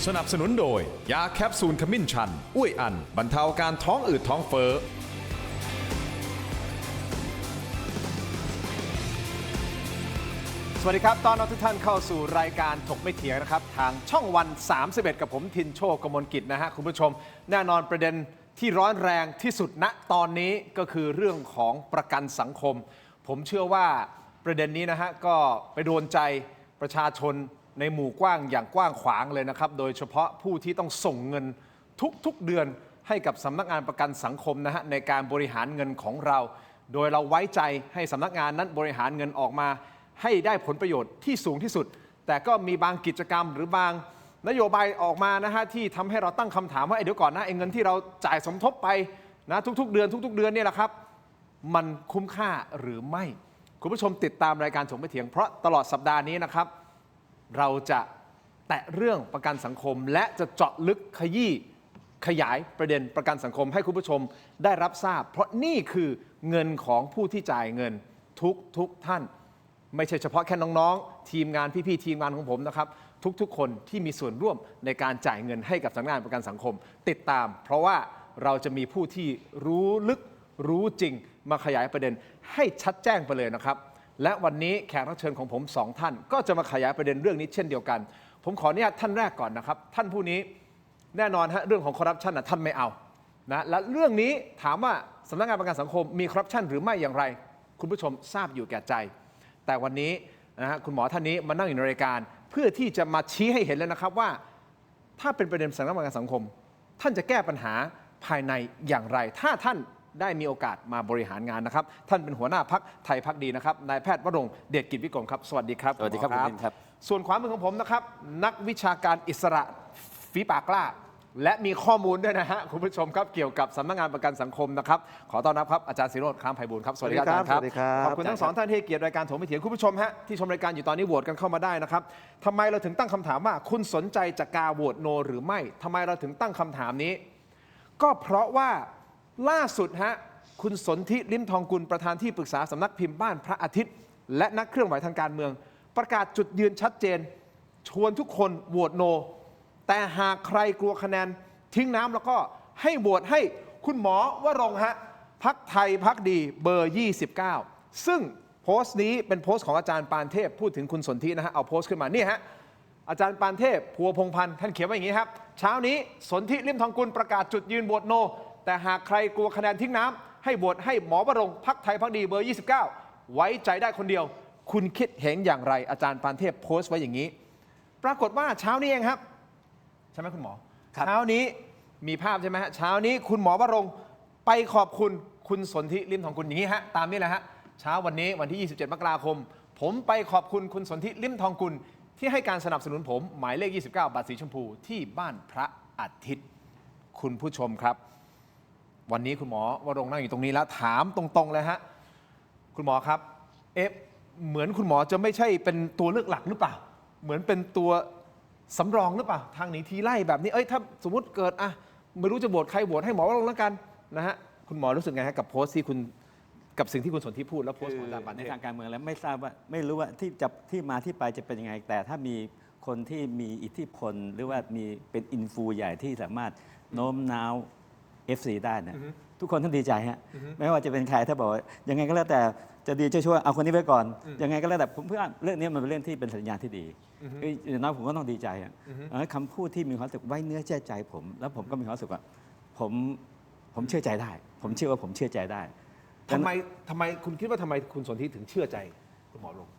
สนับสนุนโดยยาแคปซูลขมิ้นชันอุ้ยอันบรรเทาการท้องอืดท้องเฟ้อสวัสดีครับตอนรับทุกท่านเข้าสู่รายการถกไม่เถียงนะครับทางช่องวัน31กับผมทินโชคกมลกิจนะฮะคุณผู้ชมแน่นอนประเด็นที่ร้อนแรงที่สุดณตอนนี้ก็คือเรื่องของประกันสังคมผมเชื่อว่าประเด็นนี้นะฮะก็ไปโดนใจประชาชนในหมู่กว้างอย่างกว้างขวางเลยนะครับโดยเฉพาะผู้ที่ต้องส่งเงินทุกๆเดือนให้กับสำนักงานประกันสังคมนะฮะในการบริหารเงินของเราโดยเราไว้ใจให้สำนักงานนั้นบริหารเงินออกมาให้ได้ผลประโยชน์ที่สูงที่สุดแต่ก็มีบางกิจกรรมหรือบางนโยบายออกมานะฮะที่ทำให้เราตั้งคำถามว่าเดี๋ยวก่อนนะเงินที่เราจ่ายสมทบไปนะทุกๆเดือนเนี่ยแหละครับมันคุ้มค่าหรือไม่คุณผู้ชมติดตามรายการถกไม่เถียงเพราะตลอดสัปดาห์นี้นะครับเราจะแตะเรื่องประกันสังคมและจะเจาะลึกขยี้ขยายประเด็นประกันสังคมให้คุณผู้ชมได้รับทราบเพราะนี่คือเงินของผู้ที่จ่ายเงินทุกท่านไม่ใช่เฉพาะแค่น้องๆทีมงานพี่ๆทีมงานของผมนะครับทุกคนที่มีส่วนร่วมในการจ่ายเงินให้กับสำนักงานประกันสังคมติดตามเพราะว่าเราจะมีผู้ที่รู้ลึกรู้จริงมาขยายประเด็นให้ชัดแจ้งไปเลยนะครับและวันนี้แขกรับเชิญของผม2ท่านก็จะมาขยายประเด็นเรื่องนี้เช่นเดียวกันผมขออนุญาตท่านแรกก่อนนะครับท่านผู้นี้แน่นอนฮะเรื่องของคอร์รัปชันท่านไม่เอานะและเรื่องนี้ถามว่าสำนักงานประกันสังคมมีคอร์รัปชันหรือไม่อย่างไรคุณผู้ชมทราบอยู่แก่ใจแต่วันนี้นะฮะคุณหมอท่านนี้มานั่งอยู่ในรายการเพื่อที่จะมาชี้ให้เห็นเลยนะครับว่าถ้าเป็นประเด็นสำนักงานประกันสังคมท่านจะแก้ปัญหาภายในอย่างไรถ้าท่านได้มีโอกาสมาบริหารงานนะครับท่านเป็นหัวหน้าพรรคไทยพักดีนะครับนายแพทย์วรงค์เดชกิจวิกรมครับสวัสดีครับสวัสดีครับคุณครับส่วนขวามือของผมนะครับนักวิชาการอิสระฝีปากกล้าและมีข้อมูลด้วยนะฮะคุณผู้ชมครับเกี่ยวกับสำนักงานประกันสังคมนะครับขอต้อนรับครับอาจารย์ศิโรจน์คล้ามไพบูลย์ครับสวัสดีครับอาจารย์ครับขอบคุณทั้งสองท่านที่ให้เกียรติรายการถกไม่เถียงคุณผู้ชมฮะที่ชมรายการอยู่ตอนนี้โหวตกันเข้ามาได้นะครับทำไมเราถึงตั้งคำถามว่าคุณสนใจจะกาโหวตโนหรือไม่ทำไมเราถึงตั้งคำถามนี้ ก็เพราะว่าล่าสุดฮะคุณสนธิลิ้มทองกุลประธานที่ปรึกษาสำนักพิมพ์บ้านพระอาทิตย์และนักเคลื่อนไหวทางการเมืองประกาศจุดยืนชัดเจนชวนทุกคนโหวตโนแต่หากใครกลัวคะแนนทิ้งน้ำแล้วก็ให้โหวตให้คุณหมอวรงค์ฮะพรรคไทยพักดีเบอร์ 29ซึ่งโพสต์นี้เป็นโพสต์ของอาจารย์ปานเทพพูดถึงคุณสนธินะฮะเอาโพสต์ขึ้นมานี่ฮะอาจารย์ปานเทพพัวพงพันธ์ท่านเขียนไว้อย่างนี้ครับเช้านี้สนธิลิ้มทองกุลประกาศจุดยืนโหวตโนแต่หากใครกลัวคะแนนทิ้งน้ำให้โหวตให้หมอวรงค์พรรคไทยพักดีเบอร์ 29ไว้ใจได้คนเดียวคุณคิดเห็นอย่างไรอาจารย์ปานเทพโพสต์ไว้อย่างนี้ปรากฏว่าเช้านี้เองครับใช่ไหมคุณหมอเช้านี้มีภาพใช่ไหมฮะเช้านี้คุณหมอวรงค์ไปขอบคุณคุณสนธิลิ้มทองกุลอย่างนี้ฮะตามนี้แหละฮะเช้าวันนี้วันที่27 มกราคมผมไปขอบคุณคุณสนธิลิ้มทองกุลที่ให้การสนับสนุนผมหมายเลข29บัตรสีชมพูที่บ้านพระอาทิตย์คุณผู้ชมครับวันนี้คุณหมอวรงค์นั่งอยู่ตรงนี้แล้วถามตรงๆเลยฮะคุณหมอครับเหมือนคุณหมอจะไม่ใช่เป็นตัวเลือกหลักหรือเปล่าเหมือนเป็นตัวสำรองหรือเปล่าทางหนีทีไล่แบบนี้ถ้าสมมติเกิดไม่รู้จะโหวตใครโหวตให้หมอวรงค์แล้วกันนะฮะคุณหมอรู้สึกไงฮะกับโพสต์ที่คุณกับสิ่งที่คุณสนธิพูดแล้วโพสต์ของอาจารย์ปานเทพในทางการเมืองแล้วไม่ทราบว่าไม่รู้ว่าที่มาที่ไปจะเป็นยังไงแต่ถ้ามีคนที่มีอิทธิพลหรือว่ามีเป็นอินฟูใหญ่ที่สามารถโน้มน้าว FC ได้นะทุกคนต้องดีใจฮะไม่ว่าจะเป็นใครถ้าบอกยังไงก็แล้วแต่จะดีช่วยเอาคนนี้ไว้ก่อนยังไงก็แล้วแต่ผมเพื่อเรื่องนี้มันเป็นเรื่องที่เป็นสัญญาณที่ดีอย่างน้อยผมก็ต้องดีใจคำพูดที่มีความรู้สึกไว้เนื้อเชื่อใจผมแล้วผมก็มีความรู้สึกว่าผมเชื่อใจได้ผมเชื่อว่าผมเชื่อใจได้ทำไมคุณคิดว่าทำไมคุณสนธิถึงเชื่อใจคุณหมอวรงค์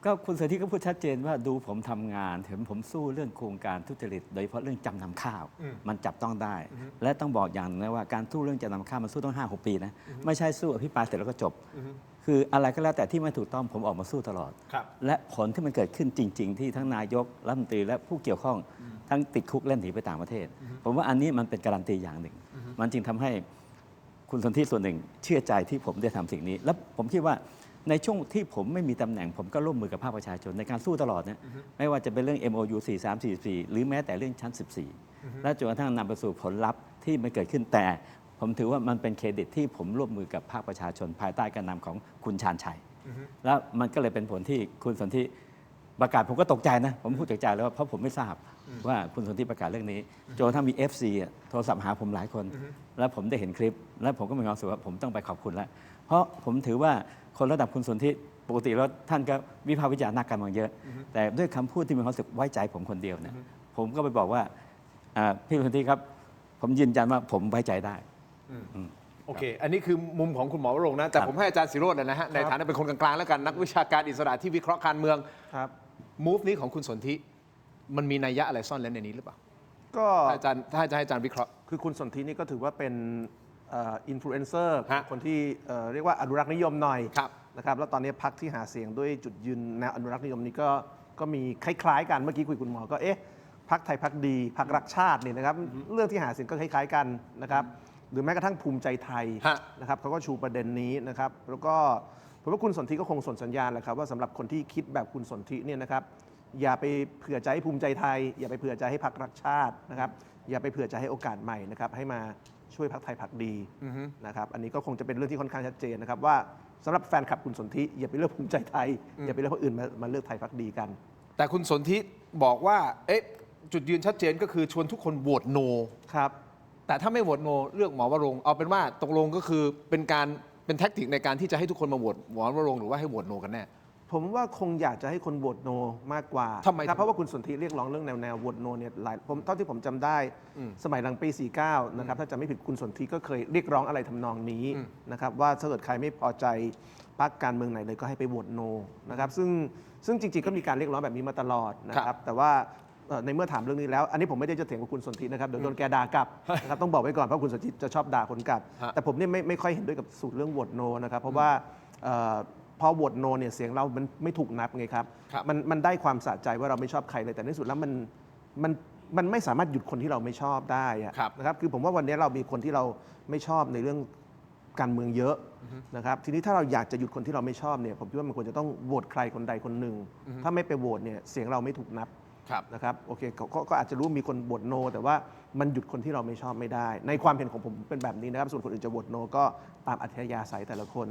ก็คุณสนธิก็พูดชัดเจนว่าดูผมทำงานเห็นผมสู้เรื่องโครงการทุจริตโดยเฉพาะเรื่องจำนำข้าวมันจับต้องได้และต้องบอกอย่างนึงนะว่าการสู้เรื่องจำนำข้าวมันสู้ต้อง5-6 ปีนะไม่ใช่สู้อภิปรายเสร็จแล้วก็จบคืออะไรก็แล้วแต่ที่ไม่ถูกต้องผมออกมาสู้ตลอดและผลที่มันเกิดขึ้นจริงๆที่ทั้งนายกรัฐมนตรีและผู้เกี่ยวข้องทั้งติดคุกและหนีไปต่างประเทศผมว่าอันนี้มันเป็นการันตีอย่างหนึ่งมันจึงทำให้คุณสนธิส่วนหนึ่งเชื่อใจที่ผมได้ทำสิ่งนี้และผมคิดว่าในช่วงที่ผมไม่มีตำแหน่งผมก็ร่วมมือกับภาคประชาชนในการสู้ตลอดนะไม่ว่าจะเป็นเรื่อง MOU 4344หรือแม้แต่เรื่องชั้น14และจนกระทั่งนำไปสู่ผลลัพธ์ที่มันเกิดขึ้นแต่ผมถือว่ามันเป็นเครดิตที่ผมร่วมมือกับภาคประชาชนภายใต้การนำของคุณชาญชัยแล้วมันก็เลยเป็นผลที่คุณสนธิ ประกาศผมก็ตกใจนะผมพูดจากใจแล้วเพราะผมไม่ทราบว่าคุณสนธิประกาศเรื่องนี้จนถ้ามี FC อ่ะโทรศัพท์หาผมหลายคน แล้วผมได้เห็นคลิป แล้วผมก็มีความรู้สึกว่าผมต้องไปขอบคุณแล้ว เพราะผมถือว่าคนระดับคุณสนธิปกติแล้วท่านก็วิพากษ์วิจารณ์นักการเมืองเยอะ แต่ด้วยคำพูดที่มีความรู้สึกไว้ใจผมคนเดียวเนี่ยผมก็ไปบอกว่าพี่สนธิครับ ผมยืนยันว่าผมไว้ใจได้ โอเค อันนี้คือมุมของคุณหมอวรงค์นะ แต่ ครับ ผมให้อาจารย์ศิโรจน์นะฮะ ในฐานะเป็นคนกลางๆแล้วกัน นักวิชาการอิสระที่วิเคราะห์การเมือง ครับ มูฟนี้ของคุณสนธิมันมีนัยยะอะไรซ่อนเร้นในนี้หรือเปล่า ก็ ถ้าจะให้อาจารย์วิเคราะห์ คือคุณสนธินี่ก็ถือว่าเป็นอินฟลูเอนเซอร์ ฮะ คนที่เรียกว่าอนุรักษ์นิยมหน่อย ครับ นะครับแล้วตอนนี้พรรคที่หาเสียงด้วยจุดยืนแนวอนุรักษ์นิยมนี้ก็มีคล้ายๆกันเมื่อกี้คุยคุณหมอก็เอ๊ะพรรคไทยพรรคดีพรรครักชาติเนี่ยนะครับเรื่องที่หาเสียงก็คล้ายๆกันนะครับหรือแม้กระทั่งภูมิใจไทย ฮะ นะครับเขาก็ชูประเด็นนี้นะครับแล้วก็ผมว่าคุณสนธิก็คงส่งสัญญาณแหละครับว่าสำหรับคนที่คิดแบบคุณสนธิเนี่ยนะครับอย่าไปเผื่อใจให้ภูมิใจไทย อย่าไปเผื่อใจให้พรรครักชาตินะครับอย่าไปเผื่อใจให้โอกาสใหม่นะครับให้มาช่วยพรรคไทยพรรคดีนะครับอันนี้ก็คงจะเป็นเรื่องที่ค่อนข้างชัดเจนนะครับว่าสำหรับแฟนคลับคุณสนธิอย่าไปเลือกภูมิใจไทย อย่าไปเลือกคนอื่นมาเลือกไทยพรรคดีกัน แต่คุณสนธิบอกว่า เอ๊ะ จุดยืนชัดเจนก็คือชวนทุกคนโหวตโน ครับ แต่ถ้าไม่โหวตโนเลือกหมอวรงค์เอาเป็นว่าตกลงก็คือเป็นแท็กติกในการที่จะให้ทุกคนมาโหวตหมอวรงค์หรือว่าให้โหวตโนกันแน่ ผมว่าคงอยากจะให้คนโหวตโนมากกว่า ทำไม ครับเพราะว่าคุณสนธิเรียกร้องเรื่องแนวโหวตโนเนี่ยหลายผมเท่าที่ผมจำได้สมัยหลังปี 49 นะครับถ้าจำไม่ผิดคุณสนธิก็เคยเรียกร้องอะไรทำนองนี้นะครับว่าถ้าเกิดใครไม่พอใจพรรคการเมืองไหนเลยก็ให้ไปโหวตโนนะครับซึ่งจริงๆก็มีการเรียกร้องแบบนี้มาตลอดนะครับแต่ว่าในเมื่อถามเรื่องนี้แล้ว อันนี้ผมไม่ได้จะเถียงกับคุณสนธินะครับเดี๋ยวโดนแกด่ากลับนะครับต้องบอกไว้ก่อนเพราะคุณสนธิจะชอบด่าคนกลับ ฮะ แต่ผมเนี่ยไม่ค่อยเห็นด้วยกับสูตรเรื่องโหวตโนนะครับเพราะว่าพอโหวตโนเนี่ยเสียงเรามันไม่ถูกนับไงครับ ครับ มันได้ความสะใจว่าเราไม่ชอบใครเลยแต่ในที่สุดแล้วมันไม่สามารถหยุดคนที่เราไม่ชอบได้อะ ครับ นะครับคือผมว่าวันนี้เรามีคนที่เราไม่ชอบในเรื่องการเมืองเยอะนะครับทีนี้ถ้าเราอยากจะหยุดคนที่เราไม่ชอบเนี่ยผมคิดว่ามันควรจะต้องโหวตใครคนใดคนหนึ่ง ถ้าไม่ไปโหวตเนี่ยเสียงเราไม่ถูกนับ ครับ นะครับโอเคก็อาจจะรู้มีคนโหวตโนแต่ว่ามันหยุดคนที่เราไม่ชอบไม่ได้ ในความเห็นของผมเป็นแบบนี้นะครับส่วนคนอื่นจะโหวตโนก็ตามอัธยาศัยแต่ละคน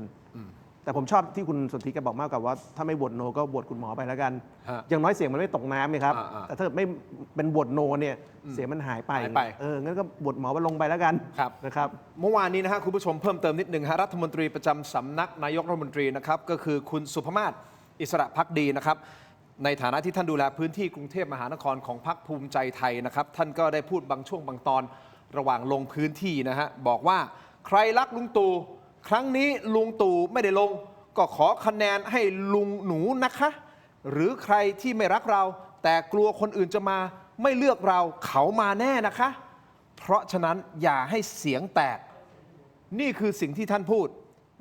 แต่ผมชอบที่คุณสนธิแกบอกมากกว่าว่าถ้าไม่โหวตโนก็โหวตคุณหมอไปแล้วกัน ฮะ อย่างน้อยเสียงมันไม่ตกน้ำนี่ครับ อ่าๆ แต่ถ้าไม่เป็นโหวตโนเนี่ยเสียงมันหายไป หายไป งั้นก็โหวตหมอมาลงไปแล้วกัน ครับ นะครับ เมื่อวานนี้นะฮะคุณผู้ชมเพิ่มเติมนิดหนึ่งฮะรัฐมนตรีประจำสำนักนายกรัฐมนตรีนะครับก็คือคุณสุภมาศอิสระภักดีนะครับในฐานะที่ท่านดูแลพื้นที่กรุงเทพมหานครของพรรคภูมิใจไทยนะครับท่านก็ได้พูดบางช่วงบางตอนระหว่างลงพื้นที่นะฮะบอกว่าใครรักลุงตู่ครั้งนี้ลุงตู่ไม่ได้ลง ก็ขอคะแนนให้ลุงหนูนะคะ หรือใครที่ไม่รักเรา แต่กลัวคนอื่นจะมาไม่เลือกเราเขามาแน่นะคะ เพราะฉะนั้นอย่าให้เสียงแตก นี่คือสิ่งที่ท่านพูด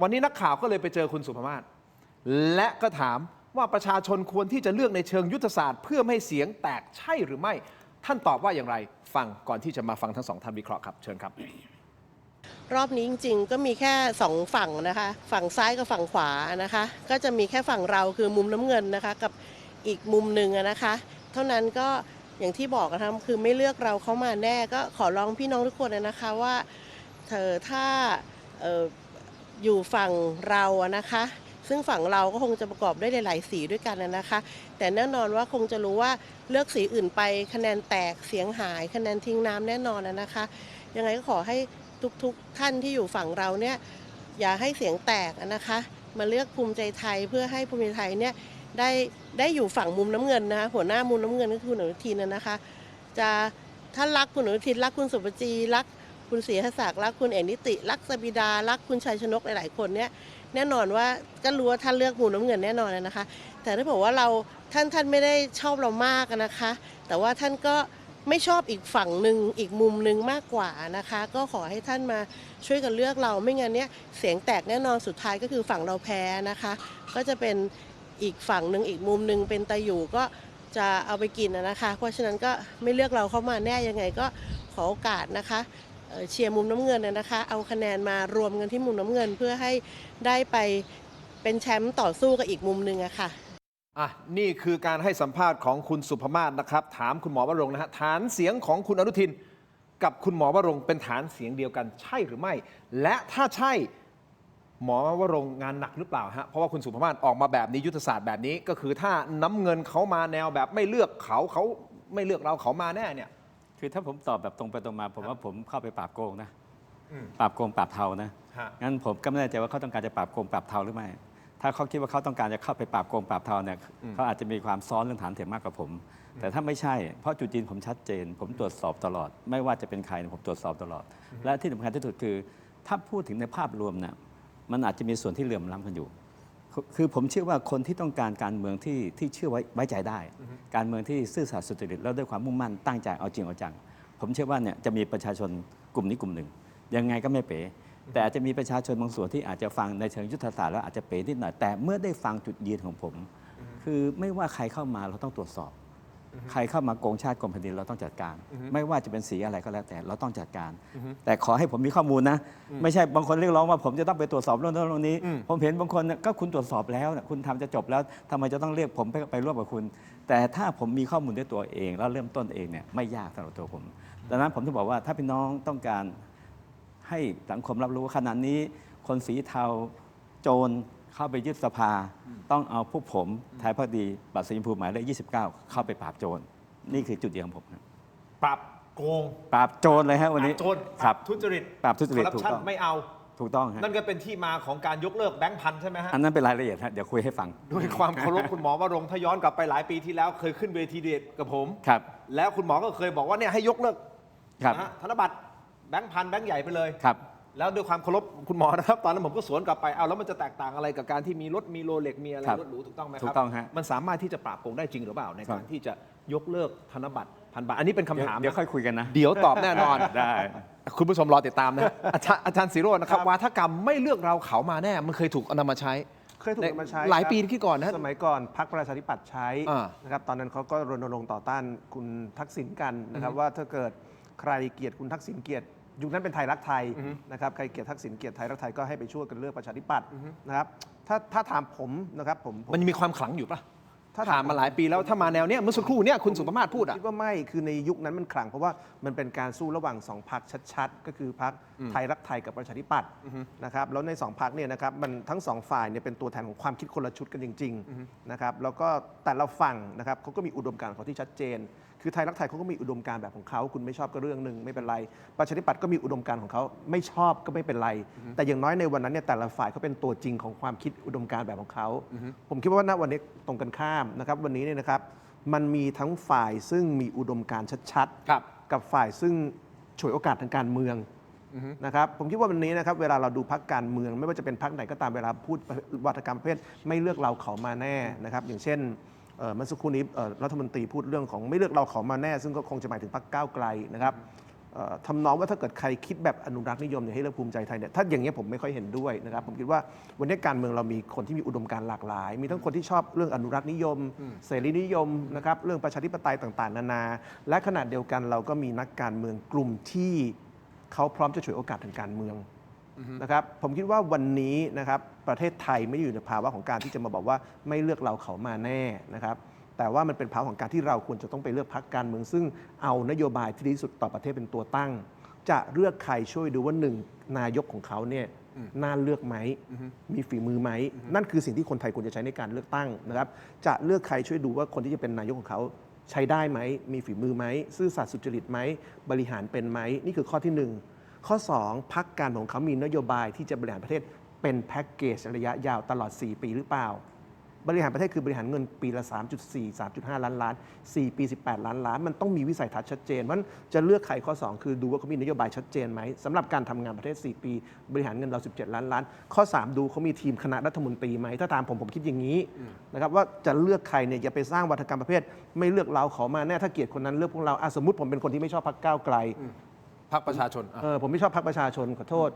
วันนี้นักข่าวก็เลยไปเจอคุณสุภมาศและก็ถามว่าประชาชนควรที่จะเลือกในเชิงยุทธศาสตร์ เพื่อไม่ให้เสียงแตกใช่หรือไม่ ท่านตอบว่าอย่างไร ฟังก่อนที่จะมาฟังทั้งสองท่านวิเคราะห์ครับเชิญครับ รอบนี้จริงๆก็มีแค่2ฝั่งนะคะฝั่งซ้ายกับฝั่งขวานะคะก็จะมีแค่ฝั่งเราคือมุมน้ำเงินนะคะกับอีกมุมหนึ่งนะคะเท่านั้นก็อย่างที่บอกนะคะคือไม่เลือกเราเข้ามาแน่ก็ขอร้องพี่น้องทุกคนนะคะว่าถ้าอยู่ฝั่งเราอะนะคะซึ่งฝั่งเราก็คงจะประกอบด้วยหลายๆสีด้วยกันนะคะแต่แน่นอนว่าคงจะรู้ว่าเลือกสีอื่นไปคะแนนแตกเสียงหายคะแนนทิ้งน้ำแน่นอนนะคะยังไงก็ขอให้ทุกท่านที่อยู่ฝั่งเราเนี่ยอย่าให้เสียงแตกนะคะมาเลือกภูมิใจไทยเพื่อให้ภูมิใจไทยเนี่ยได้อยู่ฝั่งมุมน้ำเงินนะคะหัวหน้ามุมน้ำเงินก็คือคุณอนุทินนะคะจะถ้ารักคุณอนุทินรักคุณสุปจีรักคุณศรีหศักดิ์รักคุณเอกนิติรักสบิดารักคุณชัยชนกหลายๆคนเนี่ยแน่นอนว่าก็รู้ว่าท่านเลือกมุมน้ำเงินแน่นอนนะคะ แต่ถ้าบอกว่าเราท่านไม่ได้ชอบเรามากนะคะ แต่ว่าท่านก็ไม่ชอบอีกฝั่งหนึ่งอีกมุมหนึ่งมากกว่านะคะก็ขอให้ท่านมาช่วยกันเลือกเราไม่งั้นเนี่ยเสียงแตกแน่นอนสุดท้ายก็คือฝั่งเราแพ้นะคะก็จะเป็นอีกฝั่งหนึ่งอีกมุมหนึ่งเป็นตะอยู่ก็จะเอาไปกินนะคะเพราะฉะนั้นก็ไม่เลือกเราเข้ามาแน่ยังไงก็ขอโอกาสนะคะเชียร์มุมน้ำเงินนะคะเอาคะแนนมารวมกันที่มุมน้ำเงินเพื่อให้ได้ไปเป็นแชมป์ต่อสู้กับอีกมุมหนึ่งอะค่ะ นี่คือการให้สัมภาษณ์ของคุณสุภมาศนะครับถามคุณหมอวรงค์นะฮะฐานเสียงของคุณอนุทินกับคุณหมอวรงค์เป็นฐานเสียงเดียวกันใช่หรือไม่ และถ้าใช่ หมอวรงค์งานหนักหรือเปล่าฮะเพราะว่าคุณสุภาพออกมาแบบนี้ยุทธศาสตร์แบบนี้ก็คือถ้าน้ำเงินเขามาแนวแบบไม่เลือกเขาไม่เลือกเราเขามาแน่เนี่ย คือถ้าผมตอบแบบตรงไปตรงมา ผมว่าผมเข้าไปปราบโกงนะ อืม ปราบโกงปราบเทานะ ฮะ งั้นผมก็ไม่แน่ใจว่าเขาต้องการจะปราบโกงปราบเทาหรือไม่ ถ้าเขาคิดว่าเขาต้องการจะเข้าไปปราบโกงปราบเทาเนี่ยเขาอาจจะมีความซ้อนเรื่องฐานเสียงมากกว่าผม แต่ถ้าไม่ใช่เพราะจุดยืนผมชัดเจน ผมตรวจสอบตลอด ไม่ว่าจะเป็นใครผมตรวจสอบตลอด และที่สำคัญที่สุดคือ ถ้าพูดถึงในภาพรวมเนี่ยมันอาจจะมีส่วนที่เหลื่อมล้ำกันอยู่ คือผมเชื่อว่าคนที่ต้องการการเมืองที่เชื่อไว้ใจได้ การเมืองที่ซื่อสัตย์สุจริตแล้วด้วยความมุ่งมั่นตั้งใจเอาจริงเอาจัง ผมเชื่อว่าเนี่ยจะมีประชาชนกลุ่มนี้กลุ่มหนึ่งยังไงก็ไม่เป๋แต่อาจจะมีประชาชนบางส่วนที่อาจจะฟังในเชิงยุทธศาสตร์แล้วอาจจะเป๋นิดหน่อยแต่เมื่อได้ฟังจุดยืนของผม คือไม่ว่าใครเข้ามาเราต้องตรวจสอบ ใครเข้ามาโกงชาติโกงแผ่นดินเราต้องจัดการ ไม่ว่าจะเป็นสีอะไรก็แล้วแต่เราต้องจัดการ แต่ขอให้ผมมีข้อมูลนะ ไม่ใช่บางคนเรียกร้องว่าผมจะต้องไปตรวจสอบเรื่องนั้นเรื่องนี้ ผมเห็นบางคนเนี่ยก็คุณตรวจสอบแล้วเนี่ยคุณทำจะจบแล้วทำไมจะต้องเรียกผมไปร่วมกับคุณ แต่ถ้าผมมีข้อมูลด้วยตัวเองแล้วเริ่มต้นเองเนี่ยไม่ยากสำหรับตัวผมดังนั้นผมจะบอกว่าถ้าพี่น้องต้องการให้สังคมรับรู้ว่าขณะนี้คนสีเทาโจรเข้าไปยึดสภา ต้องเอาพวกผมไทยพักดีบัตรสีชมพูหมายเลข29 เข้าไปปราบโจรนี่คือจุดเดียวของผมครับ ปรับโกง ปราบโจรเลยฮะวันนี้ ปราบโจร ครับ ทุจริต ปราบทุจริต คอร์รัป ถูก ชัน ต้อง ไม่เอา ถูกต้องฮะ นั่นก็เป็นที่มาของการยกเลิกแบงค์พันใช่ไหมฮะ อันนั้นเป็นรายละเอียดฮะเดี๋ยวคุยให้ฟัง ด้วยความเคารพคุณหมอวรงค์ถ้าย้อนกลับไปหลายปีที่แล้วเคยขึ้นเวทีเดทกับผม ครับ แล้วคุณหมอก็เคยบอกว่าเนี่ยให้ยกเลิก ครับ นะฮะธนบัตรแบงค์พันแบงค์ใหญ่ไปเลย ครับ แล้วด้วยความเคารพคุณหมอนะครับตอนนั้นผมก็สวนกลับไปเอาแล้วมันจะแตกต่างอะไรกับการที่มีรถมีโรเล็กมีอะไร ครับ รถหรูถูกต้องไหมครับ ถูกต้องฮะ มันสามารถที่จะปราบโกงได้จริงหรือเปล่าใน ครั การ บ ที่จะยกเลิกธนบัตรพันบาทอันนี้เป็นคำถาม เดี๋ยวค่อยคุยกันนะ เดี๋ยวตอบแน่นอน ได้ คุณผู้ชมรอติดตามนะ อาจารย์ศิโรจน์นะครับวาทกรรมไม่เลือกเราเขามาแน่มันเคยถูกนำมาใช้ เคยถูกนำมาใช้ หลาย ครับ ปีที่ก่อนนะ สมัยก่อนพรรคประชาธิปัตย์ใช้ อ่า นะครับตอนนั้นเขาก็รณรงค์ต่อต้านคุณทักษิณกันนะครับว่าถ้าเกิดใครเกลียดคุณทักษิณเกลียดยุคนั้นเป็นไทยรักไทยนะครับใครเกลียดทักษิณเกลียดไทยรักไทยก็ให้ไปช่วยกันเลือกประชาธิปัตย์นะครับถ้าถามผมนะครับผม มันมีความขลังอยู่ปะ ถ้า ผ่านมาหลายปีแล้วถ้ามาแนวเนี้ยเมื่อสักครู่เนี้ยคุณสุภาพพูดอ่ะ คิดว่าไม่คือในยุคนั้นมันขลังเพราะว่ามันเป็นการสู้ระหว่างสองพรรคชัดๆ ก็คือพรรคไทยรักไทยกับประชาธิปัตย์นะครับแล้วในสองพรรคเนี่ยนะครับมันทั้งสองฝ่ายเนี่ยเป็นตัวแทนของความคิดคนละชุดกันจริงๆนะครับแล้วก็แต่ละฝั่งนะครับเขาก็มีอุดมการณ์ของเขาที่ชัดเจน คือไทยรักไทยเขาก็มีอุดมการณ์แบบของเขาคุณไม่ชอบก็เรื่องหนึ่งไม่เป็นไรประชาธิปัตย์ก็มีอุดมการณ์ของเขาไม่ชอบก็ไม่เป็นไร แต่อย่างน้อยในวันนั้นเนี่ยแต่ละฝ่ายเขาเป็นตัวจริงของความคิดอุดมการณ์แบบของเขาผมคิดว่าณวันนี้ตรงกันข้ามนะครับวันนี้เนี่ยนะครับมันมีทั้งฝ่ายซึ่งมีอุดมการณ์ชัด ครับ กับฝ่ายซึ่งฉวยโอกาสทางการเมืองนะครับผมคิดว่าวันนี้นะครับเวลาเราดูพรรคการเมือง ไม่ว่าจะเป็นพรรคไหนก็ตามเวลาพูดวาทกรรมประเภทไม่เลือกเราเขามาแน่นะครับอย่างเช่นเมื่อสักครู่นี้รัฐมนตรีพูดเรื่องของไม่เลือกเราเขามาแน่ ซึ่งก็คงจะหมายถึงพรรคก้าวไกลนะครับทำนองว่าถ้าเกิดใครคิดแบบอนุรักษ์นิยมเนี่ยให้เลือกภูมิใจไทยเนี่ยถ้าอย่างนี้ยผมไม่ค่อยเห็นด้วยนะครับผมคิดว่าวันนี้การเมืองเรามีคนที่มีอุดมการณ์หลากหลาย มีทั้งคนที่ชอบเรื่องอนุรักษ์นิยมเสรีนิยมนะครับเรื่องประชาธิปไตยต่างๆนานาและขณะเดียวกันเราก็มีนักการเมืองกลุ่มที่เขาพร้อมจะฉวยโอกาสทางการเมืองนะครับผมคิดว่าวันนี้นะครับประเทศไทยไม่ได้อยู่ในภาวะของการที่จะมาบอกว่าไม่เลือกเราเขามาแน่นะครับแต่ว่ามันเป็นภาวะของการที่เราควรจะต้องไปเลือกพรรคการเมืองซึ่งเอานโยบายที่ดีที่สุดต่อประเทศเป็นตัวตั้ง จะเลือกใครช่วยดูว่าหนึ่งนายกของเขาเนี่ยน่าเลือกไหมมีฝีมือไหมนั่นคือสิ่งที่คนไทยควรจะใช้ในการเลือกตั้งนะครับจะเลือกใครช่วยดูว่าคนที่จะเป็นนายกของเขาใช้ได้ไหมมีฝีมือไหมซื่อสัตย์สุจริตไหมบริหารเป็นไหมนี่คือข้อที่ 1 ข้อ 2พรรคการของเขามีนโยบายที่จะบริหารประเทศเป็นแพ็กเกจระยะยาวตลอด4 ปีหรือเปล่าบริหารประเทศคือบริหารเงินปีละ 3.4 3.5 ล้านล้าน4 ปี 18 ล้านล้านมันต้องมีวิสัยทัศน์ชัดเจนเพราะฉะนั้นจะเลือกใครข้อ 2 คือดูว่าเขามีนโยบายชัดเจนไหมสำหรับการทำงานประเทศ4 ปีบริหารเงินเรา17 ล้านล้านข้อ 3 ดูเขามีทีมคณะรัฐมนตรีไหมถ้าตามผมคิดอย่างนี้นะครับว่าจะเลือกใครเนี่ยอย่าไปสร้างวัฒกรรมประเภทไม่เลือกเราขอมาแน่ถ้าเกลียดคนนั้นเลือกพวกเราสมมติผมเป็นคนที่ไม่ชอบพรรคก้าวไกล พรรคประชาชน ผมไม่ชอบพรรคประชาชนขอโทษ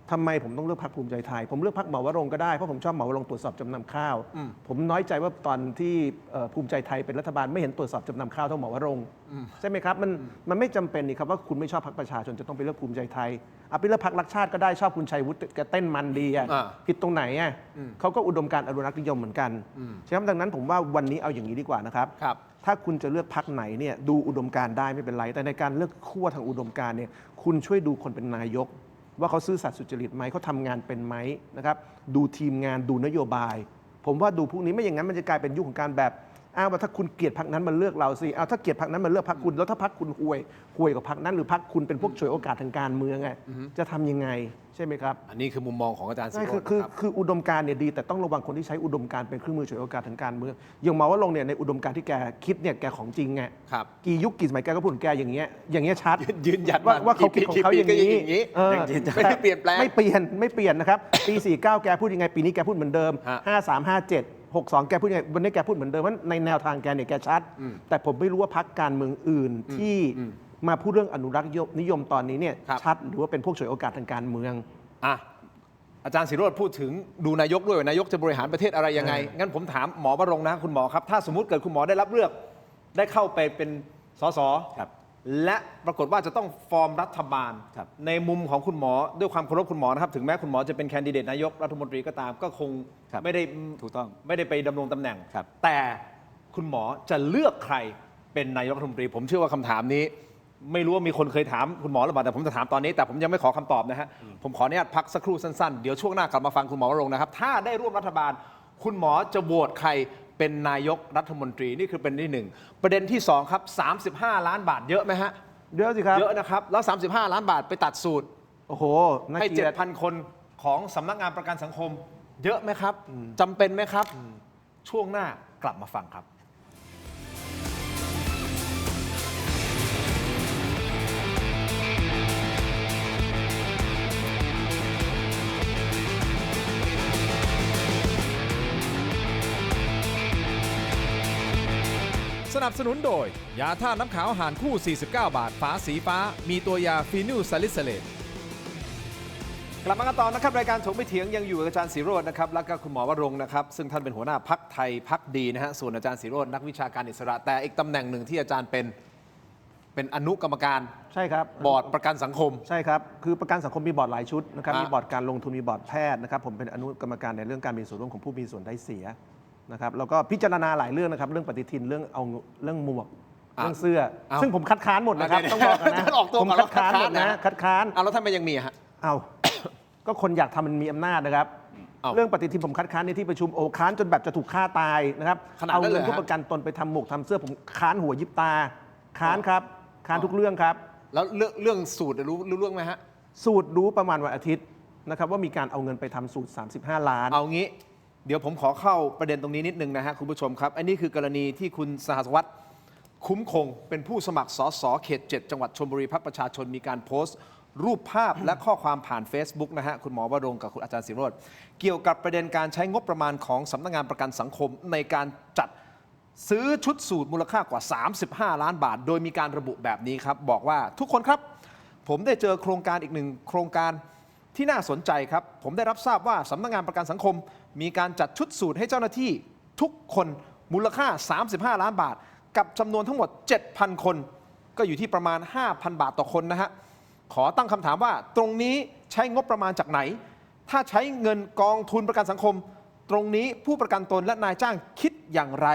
ทำไมผมต้องเลือกพรรคภูมิใจไทยผมเลือกพรรคหมอวรงค์ก็ได้เพราะผมชอบหมอวรงค์ตรวจสอบจำนำข้าวผมน้อยใจว่าตอนที่ภูมิใจไทยเป็นรัฐบาลไม่เห็นตรวจสอบจำนำข้าวเท่าหมอวรงค์ใช่ไหมครับมันไม่จำเป็นนี่ครับว่าคุณไม่ชอบพรรคประชาชนจะต้องไปเลือกภูมิใจไทยไปเลือกพรรครักชาติก็ได้ชอบคุณชัยวุฒิแกเต้นมันดีผิดตรงไหนเขาก็อุดมการณ์อนุรักษ์นิยมเหมือนกันฉะนั้นดังนั้นผมว่าวันนี้เอาอย่างนี้ดีกว่านะครับถ้าคุณจะเลือกพรรคไหนเนี่ยดูอุดมการณ์ได้ไม่เป็นไรแต่ในการเลือกขั้วทางอุดมการณ์เนี่ยคุณช่วยดูคนเป็นนายก ว่าเขาซื่อสัตย์สุจริตไหมเขาทำงานเป็นไหมนะครับดูทีมงานดูนโยบาย ผมว่าดูพวกนี้ไม่อย่างนั้นมันจะกลายเป็นยุคของการแบบอ้างว่าถ้าคุณเกลียดพรรคนั้นมันเลือกเราสิเอาถ้าเกลียดพรรคนั้นมันเลือกพรรคคุณแล้วถ้าพรรคคุณห่วยกับพรรคนั้นหรือพรรคคุณเป็นพวกฉวยโอกาสทางการเมืองไงจะทำยังไงใช่ไหมครับ อันนี้คือมุมมองของอาจารย์ศิ ใช่ โรจน์ คือ นะครับ คืออุดมการณ์เนี่ยดีแต่ต้องระวังคนที่ใช้อุดมการณ์เป็นเครื่องมือฉวยโอกาสทางการเมืองอย่างมาว่าลงเนี่ยในอุดมการณ์ที่แกคิดเนี่ยแกของจริงไง ครับ กี่ยุคกี่สมัยแกก็พูดของแกอย่างเงี้ยชัด ยืนยัน ว่าเขาคิดของเขาอย่างนี้ เออ ไม่ได้เปลี่ยนแปลง ไม่เปลี่ยนนะครับ ปี 49 แกพูดยังไง ปีนี้แกพูดเหมือนเดิม ฮะ 53 57 62 แกพูดยังไงวันนี้แกพูดเหมือนเดิมว่าในแนวทางแกเนี่ยแกชัด แต่ผมไม่รู้ว่าพรรคการเมืองอื่นที่มาพูดเรื่องอนุรักษ์นิยมตอนนี้เนี่ย ครับ ชัดหรือว่าเป็นพวกฉวยโอกาสทางการเมือง อ่ะอาจารย์ศิโรจน์พูดถึงดูนายกด้วยว่านายกจะบริหารประเทศอะไรยังไง งั้นผมถามหมอวรงค์นะคุณหมอครับ ถ้าสมมุติเกิดคุณหมอได้รับเลือกได้เข้าไปเป็นสส ครับ และปรากฏว่าจะต้องฟอร์มรัฐบาล ครับ ในมุมของคุณหมอด้วยความเคารพคุณหมอนะครับถึงแม้คุณหมอจะเป็นแคนดิเดตนายกรัฐมนตรีก็ตาม ก็คง ครับ ไม่ได้ ถูกต้อง ไม่ได้ไปดำรงตำแหน่ง ครับ แต่คุณหมอจะเลือกใครเป็นนายกรัฐมนตรี ผมเชื่อว่าคำถามนี้ ไม่รู้ว่ามีคนเคยถามคุณหมอหรือเปล่าแต่ผมจะถามตอนนี้แต่ผมยังไม่ขอคำตอบนะฮะผมขออนุญาตพักสักครู่สั้นๆ เดี๋ยวช่วงหน้ากลับมาฟังคุณหมอวรงค์นะครับ ถ้าได้ร่วมรัฐบาล คุณหมอจะโหวตใครเป็นนายกรัฐมนตรีนี่คือเป็นที่หนึ่งประเด็นที่สองครับ35 ล้านบาทเยอะไหมฮะ เยอะสิครับ เยอะนะครับแล้ว 35 ล้านบาทไปตัดสูตร โอ้โหน่า ให้ เกลียด 7,000 คนของสำนักงานประกันสังคม เยอะไหมครับจำเป็นไหมครับ ช่วงหน้ากลับมาฟังครับ สนับสนุนโดย ยาท่าตุน้ำขาวอาหารคู่ 49 บาท ฝาสีฟ้า มีตัวยาฟีนิลซาลิสเลต กลับมากันต่อนะครับรายการถกไม่เถียงยังอยู่กับอาจารย์ศิโรจน์นะครับแล้วก็คุณหมอวรงค์นะครับซึ่งท่านเป็นหัวหน้าพักไทยพักดีนะฮะส่วนอาจารย์ศิโรจน์นักวิชาการอิสระแต่อีกตำแหน่งหนึ่งที่อาจารย์เป็นอนุกรรมการ ใช่ครับ บอร์ดประกันสังคม ใช่ครับ คือประกันสังคมมีบอร์ดหลายชุดนะครับ ฮะ มีบอร์ดการลงทุน มีบอร์ดแพทย์นะครับ ผมเป็นอนุกรรมการในเรื่องการมีส่วนร่วมของผู้มีส่วนได้เสียนะครับ แล้วก็พิจารณาหลายเรื่องนะครับ เรื่องปฏิทิน เรื่องเอาเรื่องหมวก เรื่องเสื้อ ซึ่งผมคัดค้านหมดนะครับ ต้องบอกกันนะ ออกตัว ผม ก่อน คัดค้านหมดนะ คัดค้าน เอาแล้วทำไมยังมีฮะ เอา ก็คนอยากทำมันมีอำนาจนะครับ เอา เรื่องปฏิทินผมคัดค้านในที่ประชุมโอ้ค้านจนแบบจะถูกฆ่าตายนะครับ ขนาด เอา นั้นเลย เงิน เหรอ ผู้ ฮะ ประกันตนไปทำหมวกทำเสื้อผมค้านหัวยิบตา ค้านครับ ค้านทุกเรื่องครับ แล้วเรื่องสูตรรู้เรื่องไหมฮะ สูตรรู้ประมาณวันอาทิตย์นะครับว่ามีการเอาเงินไปทำสูตร 35 ล้าน เอางี้ เดี๋ยวผมขอเข้าประเด็นตรงนี้นิดนึงนะฮะคุณผู้ชมครับ อันนี้คือกรณีที่คุณสหัสวัฒน์คุ้มคง เป็นผู้สมัครสสเขต 7 จังหวัดชลบุรีพรรคประชาชนมีการโพสต์ รูปภาพและข้อความผ่าน Facebook นะฮะคุณหมอวรงค์กับคุณอาจารย์ศิโรจน์เกี่ยวกับประเด็นการใช้งบประมาณของสำนักงานประกันสังคมในการจัดซื้อชุดสูตรมูลค่ากว่า 35 ล้านบาท โดยมีการระบุแบบนี้ครับบอกว่าทุกคนครับ ผมได้เจอโครงการอีกหนึ่งโครงการที่น่าสนใจครับ ผมได้รับทราบว่าสำนักงานประกันสังคม มีการจัดชุดสูตรให้เจ้าหน้าที่ทุกคนมูลค่า 35 ล้านบาท กับจำนวนทั้งหมด 7,000 คน ก็อยู่ที่ประมาณ 5,000 บาทต่อคนนะฮะ ขอตั้งคำถามว่าตรงนี้ใช้งบประมาณจากไหน ถ้าใช้เงินกองทุนประกันสังคม ตรงนี้ผู้ประกันตนและนายจ้างคิดอย่างไร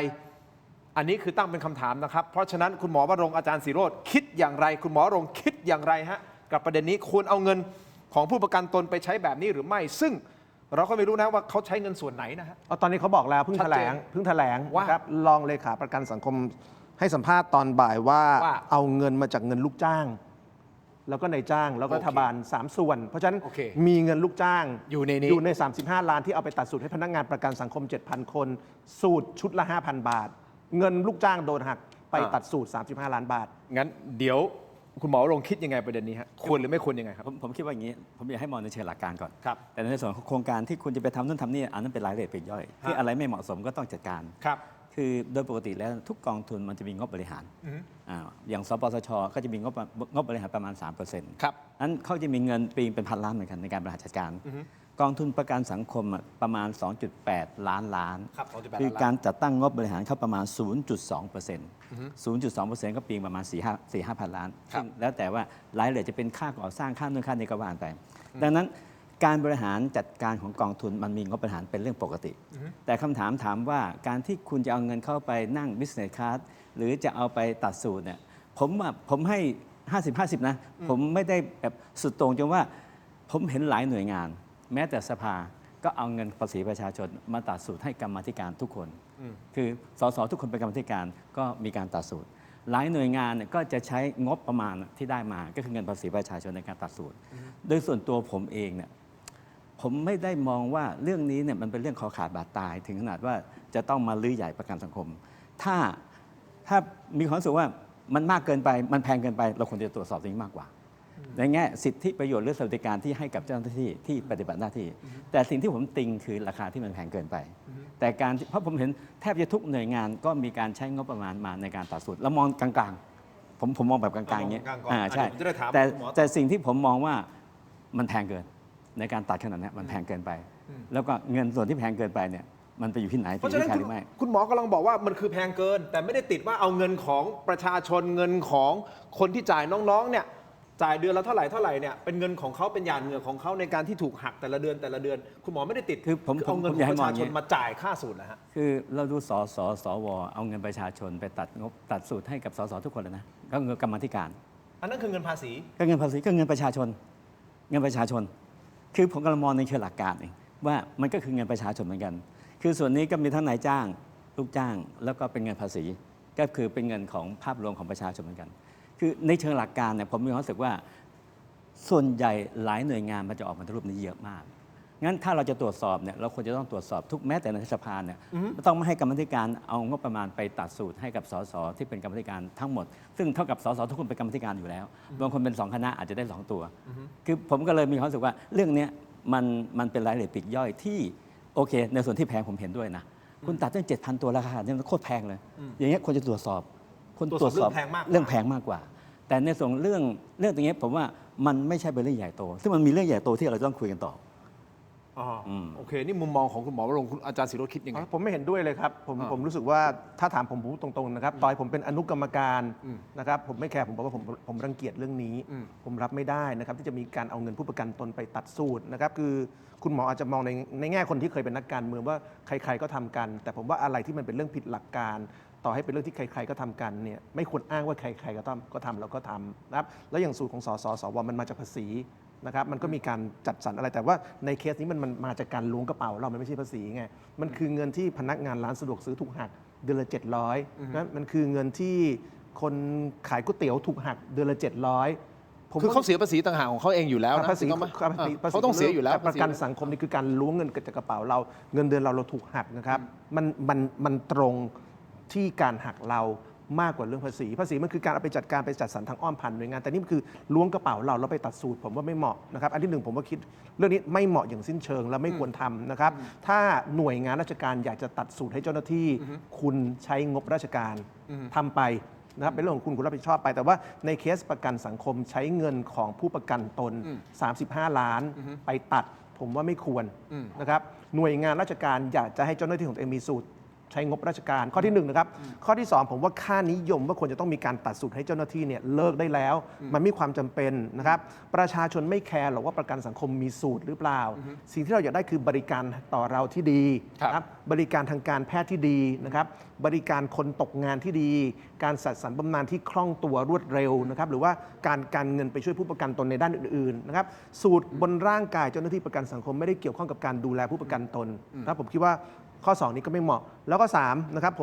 อันนี้คือตั้งเป็นคำถามนะครับ เพราะฉะนั้นคุณหมอวรงค์อาจารย์ศิโรจน์คิดอย่างไร คุณหมอวรงค์คิดอย่างไรฮะกับประเด็นนี้ควรเอาเงินของผู้ประกันตนไปใช้แบบนี้หรือไม่ ซึ่งเราก็ไม่รู้นะว่าเขาใช้เงินส่วนไหนนะฮะ ตอนนี้เขาบอกแล้วเพิ่ง ชั แถ ด ล เจน งเพิ่งแถลง ว่า นะครับรองเลขาประกันสังคมให้สัมภาษณ์ตอนบ่ายว่า ว่า เอาเงินมาจากเงินลูกจ้าง แล้วก็นายจ้างแล้วก็ โอเค รัฐบาล 3 ส่วน เพราะฉะนั้น โอเค มีเงินลูกจ้าง อยู่ในนี้ อยู่ใน 35 ล้านที่เอาไปตัดสูตรให้พนักงานประกันสังคม 7,000 คน สูตรชุดละ 5,000 บาท เงินลูกจ้างโดนหักไปตัดสูตร 35 ล้านบาท งั้นเดี๋ยวคุณหมอวรงค์คิดยังไงประเด็นนี้ฮะควรหรือไม่ควรยังไงครับ ผมคิดว่าอย่างนี้ ผมอยากให้มองในเชิงหลักการก่อน ครับ แต่ในส่วนของโครงการที่คุณจะไปทำนู่นทำนี่อันนั้นเป็นรายละเอียดปลีกย่อย ที่อะไรไม่เหมาะสมก็ต้องจัดการ ครับ คือโดยปกติแล้วทุกกองทุนมันจะมีงบบริหารอย่างสปสชก็จะมีงบบริหารประมาณ 3% ครับ นั้นเขาจะมีเงินปีเป็นพันล้านเหมือนกันในการบริหารจัดการ กองทุนประกันสังคมอะประมาณ 2.8 ล้าน ครับ2.8 คือ ล้าน การจัดตั้งงบบริหารเขาประมาณ 0.2% ก็ปีประมาณ 4-5 พันล้าน ครับ ซึ่งแล้วแต่ว่ารายละเอียดจะเป็นค่าก่อสร้างค่านู่นค่านี่ก็ว่าไป ดังนั้นการบริหารจัดการของกองทุนมันมีงบบริหารเป็นเรื่องปกติ แต่คำถามว่าการที่คุณจะเอาเงินเข้าไปนั่ง business class หรือจะเอาไปตัดสูตรเนี่ยผมให้ 50-50 นะ ผมไม่ได้แบบสุดโต่งจนว่า ผมเห็นหลายหน่วยงาน แม้แต่สภาก็เอาเงินภาษีประชาชนมาตัดสูตรให้กรรมาธิการทุกคน คือสสทุกคนเป็นกรรมาธิการก็มีการตัดสูตร หลายหน่วยงานเนี่ยก็จะใช้งบประมาณที่ได้มาก็คือเงินภาษีประชาชนในการตัดสูตร โดยส่วนตัวผมเองเนี่ยผมไม่ได้มองว่าเรื่องนี้เนี่ยมันเป็นเรื่องคอขาดบาดตายถึงขนาดว่าจะต้องมาลื้อใหญ่ประกันสังคม ถ้ามีความรู้สึกว่ามันมากเกินไปมันแพงเกินไปเราควรจะตรวจสอบตรงนี้มากกว่าในแง่สิทธิประโยชน์หรือสวัสดิการที่ให้กับเจ้าหน้าที่ที่ปฏิบัติหน้าที่ แต่สิ่งที่ผมติงคือราคาที่มันแพงเกินไป แต่การเพราะผมเห็นแทบจะทุกหน่วยงานก็มีการใช้งบประมาณมาในการตัดสูตรแล้วมองกลางๆผมมองแบบกลางๆอย่างเงี้ย มองกลางๆก่อน ใช่ ผมจะได้ถาม แต่ คุณหมอ แต่สิ่งที่ผมมองว่ามันแพงเกินในการตัดขนาดนี้มันแพงเกินไป แล้วก็เงินส่วนที่แพงเกินไปเนี่ยมันไปอยู่ที่ไหน เพราะฉะนั้น ที่ใช่หรือไม่ คุณหมอกำลังบอกว่ามันคือแพงเกิน แต่ไม่ได้ติดว่าเอาเงินของประชาชนเงินของคนที่จ่ายน้องๆเนี่ยจ่ายเดือนละเท่าไหร่เนี่ยเป็นเงินของเขาเป็นหยาดเหงื่อของเขาในการที่ถูกหักแต่ละเดือนคุณหมอไม่ได้ติด คือผม เอาเงิน ผม ข อยา อก ง ให้ ประ มอง ชา อย่าง ช นี้ นมาจ่ายค่าสูตรนะฮะ คือเราดูสวเอาเงินประชาชนไปตัดงบตัดสูตรให้กับสสทุกคนเลยนะก็เงินกรรมาธิการ อันนั้นคือเงินภาษี ก็เงินภาษีก็เงินประชาชนคือผมกำลังมองในเชิงหลักการเองว่ามันก็คือเงินประชาชนเหมือนกัน คือส่วนนี้ก็มีทั้งนายจ้างลูกจ้างแล้วก็เป็นเงินภาษีก็คือเป็นเงินของภาพรวมของประชาชนเหมือนกัน คือในเชิงหลักการเนี่ยผมมีความรู้สึกว่าส่วนใหญ่หลายหน่วยงานมันจะออกมาในรูปนี้เยอะมากงั้นถ้าเราจะตรวจสอบเนี่ยเราควรจะต้องตรวจสอบทุกแม้แต่ในสภาเนี่ยต้องไม่ให้กรรมาธิการเอางบประมาณไปตัดสูตรให้กับสสที่เป็นกรรมาธิการทั้งหมดซึ่งเท่ากับสสทุกคนเป็นกรรมาธิการอยู่แล้วบางคนเป็น2คณะอาจจะได้2ตัวคือผมก็เลยมีความรู้สึกว่าเรื่องนี้มันเป็นรายละเอียดปลีกย่อยที่โอเคในส่วนที่แพงผมเห็นด้วยนะคุณตัดตั้ง 7,000 ตัวราคาเนี่ยมันโคตรแพงเลยอย่างเงี้ยควรจะตรวจสอบคุณตรวจสอบเรื่องแพงมากกว่าแต่ในส่วนเรื่องตรงนี้ผมว่ามันไม่ใช่เป็นเรื่องใหญ่โตซึ่งมันมีเรื่องใหญ่โตที่เราต้องคุยกันต่อ โอเคนี่มุมมองของคุณหมอวรงค์คุณอาจารย์ศิโรจน์คิดยังไง ผมไม่เห็นด้วยเลยครับผมรู้สึกว่าถ้าถามผมพูดตรงๆนะครับตอนผมเป็นอนุกรรมการนะครับผมไม่แคร์ผมบอกว่าผมรังเกียจเรื่องนี้ ผมรับไม่ได้นะครับที่จะมีการเอาเงินผู้ประกันตนไปตัดสูตรนะครับคือคุณหมออาจจะมองในแง่คนที่เคยเป็นนักการเมืองว่าใครๆก็ทำกัน แต่ผมว่าอะไรที่มันเป็นเรื่องผิดหลักการต่อให้เป็นเรื่องที่ใครๆก็ทำกันเนี่ยไม่ควรอ้างว่าใครๆก็ทำแล้วก็ทำนะครับแล้วอย่างสูตรของสสวมันมาจากภาษีนะครับมันก็มีการจัดสรรอะไรแต่ว่าในเคสนี้มันมาจากการล้วงกระเป๋าเรามันไม่ใช่ภาษีไงมันคือเงินที่พนักงานร้านสะดวกซื้อถูกหักเดือนละ700นะมันคือเงินที่คนขายก๋วยเตี๋ยวถูกหักเดือนละ700คือเขาเสียภาษีต่างหากของเขาเองอยู่แล้วนะ ภาษี ถูกต้องไหม เขา ต้องเสียอยู่แล้ว ประกันสังคมนี่คือการล้วงเงินจากกระเป๋าเราเงินเดือนเราถูกหักนะครับมันตรงที่การหักเรามากกว่าเรื่องภาษีมันคือการเอาไปจัดการไปจัดสรรทางอ้อมผ่านหน่วยงานแต่นี่มันคือล้วงกระเป๋าเราแล้วไปตัดสูตรผมว่าไม่เหมาะนะครับอันที่หนึ่งผมว่าคิดเรื่องนี้ไม่เหมาะอย่างสิ้นเชิงและไม่ควรทำนะครับถ้าหน่วยงานราชการอยากจะตัดสูตรให้เจ้าหน้าที่คุณใช้งบราชการทำไปนะครับเป็นเรื่องของคุณรับผิดชอบไปแต่ว่าในเคสประกันสังคมใช้เงินของผู้ประกันตน35 ล้านไปตัดผมว่าไม่ควรนะครับหน่วยงานราชการอยากจะให้เจ้าหน้าที่ของตัวเองมีสูตรใช้งบราชการข้อที่1นะครับข้อที่2ผมว่าค่านิยมว่าควรจะต้องมีการตัดสูตรให้เจ้าหน้าที่เนี่ยเลิกได้แล้วมันมีความจำเป็นนะครับประชาชนไม่แคร์หรอกว่าประกันสังคมมีสูตรหรือเปล่าสิ่งที่เราอยากได้คือบริการต่อเราที่ดีนะครับบริการทางการแพทย์ที่ดีนะครับบริการคนตกงานที่ดีการจัดสรรบำนาญที่คล่องตัวรวดเร็วนะครับหรือว่าการเงินไปช่วยผู้ประกันตนในด้านอื่นๆนะครับสูตรบนร่างกายเจ้าหน้าที่ประกันสังคมไม่ได้เกี่ยวข้องกับการดูแลผู้ประกันตนนะครับผมคิดว่าข้อ 2 นี้ก็ไม่เหมาะแล้วก็3นะครับ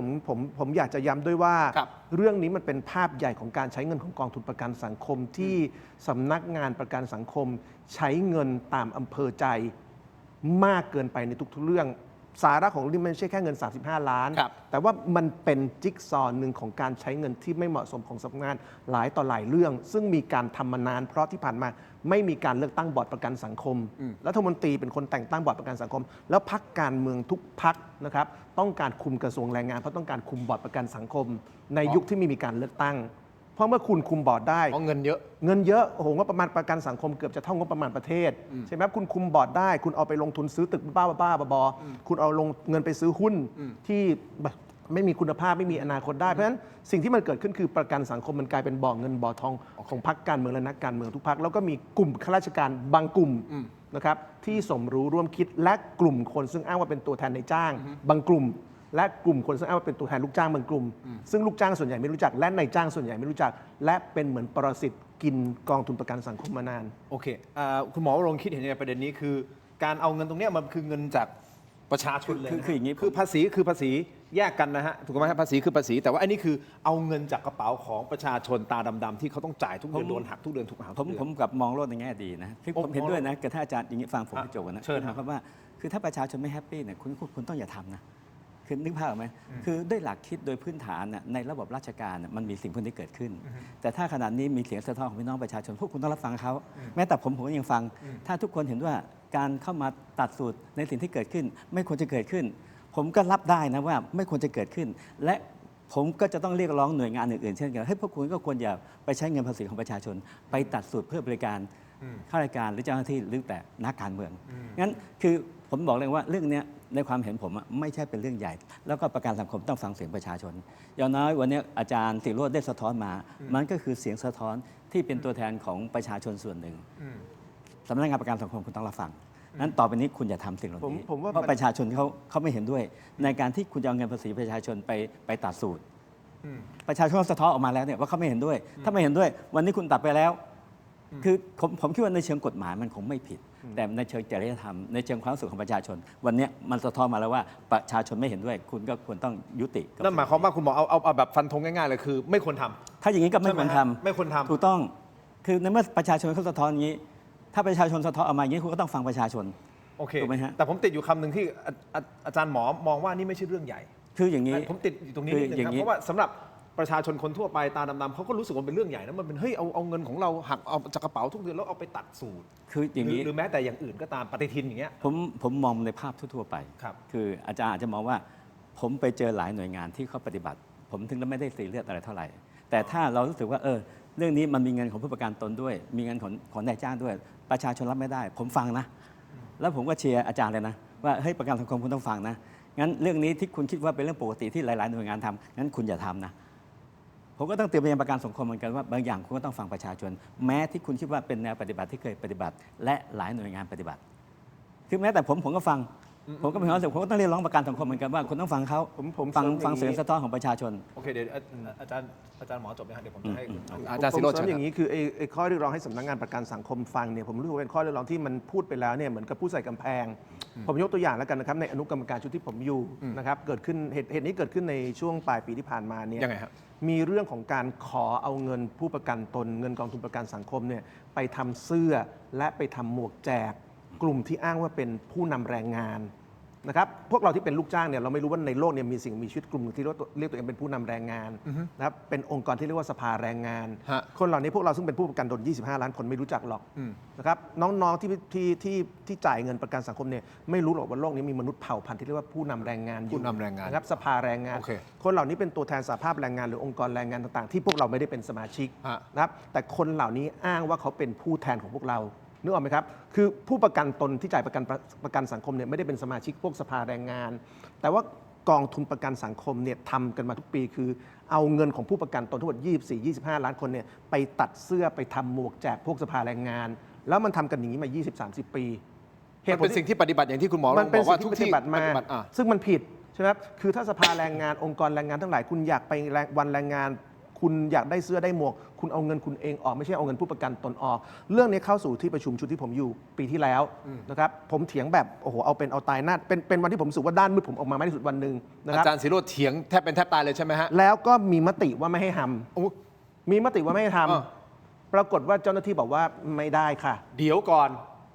ผมอยากจะย้ำด้วยว่าเรื่องนี้มันเป็นภาพใหญ่ของการใช้เงินของกองทุนประกันสังคมที่สำนักงานประกันสังคมใช้เงินตามอำเภอใจมากเกินไปในทุกๆเรื่องสาระของเรื่องไม่ใช่แค่เงิน35 ล้านแต่ว่ามันเป็นจิ๊กซอว์หนึ่งของการใช้เงินที่ไม่เหมาะสมของสำนักงานหลายต่อหลายเรื่องซึ่งมีการทำมานานเพราะที่ผ่านมาไม่มีการเลือกตั้งบอร์ดประกันสังคมรัฐมนตรีเป็นคนแต่งตั้งบอร์ดประกันสังคมแล้วพรรคการเมืองทุกพรรคนะครับต้องการคุมกระทรวงแรงงานเพราะต้องการคุมบอร์ดประกันสังคมในยุคที่ไม่มีการเลือกตั้งเพราะเมื่อคุณคุมบอร์ดได้เงินเยอะโอ้โหงบประมาณประกันสังคมเกือบจะเท่างบประมาณประเทศใช่ไหมคุณคุมบอร์ดได้คุณเอาไปลงทุนซื้อตึกบ้าบอคุณเอาลงเงินไปซื้อหุ้นที่ไม่มีคุณภาพไม่มีอนาคตได้เพราะฉะนั้นสิ่งที่มันเกิดขึ้นคือประกันสังคมมันกลายเป็นบ่อเงินบ่อทองของพรรคการเมืองและนักการเมืองทุกพรรคแล้วก็มีกลุ่มข้าราชการบางกลุ่มนะครับที่สมรู้ร่วมคิดและกลุ่มคนซึ่งอ้างว่าเป็นตัวแทนนายจ้างบางกลุ่มและกลุ่มคนซึ่งอ้างว่าเป็นตัวแทนลูกจ้างบางกลุ่มซึ่งลูกจ้างส่วนใหญ่ไม่รู้จักและนายจ้างส่วนใหญ่ไม่รู้จักและเป็นเหมือนปรสิต กินกองทุนประกันสังคมมานาน โอเคคุณหมอวรงค์คิดเห็นในประเด็นนี้คือ การเอาเงินตรงเนี้ยมันคือเงินจากประชาชนเลยนะ คืออย่างนี้ คือภาษีแยกกันนะฮะถูกไหมครับภาษีคือภาษีแต่ว่าอันนี้คือเอาเงินจากกระเป๋าของประชาชนตาดำๆที่เขาต้องจ่ายทุกเดือนโดนหักทุกเดือนถูกหัก ผม ทุกเดือน ผมกับมองโลกในแง่ดีนะคือ โอ้ ผมเห็นด้วยนะกับถ้าอาจารย์อย่างนี้ฟังผม อ่ะ ให้จบนะ เชิญ หมายความว่าคือถ้าประชาชนไม่แฮปปี้เนี่ยคุณต้องอย่าทำนะคือนึกภาพออกไหมคือด้วยหลักคิดโดยพื้นฐานน่ะในระบบราชการน่ะมันมีสิ่งพวกนี้เกิดขึ้น แต่ถ้าขนาดนี้มีเสียงสะท้อนของพี่น้องประชาชนพวกคุณต้องรับฟังเขาแม้แต่ผมก็ยังฟัง ถ้าทุกคนเห็นว่าการเข้ามาตัดสูตรในสิ่งที่เกิดขึ้น ไม่ควรจะเกิดขึ้น ผมก็รับได้นะว่าไม่ควรจะเกิดขึ้น และผมก็จะต้องเรียกร้องหน่วยงานอื่นๆเช่นกันเฮ้ยพวกคุณก็ควรอย่าไปใช้เงินภาษีของประชาชน ไปตัดสูตรเพื่อบริการข้าราชการหรือเจ้าหน้าที่หรือแต่นักการเมืองงั้นคือผมบอกเลยว่าเรื่องเนี้ยในความเห็นผมอะไม่ใช่เป็นเรื่องใหญ่ แล้วก็ประกันสังคมต้องฟังเสียงประชาชนอย่างน้อยวันนี้อาจารย์ศิโรจน์ได้สะท้อนมา มันก็คือเสียงสะท้อนที่เป็นตัวแทนของประชาชนส่วนหนึ่งสำนักงานประกันสังคมคุณต้องรับฟังนั้นต่อไปนี้คุณอย่าทำสิ่งเหล่านี้ ผมว่า เพราะประชาชนเขาไม่เห็นด้วย ในการที่คุณจะเอาเงินภาษีประชาชนไปตัดสูตรประชาชนสะท้อนออกมาแล้วเนี่ยว่าเขาไม่เห็นด้วย ถ้าไม่เห็นด้วย วันนี้คุณตัดไปแล้ว คือผมคิดว่าในเชิงกฎหมายมันคงไม่ผิด แต่ในเชิงจริยธรรมในเชิงความรู้สึกของประชาชน วันนี้มันสะท้อนมาแล้วว่าประชาชนไม่เห็นด้วย คุณก็ควรต้องยุติกับ นั่นหมายความว่าคุณหมอเอาแบบฟันธงง่ายๆเลยคือไม่ควรทำ ถ้าอย่างนี้ก็ไม่ควรทำ ไม่ควรทำ ถูกต้องคือในเมื่อประชาชนเขาสะท้อนอย่างนี้ ถ้าประชาชนสะท้อนออกมาอย่างนี้คุณก็ต้องฟังประชาชน โอเค ถูกไหมฮะ แต่ผมติดอยู่คำหนึ่งที่อาจารย์หมอมองว่านี่ไม่ใช่เรื่องใหญ่ คืออย่างนี้ ผมติดอยู่ตรงนี้ คือ นิดนึง อย่า ครับ งนี้ เพราะว่าสำหรับประชาชนคนทั่วไปตาดำๆเขาก็รู้สึกว่าเป็นเรื่องใหญ่นะมันเป็นเฮ้ยเอาเงินของเราหักเอาจากกระเป๋าทุกเดือนแล้วเอาไปตัดสูตร คืออย่างนี้ หรือแม้แต่อย่างอื่นก็ตามปฏิทินอย่างเงี้ย ผมมองในภาพทั่วๆไป ครับ คืออาจารย์อาจจะมองว่าผมไปเจอหลายหน่วยงานที่เขาปฏิบัติ ผมถึงแล้วไม่ได้ซีเรียสอะไรเท่าไหร่ แต่ถ้าเรารู้สึกว่าเรื่องนี้มันมีเงินของผู้ประกันตนด้วย มีเงินของนายจ้างด้วย ประชาชนรับไม่ได้ ผมฟังนะ แล้วผมก็เชียร์อาจารย์เลยนะว่าเฮ้ยประกันสังคมคุณต้องฟังนะงั้นเรื่องนี้ที่คุณคิดว่าเป็นเรื่องปกติที่หลายๆหน่วยงานทำงั้นคุณอย่าทำนะผมก็ต้องเตือนไปยังประกันสังคมเหมือนกันว่าบางอย่างคุณก็ต้องฟังประชาชน แม้ที่คุณคิดว่าเป็นแนวปฏิบัติที่เคยปฏิบัติ และหลายหน่วยงานปฏิบัติ คือแม้แต่ผมก็ฟัง ผมก็มีความรู้สึกผมก็ต้องเรียกร้องประกันสังคมเหมือนกันว่าคุณต้องฟังเขา ผม ฟัง เสริมอย่างนี้ เสียงสะท้อนของประชาชน โอเคเดี๋ยวอาจารย์หมอจบไหมครับเดี๋ยวผมจะให้คุณ ผม อาจารย์ศิโรจน์ เสริ เชิญ มอย่างนี้คือไอ้ข้อเรียกร้องให้สำนักงานประกันสังคมฟังเนี่ยผมรู้สึกว่าเป็นข้อเรียกร้องที่มันพูดไปแล้วเนี่ยเหมือนกับผู้ใส่กำแพง ผมยกตัวอย่างแล้วกันนะครับในอนุกรรมการชุดที่ผมอยู่นะครับเกิดขึ้นเหตุนี้เกิดขึ้นในช่วงปลายปีที่ผ่านมาเนี่ย ยังไงครับ มีเรื่องของการขอเอาเงินผู้ประกันตนเงินกองทุนประกันสังคมเนี่ยไปทำเสื้อและไปทำหมวกแจก กลุ่มที่อ้างว่าเป็นผู้นำแรงงานนะครับพวกเราที่เป็นลูกจ้างเนี่ยเราไม่รู้ว่าในโลกเนี่ยมีสิ่งมีชีวิตกลุ่มหนึ่งที่เรียกตัวเองเป็นผู้นำแรงงานนะครับเป็นองค์กรที่เรียกว่าสภาแรงงาน ฮะ คนเหล่านี้พวกเราซึ่งเป็นผู้ประกันตน 25 ล้านคนไม่รู้จักหรอกนะครับน้องๆที่จ่ายเงินประกันสังคมเนี่ยไม่รู้หรอกว่าโลกนี้มีมนุษย์เผ่าพันธุ์ที่เรียกว่าผู้นำแรงงานอยู่ ผู้นำแรงงาน นะครับสภาแรงงาน โอเค คนเหล่านี้เป็นตัวแทนสหภาพแรงงานหรือองค์กรแรงงานต่างๆ ที่พวกเราไม่ได้เป็นสมาชิก ฮะ นะครับแต่คนเหล่านี้อ้างว่าเขาเป็นผู้แทนของพวกเรานึกออกไหมครับคือผู้ประกันตนที่จ่ายประกันสังคมเนี่ยไม่ได้เป็นสมาชิกพวกสภาแรงงาน แต่ว่ากองทุนประกันสังคมเนี่ยทำกันมาทุกปีคือเอาเงินของผู้ประกันตนทั้งหมด24-25 ล้านคนเนี่ยไปตัดเสื้อไปทำหมวกแจกพวกสภาแรงงาน แล้วมันทำกันอย่างนี้มา 20-30 ปี มันเป็นสิ่งที่ปฏิบัติอย่างที่คุณหมอ มันเป็น บอกว่า สิ่ง ทุก ที่ป ที่ ฏิบัติมา อ่ะ ซึ่งมันผิดใช่ไหมครับคือถ้าสภาแรงงานองค์กรแรงงานทั้งหลายคุณอยากไปวันแรงงาน คุณอยากได้เสื้อได้หมวก คุณเอาเงินคุณเองออกไม่ใช่เอาเงินผู้ประกันตนออก เรื่องนี้เข้าสู่ที่ประชุมชุดที่ผมอยู่ปีที่แล้วนะครับผมเถียงแบบโอ้โหเอาเป็นเอาตายหน้าเป็นวันที่ผมรู้สึกว่าด้านมืดผมออกมาไม่ที่สุดวันหนึ่งนะค อา รับ จารย์ศิโรจน์เถียงแทบเป็นแทบตายเลยใช่ไหมฮะ แล้วก็มีมติว่าไม่ให้ท โอ้ ำมีมติว่าไม่ให้ท อ่า ำปรากฏว่าเจ้าหน้าที่บอกว่าไม่ได้ค่ะ เดี๋ยวก่อน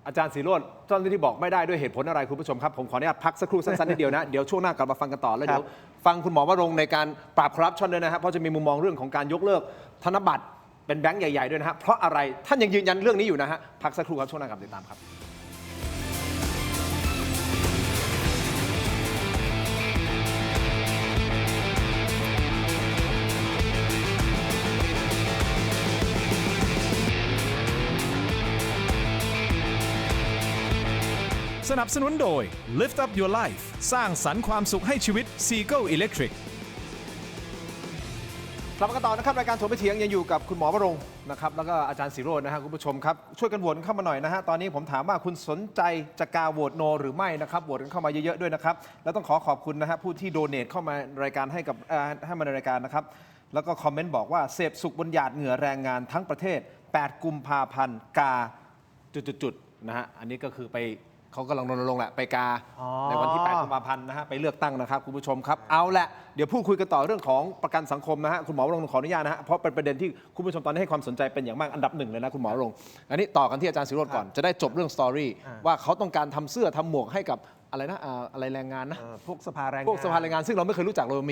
อาจารย์ศิโรจน์เจ้าหน้าที่บอกไม่ได้ด้วยเหตุผลอะไรคุณผู้ชมครับผมขออนุญาตพักสักครู่สั้นๆนิดเดียวนะเดี๋ยวช่วงหน้ากลับมาฟังกันต่อแล้วเดี๋ยวฟังคุณหมอวรงค์ในการปราบคอร์รัปชันด้วยนะครับเพราะจะมีมุมมองเรื่องของการยกเลิกธนบัตรเป็นแบงก์ใหญ่ๆด้วยนะฮะเพราะอะไรท่านยังยืนยันเรื่องนี้อยู่นะฮะพักสักครู่ครับช่วงหน้ากลับมาติดตามครับ สนับสนุนโดย Lift Up Your Life สร้างสรรค์ความสุขให้ชีวิต Seagull Electric กลับมากันต่อนะครับรายการถกไปเถียงยังอยู่กับคุณหมอวรงค์นะครับแล้วก็อาจารย์ศิโรจน์นะฮะคุณผู้ชมครับช่วยกันโหวตเข้ามาหน่อยนะฮะตอนนี้ผมถามว่าคุณสนใจจะกาโหวตโนหรือไม่นะครับโหวตกันเข้ามาเยอะๆด้วยนะครับแล้วต้องขอบคุณนะฮะผู้ที่โดเนทเข้ามารายการให้กับให้มาในรายการนะครับแล้วก็คอมเมนต์บอกว่าเสพสุขบนหยาดเหงื่อแรงงานทั้งประเทศ 8 กุมภาพันธ์กาจุดๆๆนะฮะอันนี้ก็คือไปเขากำลังรณรงค์แหละไปกา อ๋อ ในวันที่ 8 กุมภาพันธ์นะฮะไปเลือกตั้งนะครับคุณผู้ชมครับเอาละเดี๋ยวพูดคุยกันต่อเรื่องของประกันสังคมนะฮะคุณหมอวรงค์ขออนุญาตนะฮะเพราะเป็นประเด็นที่คุณผู้ชมตอนนี้ให้ความสนใจเป็นอย่างมากอันดับหนึ่งเลยนะคุณหมอวรงค์อันนี้ต่อกันที่อาจารย์ศิโรจน์ก่อนจะได้จบเรื่องสตอรี่ว่าเขาต้องการทำเสื้อทำหมวกให้กับอะไรนะอะไรแรงงานนะ พวกสภาแรงงาน พวกสภาแรงงานซึ่งเราไม่เคยรู้จักเรา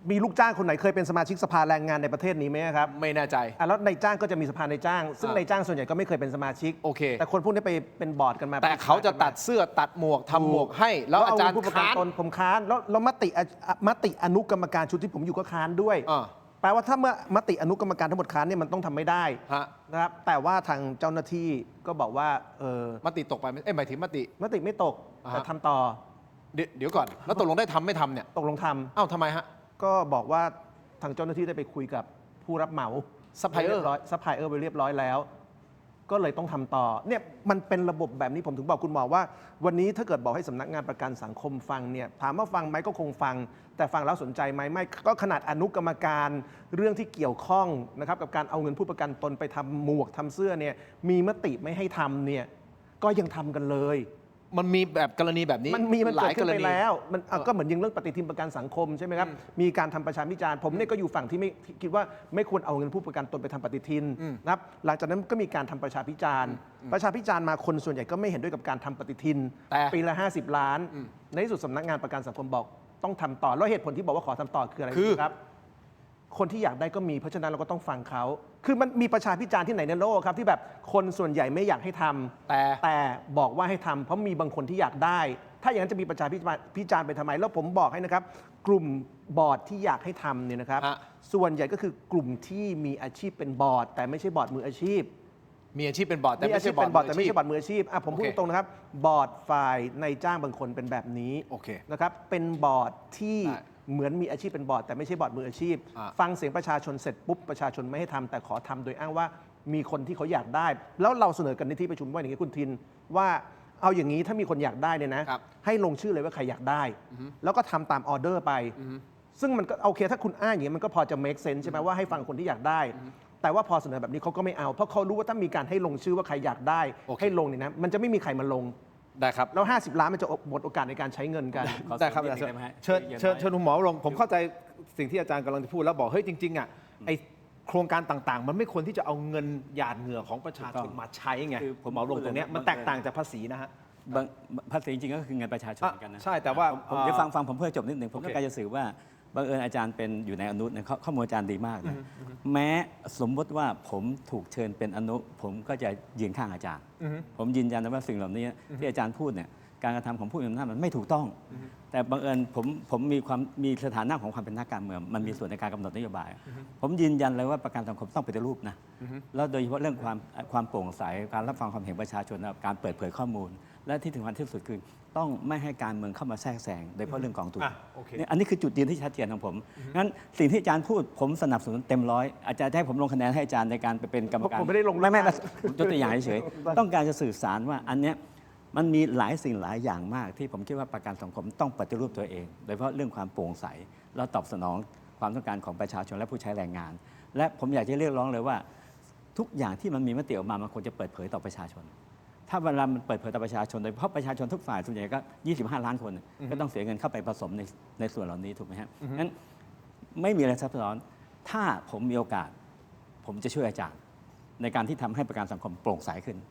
มี ลูกจ้างคนไหนเคยเป็นสมาชิกสภาแรงงานในประเทศนี้ไหมครับ ไม่แน่ใจ แล้วนายจ้างก็จะมีสภานายจ้าง ซึ่งนายจ้างส่วนใหญ่ก็ไม่เคยเป็นสมาชิก โอเค แต่คนพวกนี้ไปเป็นบอร์ดกันมา แต่เขาจะตัดเสื้อตัดหมวกทำหมวกให้ แล้วอาจารย์ ผู้ประกัน ค้าน ตนผมค้านแล้วมติอนุกรรมการชุดที่ผมอยู่ก็ค้านด้วย อ่า แปลว่าถ้าเมื่อมติอนุกรรมการทั้งหมดค้านเนี่ยมันต้องทำไม่ได้ ฮะ นะครับแต่ว่าทางเจ้าหน้าที่ก็บอกว่าเออ มติตกไปไหมหมายถึงมติ มติไม่ตก อ่าฮะ แต่ทำต่อ เดี๋ยวก่อน แล้วตกลงได้ทำไม่ทำเนี่ย ตกลงท เอ้าทำไมฮะ ำก็บอกว่าทางเจ้าหน้าที่ได้ไปคุยกับผู้รับเหมา Supplier ซัพพลายเออร์ไปเรียบร้อยแล้ว ก็เลยต้องทำต่อเนี่ยมันเป็นระบบแบบนี้ผมถึงบอกคุณหมอว่า วันนี้ถ้าเกิดบอกให้สำนักงานประกันสังคมฟังเนี่ยถามว่าฟังไหมก็คงฟัง แต่ฟังแล้วสนใจไหมไม่ก็ขนาดอนุกรรมการเรื่องที่เกี่ยวข้องนะครับกับการเอาเงินผู้ประกันตนไปทำหมวกทำเสื้อเนี่ยมีมติไม่ให้ทำเนี่ยก็ยังทำกันเลย มันมีแบบกรณีแบบนี้ มันหเกิด ลาย ขึ้ ก น ร ไป ณี แล้วมันก็เหมือนยิงเรื่องปฏิทินประกันสังคมใช่ไหมครับมีการทำประชาพิจารณ์ผมเนี่ยก็อยู่ฝั่งที่ไม่ที่คิดว่าไม่ควรเอาเงินผู้ประกันตนไปทำปฏิทินนะครับหลังจากนั้นก็มีการทำประชาพิจารณ์มาคนส่วนใหญ่ก็ไม่เห็นด้วยกับการทำปฏิทิน แต่ ปีละ50 ล้าน ในที่สุดสำนักงานประกันสังคมบอกต้องทำต่อแล้วเหตุผลที่บอกว่าขอทำต่อคืออะไรรู้ไหมครับ คนที่อยากได้ก็มีเพราะฉะนั้นเราก็ต้องฟังเขา คือมันมีประชาพิจารณ์ที่ไหนในโลกครับที่แบบคนส่วนใหญ่ไม่อยากให้ทำแต่บอกว่าให้ทำเพราะมีบางคนที่อยากได้ ถ้าอย่างนั้นจะมีประชาพิจารณ์ไปทำไม แล้วผมบอกให้นะครับ กลุ่มบอร์ดที่อยากให้ทำเนี่ยนะครับ ฮะ ส่วนใหญ่ก็คือกลุ่มที่มีอาชีพเป็นบอร์ด แต่ไม่ใช่บอร์ดมืออาชีพ มีอาชีพเป็นบอร์ดแต่ มี ไม่ อาชี ใช่ พ บอร์ เป็ ด นบอร์ดแต่ไม่ใช่บอร์ดมืออาชีพผมพูด โอเค ตรงๆนะครับ บอร์ดฝ่ายในจ้างบางคนเป็นแบบนี้ โอเค นะครับเป็นบอร์ดที่ ได้ เหมือนมีอาชีพเป็นบอร์ดแต่ไม่ใช่บอร์ดมืออาชีพ อ่า ฟังเสียงประชาชนเสร็จปุ๊บประชาชนไม่ให้ทำแต่ขอทำโดยอ้างว่ามีคนที่เขาอยากได้ แล้วเราเสนอกันในที่ประชุมว่าอย่างนี้คุณทินว่าเอาอย่างนี้ถ้ามีคนอยากได้เนี่ยนะครับ ให้ลงชื่อเลยว่าใครอยากได้ แล้วก็ทำตามออเดอร์ไป ซึ่งมันก็โอเคถ้าคุณอ้างอย่างนี้มันก็พอจะ make sense ใช่ไหมว่าให้ฟังคนที่อยากได้ แต่ว่าพอเสนอแบบนี้เขาก็ไม่เอา เพราะเขารู้ว่าถ้ามีการให้ลงชื่อว่าใครอยากได้ โอเค ให้ลงเนี่ยนะมันจะไม่มีใครมาลง ได้ครับ แล้ว 50 ล้านมันจะหมดโอกาสในการใช้เงินกัน ขอ ได้ครับ เสริมนิดนึงได้ไหมฮะ เชิญ อย่าง เชิญ น้อย เชิญคุณหมอลงผมเข้าใจสิ่งที่อาจารย์กำลังจะพูดแล้วบอกเฮ้ยจริงๆอ่ะไอโครงการต่างๆ มันไม่ควรที่จะเอาเงินหยาดเหงื่อของประชาชนมาใช้ไง คือผม หมอลงตรงเนี้ยมันแตกต่างจากภาษีนะฮะ บางภาษีจริงๆก็คือเงินประชาชนเหมือนกันนะ ใช่แต่ว่า ผมเดี๋ยวฟังผมเพื่อจบนิดหนึ่งผม โอเค ต้องการจะสื่อว่าบังเอิญอาจารย์เป็นอยู่ในอนุเนี่ยข้อมูลอาจารย์ดีมากนะแม้สมมติว่าผมถูกเชิญเป็นอนุ ผมก็จะยืนข้างอาจารย์ ผมยืนยันนะว่าสิ่งเหล่านี้ที่อาจารย์พูดเนี่ยการกระทำของผู้มีอำนาจมันไม่ถูกต้อง แต่บังเอิญผมมีสถานะของความเป็นนักการเมืองมันมีส่วนในการกำหนดนโยบาย ผมยืนยันเลยว่าประกันสังคมต้องปฏิรูปนะแล้วโดยเฉพาะเรื่องความโปร่งใสการรับฟังความเห็นประชาชนนะครับการเปิดเผยข้อมูล และที่ถึงวันที่สุดคือต้องไม่ให้การเมืองเข้ามาแทรกแซงโดยเฉพาะเรื่องกองทุน โอเค เนี่ยอันนี้คือจุดยืนที่ชัดเจนของผมงั้นสิ่งที่อาจารย์พูดผมสนับสนุนเต็มร้อยอาจารย์จะให้ผมลงคะแนนให้อาจารย์ในการไปเป็นกรรมการ ผมไม่ได้ลง ไม่ผมยกตัวอย่างเฉยๆต้องการจะสื่อสารว่าอันเนี้ยมันมีหลายสิ่งหลายอย่างมากที่ผมคิดว่าประกันสังคมต้องปฏิรูปตัวเองโดยเฉพาะเรื่องความโปร่งใสแล้วตอบสนองความต้องการของประชาชนและผู้ใช้แรงงาน และผมอยากจะเรียกร้องเลยว่า ทุกอย่างที่มันมีมติออกมามันควรจะเปิดเผยต่อประชาชน ถ้าเวลามันเปิดเผยต่อประชาชนโดยเฉพาะประชาชนทุกฝ่ายส่วนใหญ่ก็ 25 ล้านคนก็ต้องเสียเงินเข้าไปผสมในส่วนเหล่านี้ถูกไหมฮะงั้นไม่มีอะไรซับซ้อนถ้าผมมีโอกาส ผมจะช่วยอาจารย์ในการที่ทำให้ประกันสังคมโปร่งใสขึ้น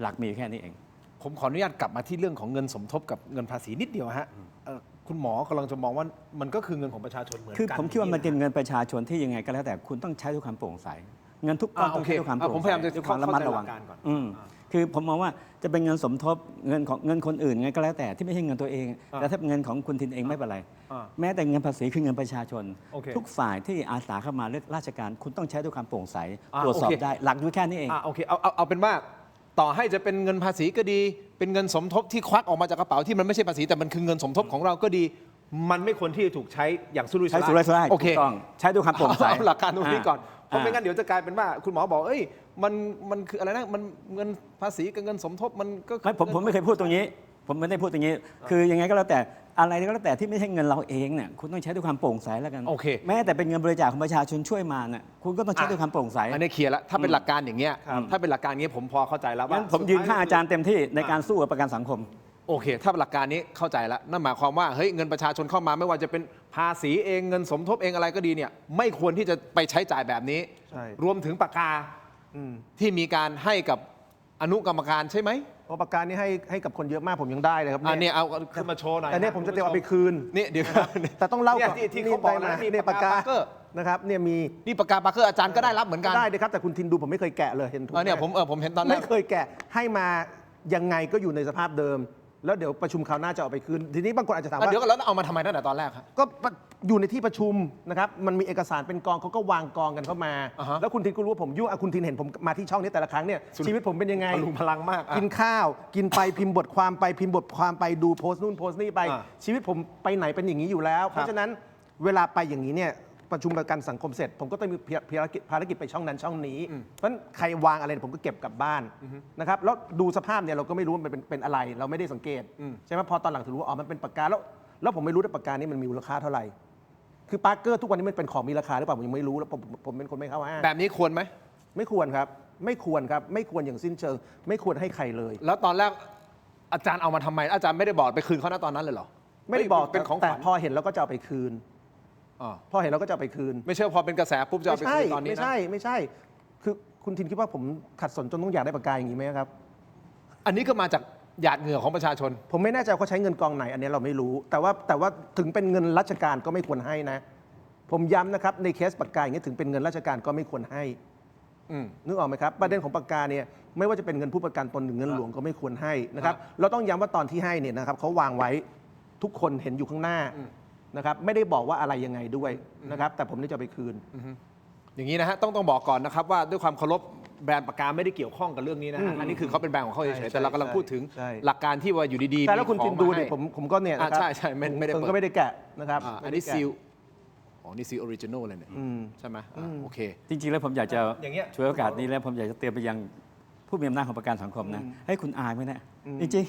หลักมีแค่นี้เอง ผมขออนุญาตกลับมาที่เรื่องของเงินสมทบกับเงินภาษีนิดเดียวฮะคุณหมอกำลังจะมองว่ามันก็คือเงินของประชาชนเหมือนกัน คือผมคิดว่ามันเป็นเงินประชาชนที่ยังไงก็แล้วแต่คุณต้องใช้ด้วยความโปร่งใส เงินทุกก้อนต้องใช้ด้วยความโปร่ง ผมพ ใส ยายามจะ ด้วยความระมัดระวัง เข้าใจหลักการก่อน คือผมมองว่าจะเป็นเงินสมทบเงินของเงินคนอื่นไงก็แล้วแต่ที่ไม่ใช่เงินตัวเอง แต่ถ้าเป็นเงินของคุณทินเองไม่เป็นไร แม้แต่เงินภาษีคือเงินประชาชน โอเค ทุกฝ่ายที่อาสาเข้ามาเลือกราชการ คุณต้องใช้ด้วยความโปร่งใส อ่า ตรวจสอบ โอเค ได้หลักอยู่แค่นี้เอง โอเคเอาเป็นว่าต่อให้จะเป็นเงินภาษีก็ดี เป็นเงินสมทบที่ควักออกมาจากกระเป๋าที่มันไม่ใช่ภาษีแต่มันคือเงินสมทบของเราก็ดี มันไม่ควรที่จะถูกใช้อย่างสุรุ่ย ใช้สุรุ่ยสุร่าย โอเค ถูกต้องใช้ด้วยความโปร่งใส เอาหลักการตรงนี้ก่อนเพราะไม่ อ่า งั้นเดี๋ยวจะกลายเป็นว่าคุณหมอบอกเอ้ยมันคืออะไรนะมันเงินภาษีกับเงินสมทบมันก็คือ ไม่ผมไม่เคยพูดตรงนี้ ผมไม่ได้พูดตรงนี้ คือยังไงก็แล้วแต่ อะไรก็แล้วแต่ที่ไม่ใช่เงินเราเองเนี่ยคุณต้องใช้ด้วยความโปร่งใสแล้วกัน โอเค แม้แต่เป็นเงินบริจาคของประชาชนช่วยมาเนี่ยคุณก็ต้องใช้ด้วยความโปร่งใส อันนี้เคลียร์แล้วถ้าเป็นหลักการอย่างเงี้ย ครับ ถ้าเป็นหลักการอย่างเงี้ยผมพอเข้าใจแล้วว่า งั้นผมยืนข้างอาจารย์เต็มที่ในการสู้กับประกันสังคม โอเค ถ้าหลักการนี้เข้าใจแล้วนั่นหมายความว่าเฮ้ยเงินประชาชนเข้ามาไม่ว่าจะเป็นภาษีเองเงินสมทบเองอะไรก็ดีเนี่ยไม่ควรที่จะไปใช้จ่ายแบบนี้ ใช่ รวมถึงปากกา อืม ที่มีการให้กับอนุกรรมการใช่ไหม เพราะปากกานี่ให้กับคนเยอะมากผมยังได้เลยครับ อันนี้เอาขึ้นมาโชว์หน่อย แต่เนี่ยผมจะเตรียมเอาไปคืน นี่เดี๋ยว แต่ต้องเล่าก่อน นี่ที่เขาบอกนะ นี่ มี ปากกา ปากกา Parker นะครับเนี่ยมี นี่ปากกาปาร์เกอร์อาจารย์ก็ได้รับเหมือนกัน ได้เลยครับแต่คุณทินดูผมไม่เคยแกะเลยเห็นถูก เนี่ยผมเห็นตอนแร ไม่ ก เคยแกะให้มายังไงก็อยู่ในสภาพเดิม แล้วเดี๋ยวประชุมคราวหน้าจะเอาไปคืนทีนี้บางคนอาจจะถามว่า เดี๋ยวก็แล้วเอามาทำไมตั้งแต่ตอนแรกครับ ก็อยู่ในที่ประชุมนะครับ มันมีเอกสารเป็นกองเขาก็วางกองกันเข้ามา อ่าฮะ แล้วคุณทินก็รู้ว่าผมยุ่งคุณทินเห็นผมมาที่ช่องนี้แต่ละครั้งเนี่ยชีวิตผมเป็นยังไง พลุงพลังมากอ่ะ กินข้าว กินไปพิมพ์บทความไปพิมพ์บทความไปดูโพสต์นู่นโพสต์นี่ไป อ่า ชีวิตผมไปไหนเป็นอย่างนี้อยู่แล้ว เพราะฉะนั้นเวลาไปอย่างนี้เนี่ยประชุมประกันสังคมเสร็จ ผมก็ต้องมีภารกิจไปช่องนั้นช่องนี้ เพราะฉะนั้นใครวางอะไรผมก็เก็บกลับบ้านนะครับแล้วดูสภาพเนี่ยเราก็ไม่รู้ว่ามันเป็นอะไร เราไม่ได้สังเกตใช่ไหมพอตอนหลังถึงรู้ว่าอ๋อมันเป็นปากกาแล้วผมไม่รู้ว่าปากกานี้มันมีมูลค่าเท่าไหร่ คือปาร์เกอร์ทุกวันนี้มันเป็นของมีราคาหรือเปล่าผมยังไม่รู้แล้วผมเป็นคนไม่เข้าห้าง แบบนี้ควรไหม ไม่ควรครับ ไม่ควรครับ ไม่ควรอย่างสิ้นเชิง ไม่ควรให้ใครเลย แล้วตอนแรกอาจารย์เอามาทำไม อาจารย์ไม่ได้บอกไปคืนเขาณตอนนั้นเลยเหรอ ไม่ได้บอก เป็นของข แต่ วัญ พอเห็นแล้วก็จะเอาไปคืน อ๋อ พอเห็นแล้วก็จะเอาไปคืน ไม่ใช่พอเป็นกระแสปุ๊บจะเอาไปคืนตอนนี้ ไม่ นะ ใช่ไม่ใช่ คือคุณทินคิดว่าผมขัดสนจนต้องอยากได้ปากกาอย่างนี้ไหมครับ อันนี้ก็มาจากหยาดเหงื่อของประชาชน ผมไม่แน่ใจว่าเขาใช้เงินกองไหน อันนี้เราไม่รู้ แต่ว่าถึงเป็นเงินราชการก็ไม่ควรให้นะ ผมย้ำนะครับในเคสปากกาอย่างนี้ถึงเป็นเงินราชการก็ไม่ควรให้ อืม นึกออกไหมครับประเด็นของปากกาเนี่ยไม่ว่าจะเป็นเงินผู้ประกันตนหรือเงินหลวงก็ไม่ควรให้นะครับเราต้องย้ำว่าตอนที่ให้เนี่ยนะครับเขาวางไว้ทุกคนเห็นอยู่ข้างหน้านะครับไม่ได้บอกว่าอะไรยังไงด้วยนะครับแต่ผมนี่จะเอาไปคืน อย่างนี้นะฮะต้องบอกก่อนนะครับว่าด้วยความเคารพแบรนด์ปากกาไม่ได้เกี่ยวข้องกับเรื่องนี้นะฮะอันนี้คือเขาเป็นแบรนด์ของเขาเฉ ใช่ ยๆแต่เรากำลังพูดถึง ใช่ หลักการที่ว่าอยู่ดีๆ แต่แล้วคุณ มี ทิน ของ ดู มา เนี่ย ให้ ผมก็เนี่ยนะครับ ใช่ไม่ได้ ผม เปิด ก็ไม่ได้แกะนะครับ อันนี้ซีลอ๋อนี่ซีลออริจินอลเลยเนี่ย อืม ใช่ไหมโอเค จริงๆ แล้วผมอยากจะ อย่างเงี้ย ช่วยโอกาสนี้แล้วผมอยากจะเตือนไปยังผู้มีอำนาจของประกันสังคมนะให้คุณอายไหมเนี่ยจริงๆ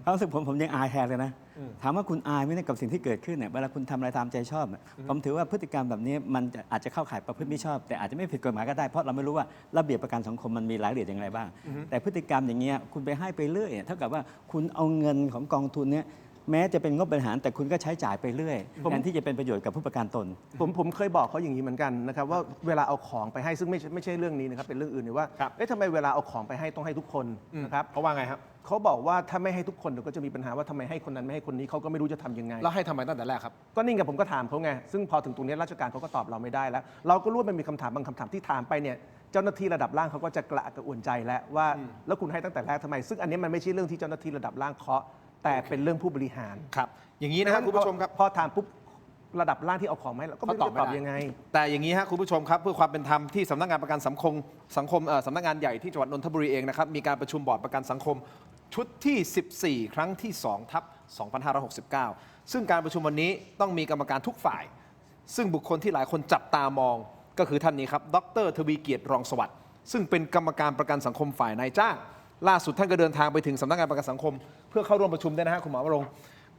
ความรู้สึกผมยังอายแทนเลยนะถามว่าคุณอายไหมเนี่ยกับสิ่งที่เกิดขึ้นเนี่ยเวลาคุณทำอะไรตามใจชอบเนี่ยผมถือว่าพฤติกรรมแบบนี้มันอาจจะเข้าข่ายประพฤติมิชอบ แต่อาจจะไม่ผิดกฎหมายก็ได้เพราะเราไม่รู้ว่าระเบียบประกันสังคมมันมีรายละเอียดอย่างไรบ้าง แต่พฤติกรรมอย่างเงี้ยคุณไปให้ไปเรื่อยเท่ากับว่าคุณเอาเงินของกองทุนเนี่ยแม้จะเป็นงบบริหารแต่คุณก็ใช้จ่ายไปเรื่อยแทนที่จะเป็นประโยชน์กับผู้ประกันตน ผมเคยบอกเขาอย่างนี้เหมือนกันนะครับว่าเวลาเอาของไปให้ซึ่งไม่ใช่เรื่องนี้นะครับเป็นเรื่องอื่นเนี่ยว่า ครับ เอ๊ะทำไมเวลาเอาของไปให้ต้องให้ทุกคนนะครับ เขาว่าไงครับ เขาบอกว่าถ้าไม่ให้ทุกคนเดี๋ยวก็จะมีปัญหาว่าทำไมให้คนนั้นไม่ให้คนนี้เขาก็ไม่รู้จะทำยังไง แล้วให้ทำไมตั้งแต่แรกครับ ก็นี่ไงผมก็ถามเขาไงซึ่งพอถึงตรงนี้ราชการเขาก็ตอบเราไม่ได้แล้ว เราก็รู้ว่ามันมีคำถามบางคำถามที่ถามไปเนี่ยเจ้าหน้าที่ระดับล่างเขาก็จะกระอักกระอ่วนใจแล้วว่าแล้วคุณให้ตั้งแต่แรกทำไม ซึ่งอันนี้มันไม่ใช่เรื่องที่เจ้าหน้าที่ระดับล่างเคาะแต่เป็นเรื่องผู้บริหาร ครับ อย่างนี้นะครับคุณผู้ชมครับ พอถามปุ๊บระดับล่างที่เอาของมาให้เราก็ไม่รู้จะตอบยังไง แต่อย่างนี้ฮะคุณผู้ชมครับเพื่อความเป็นธรรมที่สำนักงานประกันสังคมสำนักงานใหญ่ที่จังหวัดนนทบุรีเองนะครับมีการประชุมบอร์ดประกันสังคม ชุดที่ 14 ครั้งที่ 2/2569 ซึ่งการประชุมวันนี้ต้องมีกรรมการทุกฝ่าย ซึ่งบุคคลที่หลายคนจับตามองก็คือท่านนี้ครับดร.ทวีเกียรติรองสวัสดิ์ซึ่งเป็นกรรมการประกันสังคมฝ่ายนายจ้างล่าสุดท่านก็เดินทางไปถึงสำนักงานประกันสังคม เพื่อเข้าร่วมประชุมด้วยนะฮะคุณหมอวรงค์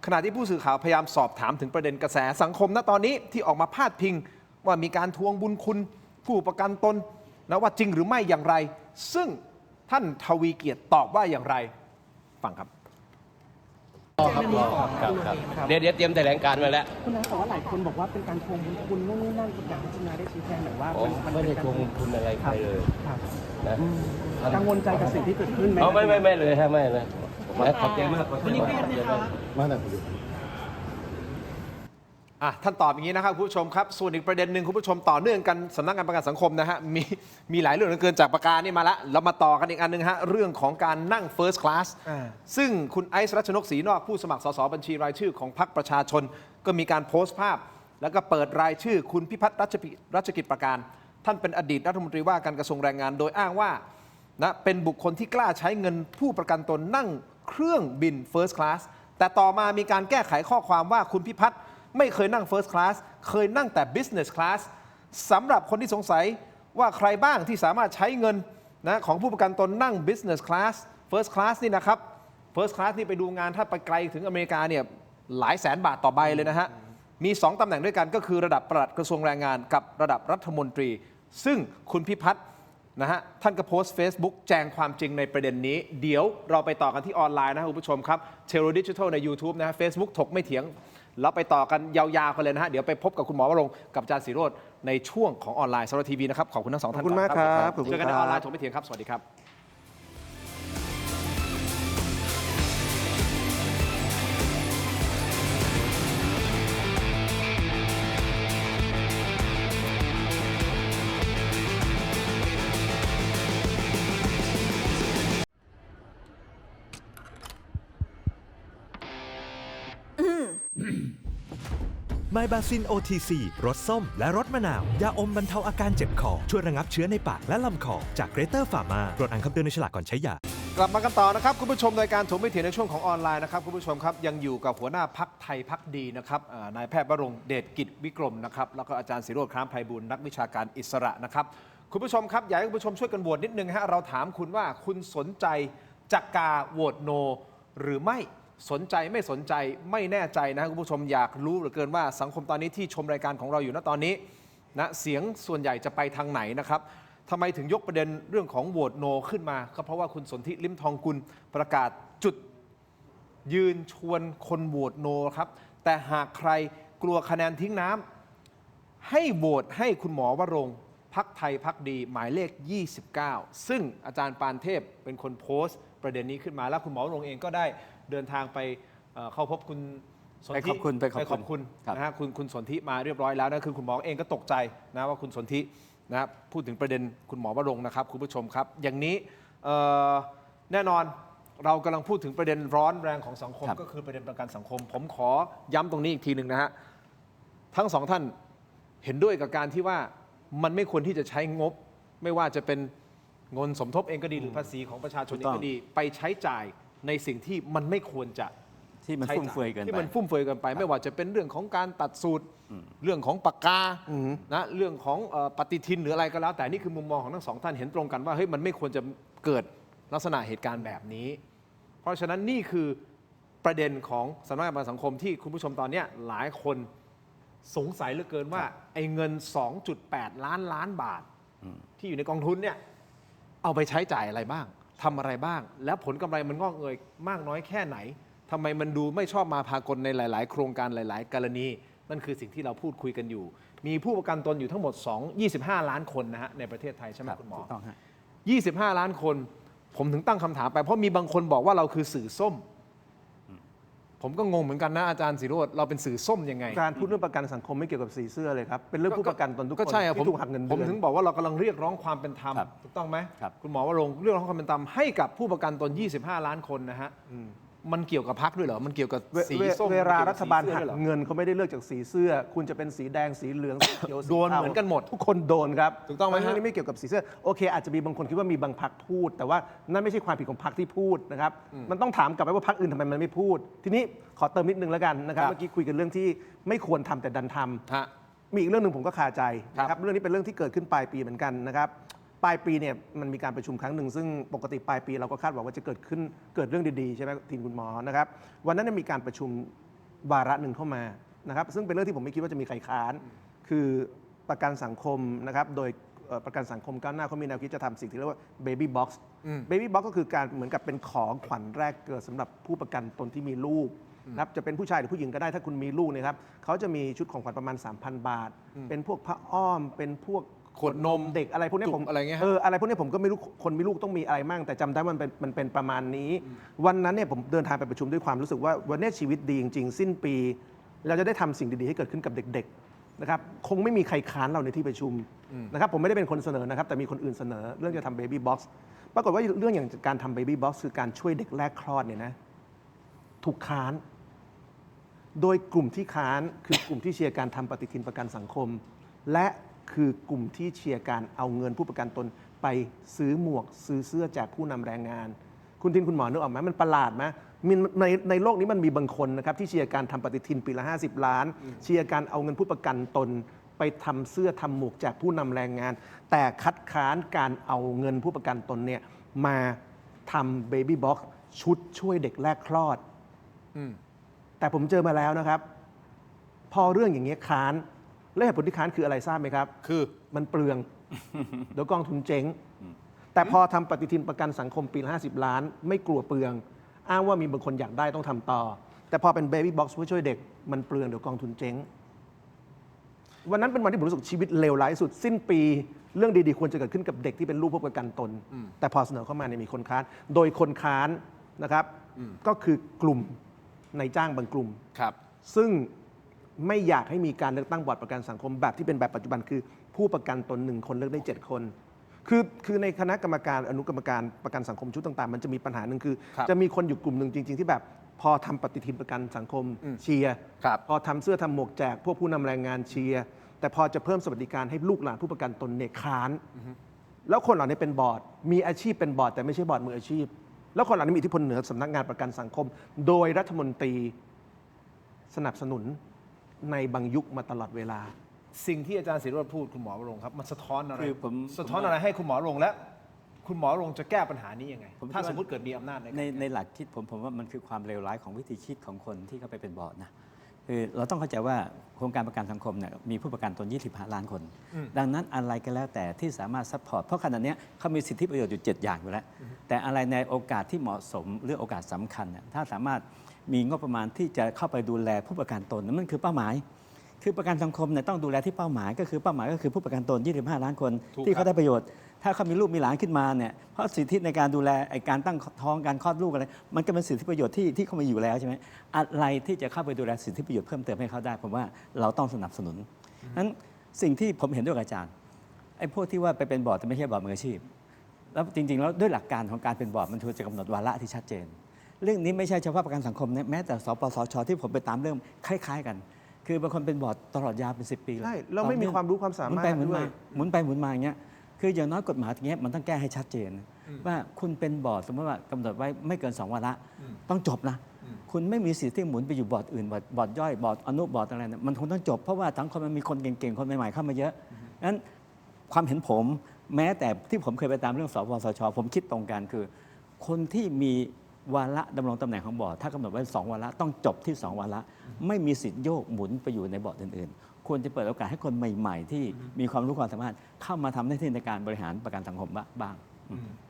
ขณะที่ผู้สื่อข่าวพยายามสอบถามถึงประเด็นกระแสสังคมณตอนนี้ที่ออกมาพาดพิงว่ามีการทวงบุญคุณผู้ประกันตนนะว่าจริงหรือไม่อย่างไร ซึ่งท่านทวีเกียรติตอบว่าอย่างไรฟังครับ เดี๋ยวเตรียมแถลงการณ์มาแล้ว คุณนายแต่ว่าหลายคนบอกว่าเป็นการทวงบุญคุณนู่นนี่นั่นอยากให้คุณนายได้ชี้แจงหน่อยว่า ผมไม่ได้ทวงคุณอะไรใครเลย ครับ นะ กังวลใจกับสิ่งที่เกิดขึ้นไหม เอาไม่เลยฮะไม่เลยนะขอบใจมากขอบใจมาก ท่านตอบอย่างนี้นะครับคุณผู้ชมครับส่วนอีกประเด็นหนึ่งคุณผู้ชมต่อเนื่องกันสำนักงานประกันสังคมนะฮะมีหลายเรื่องเหลือเกินจากประกานี่มาแล้วเรามาต่อกันอีกอันหนึงฮะเรื่องของการนั่ง First Class ซึ่งคุณไอซ์รัชนกศรีนอกผู้สมัครสสบัญชีรายชื่อของพรรคประชาชน ก็มีการโพสต์ภาพ แล้วก็เปิดรายชื่อคุณพิพัฒน์รัชกิจประการท่านเป็นอดีตรัฐมนตรีว่าการกระทรวงแรงงาน โดยอ้างว่านะเป็นบุคคลที่กล้าใช้เงินผู้ประกันตนนั่งเครื่องบิน First Class แต่ต่อมามีการแก้ไขข้อความว่าคุณพิพัฒน์ไม่เคยนั่ง First Class เคยนั่งแต่ Business Class สำหรับคนที่สงสัยว่าใครบ้างที่สามารถใช้เงินนะของผู้ประกันตนนั่ง Business Class First Class นี่นะครับ First Class นี่ไปดูงานถ้าไปไกลถึงอเมริกาเนี่ย หลายแสนบาทต่อใบเลยนะฮะมี 2 ตำแหน่งด้วยกันก็คือระดับปลัดกระทรวงแรงงานกับระดับรัฐมนตรี ซึ่งคุณพิพัฒน์นะฮะท่านก็โพสต์ Facebook แจงความจริงในประเด็นนี้เดี๋ยวเราไปต่อกันที่ออนไลน์นะครับคุณผู้ชมครับเทโรดิจิทัลใน YouTube นะฮะ Facebook ถกไม่เถียงแล้วไปต่อกันยาวๆกันเลยนะฮะเดี๋ยวไปพบกับคุณหมอวรงค์กับอาจารย์ศิโรจน์ในช่วงของออนไลน์สำหรับทีวีนะครับขอบคุณทั้งสองท่าน ขอบคุณมากครับ เจอกันในออนไลน์ถกไม่เถียงครับสวัสดีครับไมบาซิน OTC รสส้มและรสมะนาว ยาอมบรรเทาอาการเจ็บคอ ช่วยระงับเชื้อในปากและลำคอ จากเกรเตอร์ฟาร์มาตรวจอ่านคำเตือนในฉลากก่อนใช้ยา กลับมากันต่อนะครับคุณผู้ชมรายการถกไม่เถียงในช่วงของออนไลน์นะครับคุณผู้ชมครับยังอยู่กับหัวหน้าพักไทยพักดีนะครับนายแพทย์วรงค์เดชกิจวิกรมนะครับแล้วก็อาจารย์ศิโรจน์ คล้ามไพบูลย์นักวิชาการอิสระนะครับคุณผู้ชมครับอยากให้คุณผู้ชมช่วยกันโหวตนิดนึงฮะเราถามคุณว่าคุณสนใจจะกาโหวตโนหรือไม่สนใจไม่สนใจไม่แน่ใจนะคุณผู้ชมอยากรู้เหลือเกินว่าสังคมตอนนี้ที่ชมรายการของเราอยู่ณตอนนี้นะเสียงส่วนใหญ่จะไปทางไหนนะครับทำไมถึงยกประเด็นเรื่องของโหวตโนขึ้นมาก็เพราะว่าคุณสนธิลิ้มทองกุลประกาศจุดยืนชวนคนโหวตโนครับแต่หากใครกลัวคะแนนทิ้งน้ำให้โหวตให้คุณหมอวรงค์พักไทยพักดีหมายเลข 29 ซึ่งอาจารย์ปานเทพเป็นคนโพสต์ประเด็นนี้ขึ้นมาแล้วคุณหมอวรงค์เองก็ได้เดินทางไปเข้าพบคุณสนธิ ไปขอบคุณ นะฮะคุณสนธิมาเรียบร้อยแล้วนะคือคุณหมอเองก็ตกใจนะว่าคุณสนธินะครับพูดถึงประเด็นคุณหมอวรงค์นะครับคุณผู้ชมครับอย่างนี้แน่นอนเรากำลังพูดถึงประเด็นร้อนแรงของสังคมก็คือประเด็นประกันสังคมผมขอย้ำตรงนี้อีกทีหนึ่งนะฮะทั้งสองท่านเห็นด้วยกับการที่ว่ามันไม่ควรที่จะใช้งบไม่ว่าจะเป็นเงินสมทบเองก็ดีหรือภาษีของประชาชนเองก็ดีไปใช้จ่ายในสิ่งที่มันไม่ควรจะที่มันฟุ่มเฟือยเกินไปที่มันฟุ่มเฟือยเกินไปไม่ว่าจะเป็นเรื่องของการตัดสูตรเรื่องของปากกานะเรื่องของปฏิทินหรืออะไรก็แล้วแต่นี่คือมุมมองของทั้งสองท่านเห็นตรงกันว่าเฮ้ยมันไม่ควรจะเกิดลักษณะเหตุการณ์แบบนี้เพราะฉะนั้นนี่คือประเด็นของสำนักงานประกันสังคมที่คุณผู้ชมตอนนี้หลายคนสงสัยเหลือเกินว่าไอ้เงิน 2.8 ล้านบาทที่อยู่ในกองทุนเนี่ยเอาไปใช้จ่ายอะไรบ้างทำอะไรบ้างแล้วผลกำไรมันงอกเงยมากน้อยแค่ไหนทำไมมันดูไม่ชอบมาพากลในหลายๆโครงการหลายๆกรณีนั่นคือสิ่งที่เราพูดคุยกันอยู่มีผู้ประกันตนอยู่ทั้งหมด25 ล้านคนนะฮะในประเทศไทยใช่ไหมคุณหมอ25 ล้านคนผมถึงตั้งคำถามไปเพราะมีบางคนบอกว่าเราคือสื่อส้มผมก็งงเหมือนกันนะอาจารย์ศิโรจน์เราเป็นสื่อส้มยังไงการพูดเรื่องประกันสังคมไม่เกี่ยวกับสีเสื้อเลยครับเป็นเรื่องผู้ประกันตนทุกคนที่ถูกหักเงินเดือน ผมถึงบอกว่าเรากำลังเรียกร้องความเป็นธรรมถูกต้องไหมคุณหมอวรงค์เรียกร้องความเป็นธรรมให้กับผู้ประกันตน25 ล้านคนนะฮะมันเกี่ยวกับพรรคด้วยเหรอมันเกี่ยวกับสีส้มเวลารัฐบาลหักเงินเขาไม่ได้เลือกจากสีเสื้อคุณจะเป็นสีแดงสีเหลืองสีเขียวโดนเหมือนกันหมดทุกคนโดนครับถูกต้องไหมเรื่องนี้ไม่เกี่ยวกับสีเสื้อโอเคอาจจะมีบางคนคิดว่ามีบางพรรคพูดแต่ว่านั่นไม่ใช่ความผิดของพรรคที่พูดนะครับมันต้องถามกลับไปว่าพรรคอื่นทำไมมันไม่พูดทีนี้ขอเติมนิดนึงแล้วกันนะครับเมื่อกี้คุยกันเรื่องที่ไม่ควรทำแต่ดันทำมีอีกเรื่องหนึ่งผมก็คาใจนะครับเรื่องนี้เป็นเรื่องที่เกิดขึ้นปลายปีเหมือนกันนะครับปลายปีเนี่ยมันมีการประชุมครั้งหนึ่งซึ่งปกติปลายปีเราก็คาดหวังว่าจะเกิดเรื่องดีๆใช่ไหมทีมคุณหมอนะครับวันนั้นมีการประชุมวาระหนึ่งเข้ามานะครับซึ่งเป็นเรื่องที่ผมไม่คิดว่าจะมีใครค้านคือประกันสังคมนะครับโดยประกันสังคมก้าวหน้าเขามีแนวคิดจะทำสิ่งที่เรียกว่า baby box baby box ก็คือการเหมือนกับเป็นของขวัญแรกเกิดสำหรับผู้ประกันตนที่มีลูกนะครับจะเป็นผู้ชายหรือผู้หญิงก็ได้ถ้าคุณมีลูกนะครับเขาจะมีชุดของขวัญประมาณ 3,000 บาทเป็นพวกผ้าอ้อมเป็นพวกขวดนมเด็กอะไรพวกนี้ผมอะไรเงี้ยอะไรพวกนี้ผมก็ไม่รู้คนมีลูกต้องมีอะไรมั่งแต่จำได้มันเป็นประมาณนี้วันนั้นเนี่ยผมเดินทางไปประชุมด้วยความรู้สึกว่าวันนี้ชีวิตดีจริงๆสิ้นปีเราจะได้ทำสิ่งดีๆให้เกิดขึ้นกับเด็กๆนะครับคงไม่มีใครค้านเราในที่ประชุมนะครับผมไม่ได้เป็นคนเสนอนะครับแต่มีคนอื่นเสนอเรื่องจะทำ baby box ปรากฏว่าเรื่องอย่างการทำ baby box คือการช่วยเด็กแรกคลอดเนี่ยนะถูกค้านโดยกลุ่มที่ค้านคือกลุ่มที่เชียร์การทำปฏิทินประกันสังคมและคือกลุ่มที่เชียร์การเอาเงินผู้ประกันตนไปซื้อหมวกซื้อเสื้อจากผู้นำแรงงานคุณทินคุณหมอนึกออกไหมมันประหลาดไหมในโลกนี้มันมีบางคนนะครับที่เชียร์การทำปฏิทินปีละ50 ล้านเชียร์การเอาเงินผู้ประกันตนไปทำเสื้อทำหมวกจากผู้นำแรงงานแต่คัดค้านการเอาเงินผู้ประกันตนเนี่ยมาทำเบบี้บ็อกซ์ชุดช่วยเด็กแรกคลอด แต่ผมเจอมาแล้วนะครับ พอเรื่องอย่างเงี้ยค้านและเหตุผลที่ค้านคืออะไรทราบไหมครับ คือ มันเปลือง เดี๋ยวกองทุนเจ๊ง แต่พอทำปฏิทินประกันสังคมปีละ50 ล้าน ไม่กลัวเปลือง อ้างว่ามีบางคนอยากได้ต้องทำต่อ แต่พอเป็น Baby Box เพื่อช่วยเด็กมันเปลืองเดี๋ยวกองทุนเจ๊ง วันนั้นเป็นวันที่ผมรู้สึกชีวิตเลวร้ายสุด สิ้นปีเรื่องดีๆควรจะเกิดขึ้นกับเด็กที่เป็นลูกผู้ประกันตน แต่พอเสนอเข้ามาเนี่ยมีคนค้าน โดยคนค้านนะครับก็คือกลุ่มนายจ้างบางกลุ่ม ครับ ซึ่งไม่อยากให้มีการเลือกตั้งบอร์ดประกันสังคมแบบที่เป็นแบบปัจจุบันคือผู้ประกันตน1 คนเลือกได้ 7 คน คือในคณะกรรมการอนุกรรมการประกันสังคมชุดต่างๆ มันจะมีปัญหาหนึ่งคือ ครับ จะมีคนอยู่กลุ่มหนึ่งจริง ๆ ที่แบบพอทำปฏิทินประกันสังคมเชียร์ ครับ พอทำเสื้อทำหมวกแจกพวกผู้นำแรงงานเชียร์แต่พอจะเพิ่มสวัสดิการให้ลูกหลานผู้ประกันตนเนี่ยค้านแล้วคนเหล่านี้เป็นบอร์ดมีอาชีพเป็นบอร์ดแต่ไม่ใช่บอร์ดมืออาชีพ แล้วคนเหล่านี้มีอิทธิพลเหนือสำนักงานประกันสังคม โดยรัฐมนตรีสนับสนุนในบางยุคมาตลอดเวลา สิ่งที่อาจารย์ศิริวัฒน์พูดคุณหมอวรงค์ครับมันสะท้อนอะไร คือผม สะท้อนอะไรให้คุณหมอวรงค์และคุณหมอวรงค์จะแก้ปัญหานี้ยังไง ผมคิด ถ้า ว่า สมมติเกิดมีอำนาจในการ ในหลักคิดผมว่ามันคือความเลวร้ายของวิธีคิดของคนที่เข้าไปเป็นบอร์ดนะคือเราต้องเข้าใจว่าโครงการประกันสังคมเนี่ยมีผู้ประกันตน25 ล้านคน ดังนั้นอะไรก็แล้วแต่ที่สามารถซัพพอร์ตเพราะขณะนี้เขามีสิทธิประโยชน์อยู่ 7 อย่างอยู่แล้ว แต่อะไรในโอกาสที่เหมาะสมหรือโอกาสสำคัญเนี่ยถ้าสามารถมีงบประมาณที่จะเข้าไปดูแลผู้ประกันตนนั่นคือเป้าหมาย คือประกันสังคมเนี่ยต้องดูแลที่เป้าหมายก็คือเป้าหมายก็คือผู้ประกันตน25 ล้านคน ถูก ที่ ครั เขา บ ได้ประโยชน์ ถ้าเขามีลูกมีหลานขึ้นมาเนี่ยเพราะสิทธิในการดูแลไอ้การตั้งท้องการคลอดลูกอะไรมันก็เป็นสิทธิประโยชน์ที่เขามีอยู่แล้วใช่ไหมอะไรที่จะเข้าไปดูแลสิทธิประโยชน์เพิ่มเติมให้เขาได้ผมว่าเราต้องสนับสนุนนั้นสิ่งที่ผมเห็นด้วยกับอาจารย์ไอ้พวกที่ว่าไปเป็นบอร์ดแต่ไม่ใช่บอร์ดมืออาชีพ แล้วจริงๆ แล้วด้วยหลักการของการเป็นบอร์ดมันควรจะกำหนดวาระที่ชัดเจน เรื่องนี้ไม่ใช่เฉพาะประกันสังคมนะแม้แต่สปสชที่ผมไปตามเรื่องคล้ายๆกัน คือบางคนเป็นบอร์ดตลอดยาวเป็น10 ปีเลย ใช่แล้วไม่มีความรู้ความสามารถ หมุน ด้ ไป วย หมุนมาอย่างเงี้ยคืออย่างน้อยกฎหมายอย่างเงี้ยมันต้องแก้ให้ชัดเจน ว่าคุณเป็นบอร์ดสมมติว่ากำหนดไว้ไม่เกิน2 วาระต้องจบนะ คุณไม่มีสิทธิ์ที่หมุนไปอยู่บอร์ดอื่นบอร์ดย่อยบอร์ดอนุบอร์ดอะไรเนี่ยมันคงต้องจบเพราะว่าสังคมมันมีคนเก่งๆคนใหม่ๆเข้ามาเยอะนั้นความเห็นผมแม้แต่ที่ผมเคยไปตามเรื่องสปสชผมคิดตรงกันคือ คนที่มีวาระดำรงตำแหน่งของบอร์ดถ้ากำหนดไว้2 วาระต้องจบที่2 วาระไม่มีสิทธิ์โยกหมุนไปอยู่ในบอร์ดอื่นๆควรจะเปิดโอกาสให้คนใหม่ๆ ที่มีความรู้ความสามารถเข้ามาทำหน้าที่ในการบริหารประกันสังคมบ้าง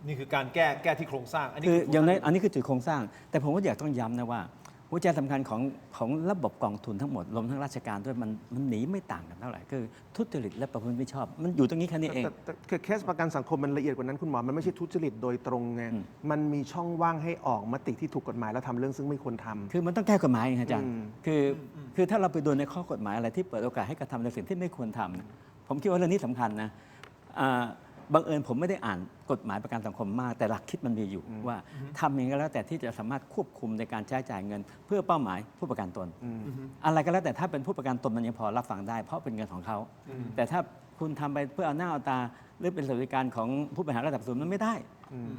นี่คือการแก้ที่โครงสร้างอันนี้ คือ คือ อย่างน้อยอันนี้คือจุดโครงสร้าง แต่ผมก็อยากต้องย้ำนะว่าหัวใจสำคัญของระบบกองทุนทั้งหมดรวมทั้งราชการด้วยมันหนีไม่ต่างกันเท่าไหร่คือทุจริตและประพฤติมิชอบ มันอยู่ตรงนี้แค่นี้เอง แต่เคสประกันสังคมมันละเอียดกว่านั้นคุณหมอ มันไม่ใช่ทุจริตโดยตรงไง มันมีช่องว่างให้ออกมติที่ถูกกฎหมายแล้วทำเรื่องซึ่งไม่ควรทำ คือมันต้องแก้กฎหมายไงอาจารย์ อืม คือถ้าเราไปดูในข้อกฎหมายอะไรที่เปิดโอกาสให้กระทำในสิ่งที่ไม่ควรทำเนี่ยผมคิดว่าเรื่องนี้สำคัญนะบังเอิญผมไม่ได้อ่านกฎหมายประกันสังคมมาก แต่หลักคิดมันมีอยู่ว่าทำยังไงก็แล้วแต่ที่จะสามารถควบคุมในการใช้จ่ายเงิน เพื่อเป้าหมายผู้ประกันตน อะไรก็แล้วแต่ถ้าเป็นผู้ประกันตนมันยังพอรับฟังได้ เพราะเป็นเงินของเขา แต่ถ้าคุณทำไปเพื่อเอาหน้าเอาตาหรือเป็นสวัสดิการของผู้บริหารระดับสูงมันไม่ได้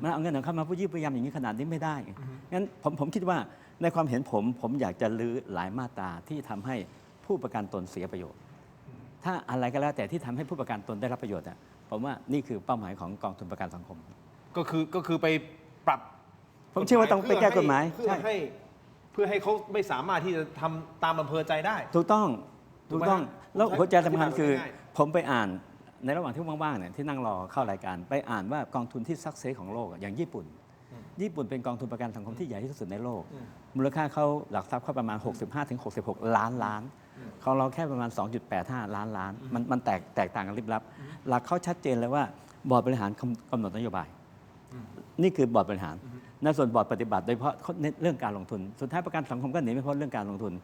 มันเอาเงินของเขามาผู้ยืมพยายามอย่างนี้ขนาดนี้ไม่ได้งั้นผมคิดว่าในความเห็นผมอยากจะรื้อหลายมาตราที่ทำให้ผู้ประกันตนเสียประโยชน์ ถ้าอะไรก็แล้วแต่ที่ทำให้ผู้ประกันตนได้รับประโยชน์อะผมว่านี่คือเป้าหมายของกองทุนประกันสังคม ก็คือไปปรับ ผมเชื่อว่าต้องไปแก้กฎหมาย เพื่อให้เขาไม่สามารถที่จะทำตามอำเภอใจได้ ถูกต้อง ถูกไหม แล้วหัวใจสำคัญคือ ง่าย ผมไปอ่านในระหว่างที่ว่างๆเนี่ยที่นั่งรอเข้ารายการไปอ่านว่ากองทุนที่ซักเซสของโลกอะอย่างญี่ปุ่นเป็นกองทุนประกันสังคมที่ใหญ่ที่สุดในโลก มูลค่าเขาหลักทรัพย์เขาประมาณ 65-66 ล้านล้านของเราแค่ประมาณ 2.85 ล้านล้านมันแตกต่างกันลิบลับ หลักเขาชัดเจนเลยว่าบอร์ดบริหารกำหนดนโยบาย นี่คือบอร์ดบริหาร ในส่วนบอร์ดปฏิบัติโดยเฉพาะเน้นเรื่องการลงทุน สุดท้ายประกันสังคมก็หนีไม่พ้นเรื่องการลงทุน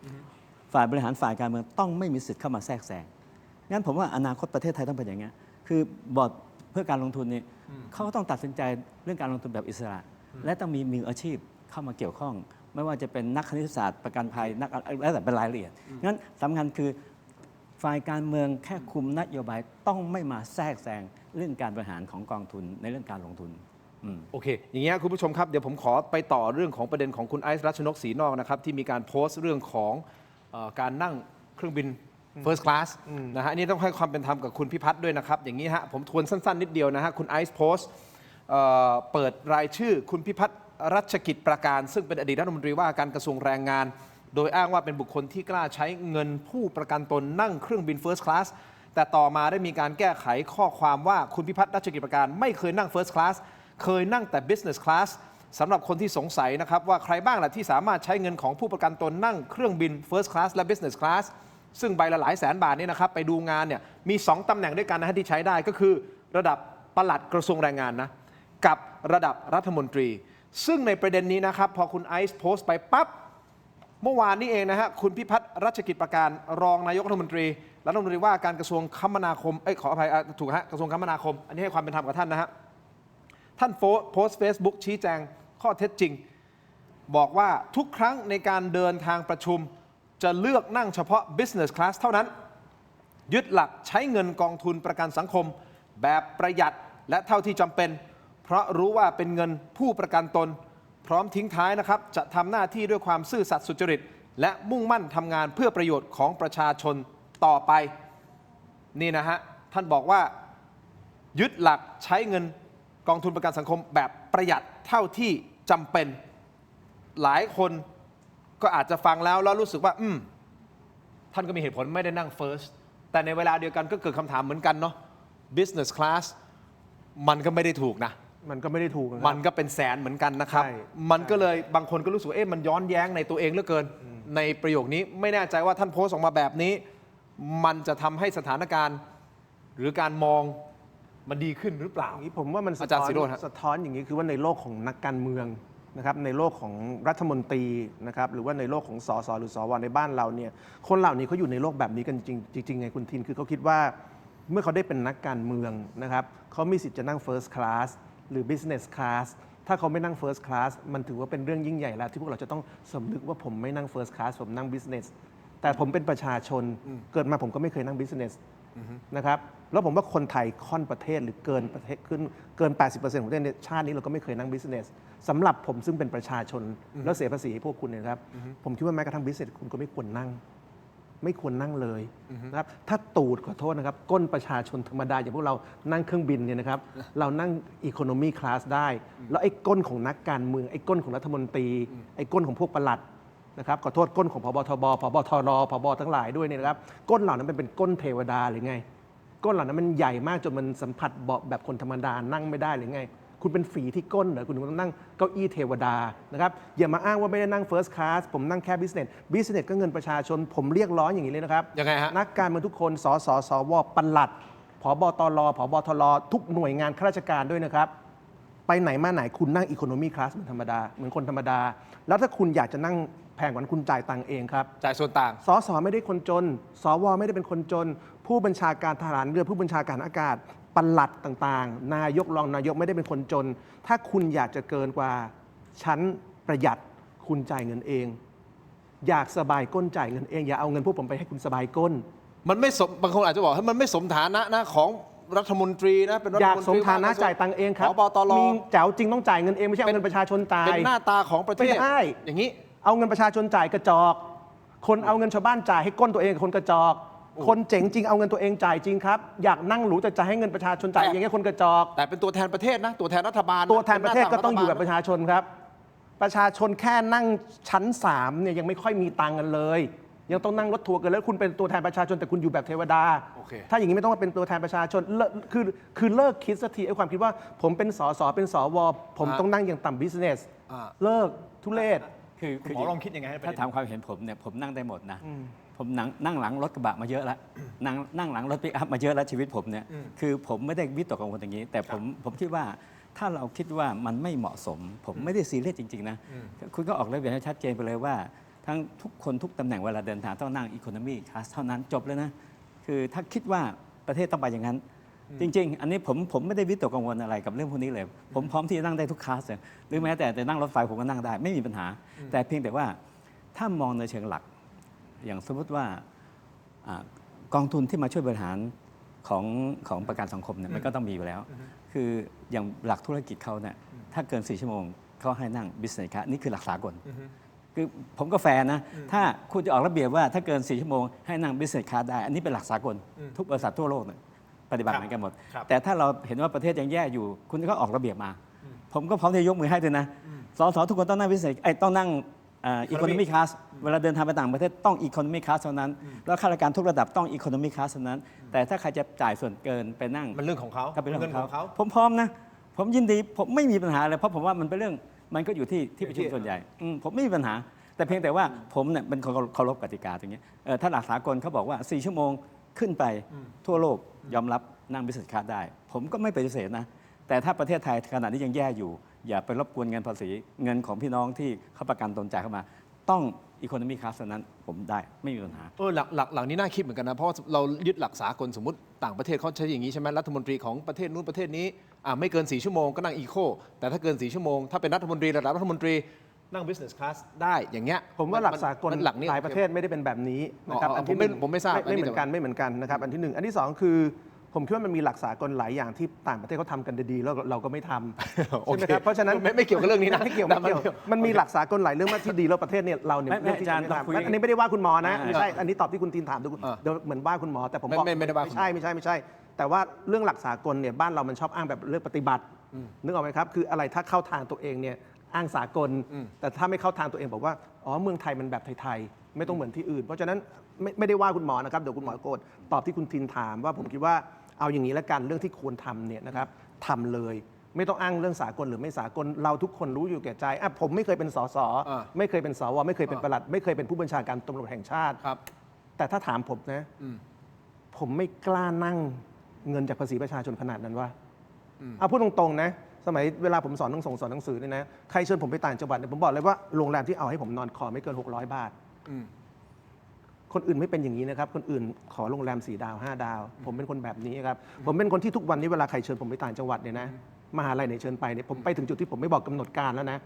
ฝ่ายบริหารฝ่ายการเมืองต้องไม่มีสิทธิ์เข้ามาแทรกแซง งั้นผมว่าอนาคตประเทศไทยต้องเป็นอย่างนี้คือบอร์ดเพื่อการลงทุนนี่เขาก็ต้องตัดสินใจเรื่องการลงทุนแบบอิสระ และต้องมีมืออาชีพเข้ามาเกี่ยวข้อง ไม่ว่าจะเป็นนักคณิตศาสตร์ประกันภัยนักแล้วแต่เป็นรายละเอียด งั้นสำคัญคือฝ่ายการเมืองแค่คุมนโยบายต้องไม่มาแทรกแซงเรื่องการบริหารของกองทุนในเรื่องการลงทุน โอเค อย่างเงี้ยคุณผู้ชมครับ เดี๋ยวผมขอไปต่อเรื่องของประเด็นของคุณไอซ์รัชนกศรีนอกนะครับ ที่มีการโพสต์เรื่องของการนั่งเครื่องบิน First Class นะฮะอันนี่ต้องให้ความเป็นธรรมกับคุณพิพัฒน์ด้วยนะครับ อย่างนี้ฮะผมทวนสั้นๆนิดเดียวนะฮะคุณไอซ์โพสต์เปิดรายชื่อคุณพิพัฒน์รัชกิจประการ ซึ่งเป็นอดีตรัฐมนตรีว่าการกระทรวงแรงงาน โดยอ้างว่าเป็นบุคคลที่กล้าใช้เงินผู้ประกันตนนั่งเครื่องบิน First Class แต่ต่อมาได้มีการแก้ไขข้อความว่าคุณพิพัฒน์รัชกิจประการไม่เคยนั่ง First Class เคยนั่งแต่ Business Class สำหรับคนที่สงสัยนะครับว่าใครบ้างล่ะที่สามารถใช้เงินของผู้ประกันตนนั่งเครื่องบิน First Class และ Business Class ซึ่งใบละหลายแสนบาทนี่นะครับไปดูงานเนี่ยมี2ตำแหน่งด้วยกันนะที่ใช้ได้ก็คือระดับปลัดกระทรวงแรงงานนะกับระดับรัฐมนตรีซึ่งในประเด็นนี้นะครับพอคุณไอซ์โพสต์ไปปั๊บเมื่อวานนี้เองนะฮะคุณพิพัฒน์รัชกิจประการรองนายกรัฐมนตรีว่าการกระทรวงคมนาคมขออภัยถูกฮะกระทรวงคมนาคมอันนี้ให้ความเป็นธรรมกับท่านนะฮะท่านโพสต์ Facebook ชี้แจงข้อเท็จจริงบอกว่าทุกครั้งในการเดินทางประชุมจะเลือกนั่งเฉพาะ Business Class เท่านั้นยึดหลักใช้เงินกองทุนประกันสังคมแบบประหยัดและเท่าที่จำเป็นเพราะรู้ว่าเป็นเงินผู้ประกันตนพร้อมทิ้งท้ายนะครับจะทำหน้าที่ด้วยความซื่อสัตย์สุจริตและมุ่งมั่นทำงานเพื่อประโยชน์ของประชาชนต่อไปนี่นะฮะท่านบอกว่ายึดหลักใช้เงินกองทุนประกันสังคมแบบประหยัดเท่าที่จำเป็นหลายคนก็อาจจะฟังแล้วรู้สึกว่าท่านก็มีเหตุผลไม่ได้นั่ง First แต่ในเวลาเดียวกันก็เกิดคำถามเหมือนกันเนาะ Business Class มันก็ไม่ได้ถูกนะมันก็ไม่ได้ถูกมันก็เป็นแสนเหมือนกันนะครับมันก็เลยบางคนก็รู้สึกว่ามันย้อนแย้งในตัวเองเหลือเกินในประโยคนี้ไม่แน่ใจว่าท่านโพสต์ออกมาแบบนี้มันจะทำให้สถานการณ์หรือการมองมันดีขึ้นหรือเปล่าอย่างนี้ผมว่ามันสะท้อนอย่างนี้คือว่าในโลกของนักการเมืองนะครับในโลกของรัฐมนตรีนะครับหรือว่าในโลกของสสหรือสวในบ้านเราเนี่ยคนเหล่านี้เขาอยู่ในโลกแบบนี้กันจริงไงคุณทินคือเขาคิดว่าเมื่อเขาได้เป็นนักการเมืองนะครับเขามีสิทธิ์จะนั่ง First Class หรือ Business Class ถ้าเขาไม่นั่ง First Class มันถือว่าเป็นเรื่องยิ่งใหญ่แล้วที่พวกเราจะต้องสำนึกว่าผมไม่นั่ง First Class ผมนั่ง Business แต่ผมเป็นประชาชนเกิดมาผมก็ไม่เคยนั่ง Business นะครับแล้วผมว่าคนไทยค่อนประเทศหรือเกินประเทศขึ้นเกิน 80% ของประเทศในชาตินี้เราก็ไม่เคยนั่ง Business สำหรับผมซึ่งเป็นประชาชนแล้วเสียภาษีให้พวกคุณเนี่ยครับผมคิดว่าแม้กระทั่ง Business คุณก็ไม่ควรนั่งเลยนะครับถ้าตูดขอโทษนะครับก้นประชาชนธรรมดาอย่างพวกเรานั่งเครื่องบินเนี่ยนะครับเรานั่ง Economy Class ได้แล้วไอ้ก้นของนักการเมืองไอ้ก้นของรัฐมนตรีไอ้ก้นของพวกปลัดนะครับขอโทษก้นของผบทบผบทรผบทั้งหลายด้วยเนี่ยนะครับก้นเหล่านั้นมันเป็นก้นเทวดาหรือไงก้นเหล่านั้นมันใหญ่มากจนมันสัมผัสเบาะแบบคนธรรมดานั่งไม่ได้หรือไงคุณเป็นฝีที่ก้นเหรอคุณต้องนั่งเก้าอี้เทวดานะครับอย่ามาอ้างว่าไม่ได้นั่ง First Class ผมนั่งแค่ Business ก็เงินประชาชนผมเรียกร้องอย่างนี้เลยนะครับยังไงฮะนักการเมืองทุกคนสสสวปลัดผบตรผบทรทุกหน่วยงานข้าราชการด้วยนะครับไปไหนมาไหนคุณนั่ง Economy Class เหมือนธรรมดาเหมือนคนธรรมดาแล้วถ้าคุณอยากจะนั่งแพงกว่านั้นคุณจ่ายตังค์เองครับจ่ายส่วนต่างสสไม่ได้คนจนสวไม่ได้เป็นคนจนผู้บัญชาการทหารเรือผู้บัญชาการอากาศปลัดต่างๆนายกรองนายกไม่ได้เป็นคนจนถ้าคุณอยากจะเกินกว่าชั้นประหยัดคุณจ่ายเงินเองอยากสบายก้นจ่ายเงินเองอย่าเอาเงินพวกผมไปให้คุณสบายก้นมันไม่สมบางคนอาจจะบอกให้มันไม่สมฐานะนะของรัฐมนตรีนะเป็นรัฐมนตรีอยากสมฐานะจ่ายตังค์เองครับผบตรมีแจ๋วจริงต้องจ่ายเงินเองไม่ใช่เอาเงินประชาชนจ่ายเป็นหน้าตาของประเทศอย่างนี้เอาเงินประชาชนจ่ายกระจอกคนเอาเงินชาวบ้านจ่ายให้ก้นตัวเองคนกระจอกคนเจ๋งจริงเอาเงินตัวเองจ่ายจริงครับอยากนั่งหรูแต่จ่ายให้เงินประชาชนจ่ายอย่างเงี้ยคนกระจอกแต่เป็นตัวแทนประเทศนะตัวแทนรัฐบาลตัวแทนประเทศก็ต้องอยู่แบบประชาชนครับประชาชนแค่นั่งชั้น3เนี่ยยังไม่ค่อยมีตังค์กันเลยยังต้องนั่งรถทัวร์กันแล้วคุณเป็นตัวแทนประชาชนแต่คุณอยู่แบบเทวดาถ้าอย่างนี้ไม่ต้องมาเป็นตัวแทนประชาชนคือเลิกคิดสักทีไอ้ความคิดว่าผมเป็นสสเป็นสวผมต้องนั่งอย่างต่ำ business เลิกทุเรศคือหมอลองคิดยังไงถ้าถามความเห็นผมเนี่ยผมนั่งได้หมดนะผมนั่งหลังรถกระบะมาเยอะแล้วนั่งหลังรถปิกอัพมาเยอะแล้วชีวิตผมเนี่ยคือผมไม่ได้วิตกกังวลอย่างนี้แต่ผมคิดว่าถ้าเราคิดว่ามันไม่เหมาะสมผมไม่ได้ซีเรียสจริงๆนะคุณก็ออกระเบียบให้ชัดเจนไปเลยว่าทั้งทุกคนทุกตำแหน่งเวลาเดินทางต้องนั่งอีโคโนมี่คลาสเท่านั้นจบเลยนะคือถ้าคิดว่าประเทศต้องไปอย่างนั้นจริงๆอันนี้ผมไม่ได้วิตกกังวลอะไรกับเรื่องพวกนี้เลยผมพร้อมที่จะนั่งได้ทุกคลาสเลยหรือแม้แต่นั่งรถไฟผมก็นั่งได้ไม่มีปัญหาแต่เพียงแต่ว่าถ้ามองในเชิงหลักอย่างสมมติว่ากองทุนที่มาช่วยบริหารของประกันสังคมเนี่ยมันก็ต้องมีอยู่แล้วคืออย่างหลักธุรกิจเขาเนี่ยถ้าเกิน4 ชั่วโมงเขาให้นั่ง business class นี่คือหลักสากลคือผมก็แฟร์นะถ้าคุณจะออกระเบียบว่าถ้าเกิน4 ชั่วโมงให้นั่ง business class ได้อันนี้เป็นหลักสากลทุกบริษัททั่วโลกเนี่ยปฏิบัติเหมือนกันหมดแต่ถ้าเราเห็นว่าประเทศยังแย่อยู่คุณก็ออกระเบียบมาผมก็พร้อมที่จะยกมือให้ด้วยนะสสทุกคนต้องนั่ง business ต้องนั่ง อีโคโนมีคลาสเวลาเดินทางไปต่างประเทศต้องอีโคโนมีคลาสเท่านั้น แล้วข้าราชการทุกระดับต้องอีโคโนมีคลาสเท่านั้น แต่ถ้าใครจะจ่ายส่วนเกินไปนั่ง มันเรื่องของเขา ก็เป็นเรื่องของ งิน เขาผมพร้อมนะผมยินดีผมไม่มีปัญหาเลยเพราะผมว่ามันเป็นเรื่องมันก็อยู่ที่ประชุมส่วนใหญ่ผมไม่มีปัญหา แต่เพียงแต่ว่าผมเนี่ยเป็นคนเคารพกติกาตรงนี้ถ้าหลักสากลเขาบอกว่า4 ชั่วโมงขึ้นไปทั่วโลกยอมรับนั่งบิสเนสคลาสได้ ผมก็ไม่ปฏิเสธนะแต่ถ้าประเทศไทยขณะนี้ยังแย่อยู่ อย่าไปรบกวนเงินภาษีเงินของพี่น้องที่เขาประกันตนจ่ายเข้ามา ต้องอีโคโนมีคลาสนั้นผมได้ไม่มีปัญหา หลักนี้น่าคิดเหมือนกันนะ เพราะว่าเรายึดหลักสากลสมมติต่างประเทศเขาใช้อย่างนี้ใช่ไหมรัฐมนตรีของประเทศนู้นประเทศนี้ไม่เกิน4 ชั่วโมงก็นั่งอีโคแต่ถ้าเกิน4 ชั่วโมงถ้าเป็นรัฐมนตรีระดับรัฐมนตรีนั่ง business class ได้อย่างเงี้ย ผมว่าหลักสากล หลักนี้ หลายประเทศไม่ได้เป็นแบบนี้นะครับ อ๋ออั อันที่หนึ่ง ผมไม่ทราบ ไม่เหมือนกันไม่เหมือนกันนะครับอันที่หนึ่งอันที่สองคือผมคิดว่ามันมีหลักสากลหลายอย่างที่ต่างประเทศเขาทำกันดีๆแล้วเราก็ไม่ทำ โอ ใช่ เค ไหมครับเพราะฉะนั้น ไม่เกี่ยวกับเรื่องนี้นะ ไม่เกี่ยวมันมีหลักสากลหลายเรื่องมากที่ดีแล้วประเทศเนี่ยเราเนี่ย ไม่ เรื่องที่ อาจารย์ ไม่ ต้องคุย ทำอันนี้ไม่ได้ว่าคุณหมอนะ อ่า ไม่ใช่อันนี้ตอบที่คุณทีนถามดู อ่า เดี๋ยวเหมือนว่าคุณหมอแต่ผมบอก ไม่ได้ว่าคุณหมอ ไม่ใช่ แต่ว่าเรื่องหลักสากลเนี่ยบ้านเรามันชอบอ้างแบบเรื่องปฏิบัตินึกออกไหมครับคืออะไรถ้าเข้าทางตัวเองเนี่ยอ้างสากล แต่ถ้าไม่เข้าทางตัวเองบอกว่าอ๋อเมืองไทยมันแบบไทยๆไม่ต้องเหมือนที่อื่น เพราะฉะนั้นไม่ได้ว่าคุณหมอนะครับเดี๋ยวคุณหมอโกรธตอบที่คุณทินถามว่าผมคิดว่าเอาอย่างนี้แล้วกันเรื่องที่ควรทำเนี่ยนะครับทำเลย ไม่ต้องอ้างเรื่องสากลหรือไม่สากลเราทุกคนรู้อยู่แก่ใจผมไม่เคยเป็นสสไม่เคยเป็นสวไม่เคยเป็นปลัดไม่เคยเป็นผู้บัญชาการตำรวจแห่งชาติ ครับ แต่ถ้าถามผมนะผมไม่กล้านั่งเงินจากภาษีประชาชนขนาดนั้นว่าเอาพูดตรงๆนะสมัยเวลาผมสอนหนังสือเนี่ยนะใครเชิญผมไปต่างจังหวัดเนี่ยผมบอกเลยว่าโรงแรมที่เอาให้ผมนอนขอไม่เกิน600 บาทคนอื่นไม่เป็นอย่างนี้นะครับคนอื่นขอโรงแรม4 ดาว 5 ดาว ผมเป็นคนแบบนี้ครับผมเป็นคนที่ทุกวันนี้เวลาใครเชิญผมไปต่างจังหวัดเนี่ยนะมหาลัยไหนเชิญไปเนี่ยผมไปถึงจุดที่ผมไม่บอกกำหนดการแล้วนะ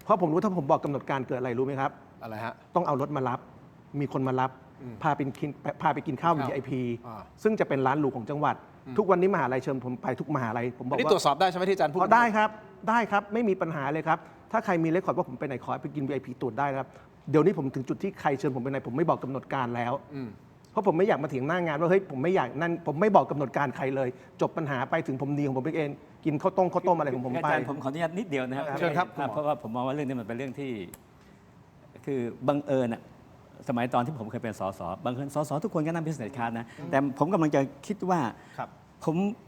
เพราะผมรู้ถ้าผมบอกกำหนดการเกิดอะไรรู้ไหมครับ อะไรฮะ ต้องเอารถมารับมีคนมารับพาไปกินข้าว VIP ซึ่งจะเป็นร้านหรูของจังหวัด ทุกวันนี้มหาลัยเชิญผมไปทุกมหาลัยผมบอก อันนี้ ว่า ตรวจสอบได้ใช่ไหมที่อาจารย์พูด ได้ครับไม่มีปัญหาเลยครับถ้าใครมีเรคคอร์ดว่าผมไปไหนขอให้ไปกิน VIP ตรวจได้ครับเดี๋ยวนี้ผมถึงจุดที่ใครเชิญผมไปไหนผมไม่บอกกำหนดการแล้วเพราะผมไม่อยากมาเถียงหน้างานว่าเฮ้ยผมไม่อยากนั่นผมไม่บอกกำหนดการใครเลย จบปัญหาไปถึงผมดีของผมเองกินข้าวต้มอะไรของผม อา ไป จารย์ผมขออนุญาตนิดเดียวนะครับ เชิญครับ เพราะว่าผมมองว่าเรื่องนี้มันเป็นเรื่องที่คือบังเอิญอะสมัยตอนที่ผมเคยเป็นสสบังเอิญสสทุกคนก็นั่ง business class นะแต่ผมกำลังจะคิดว่า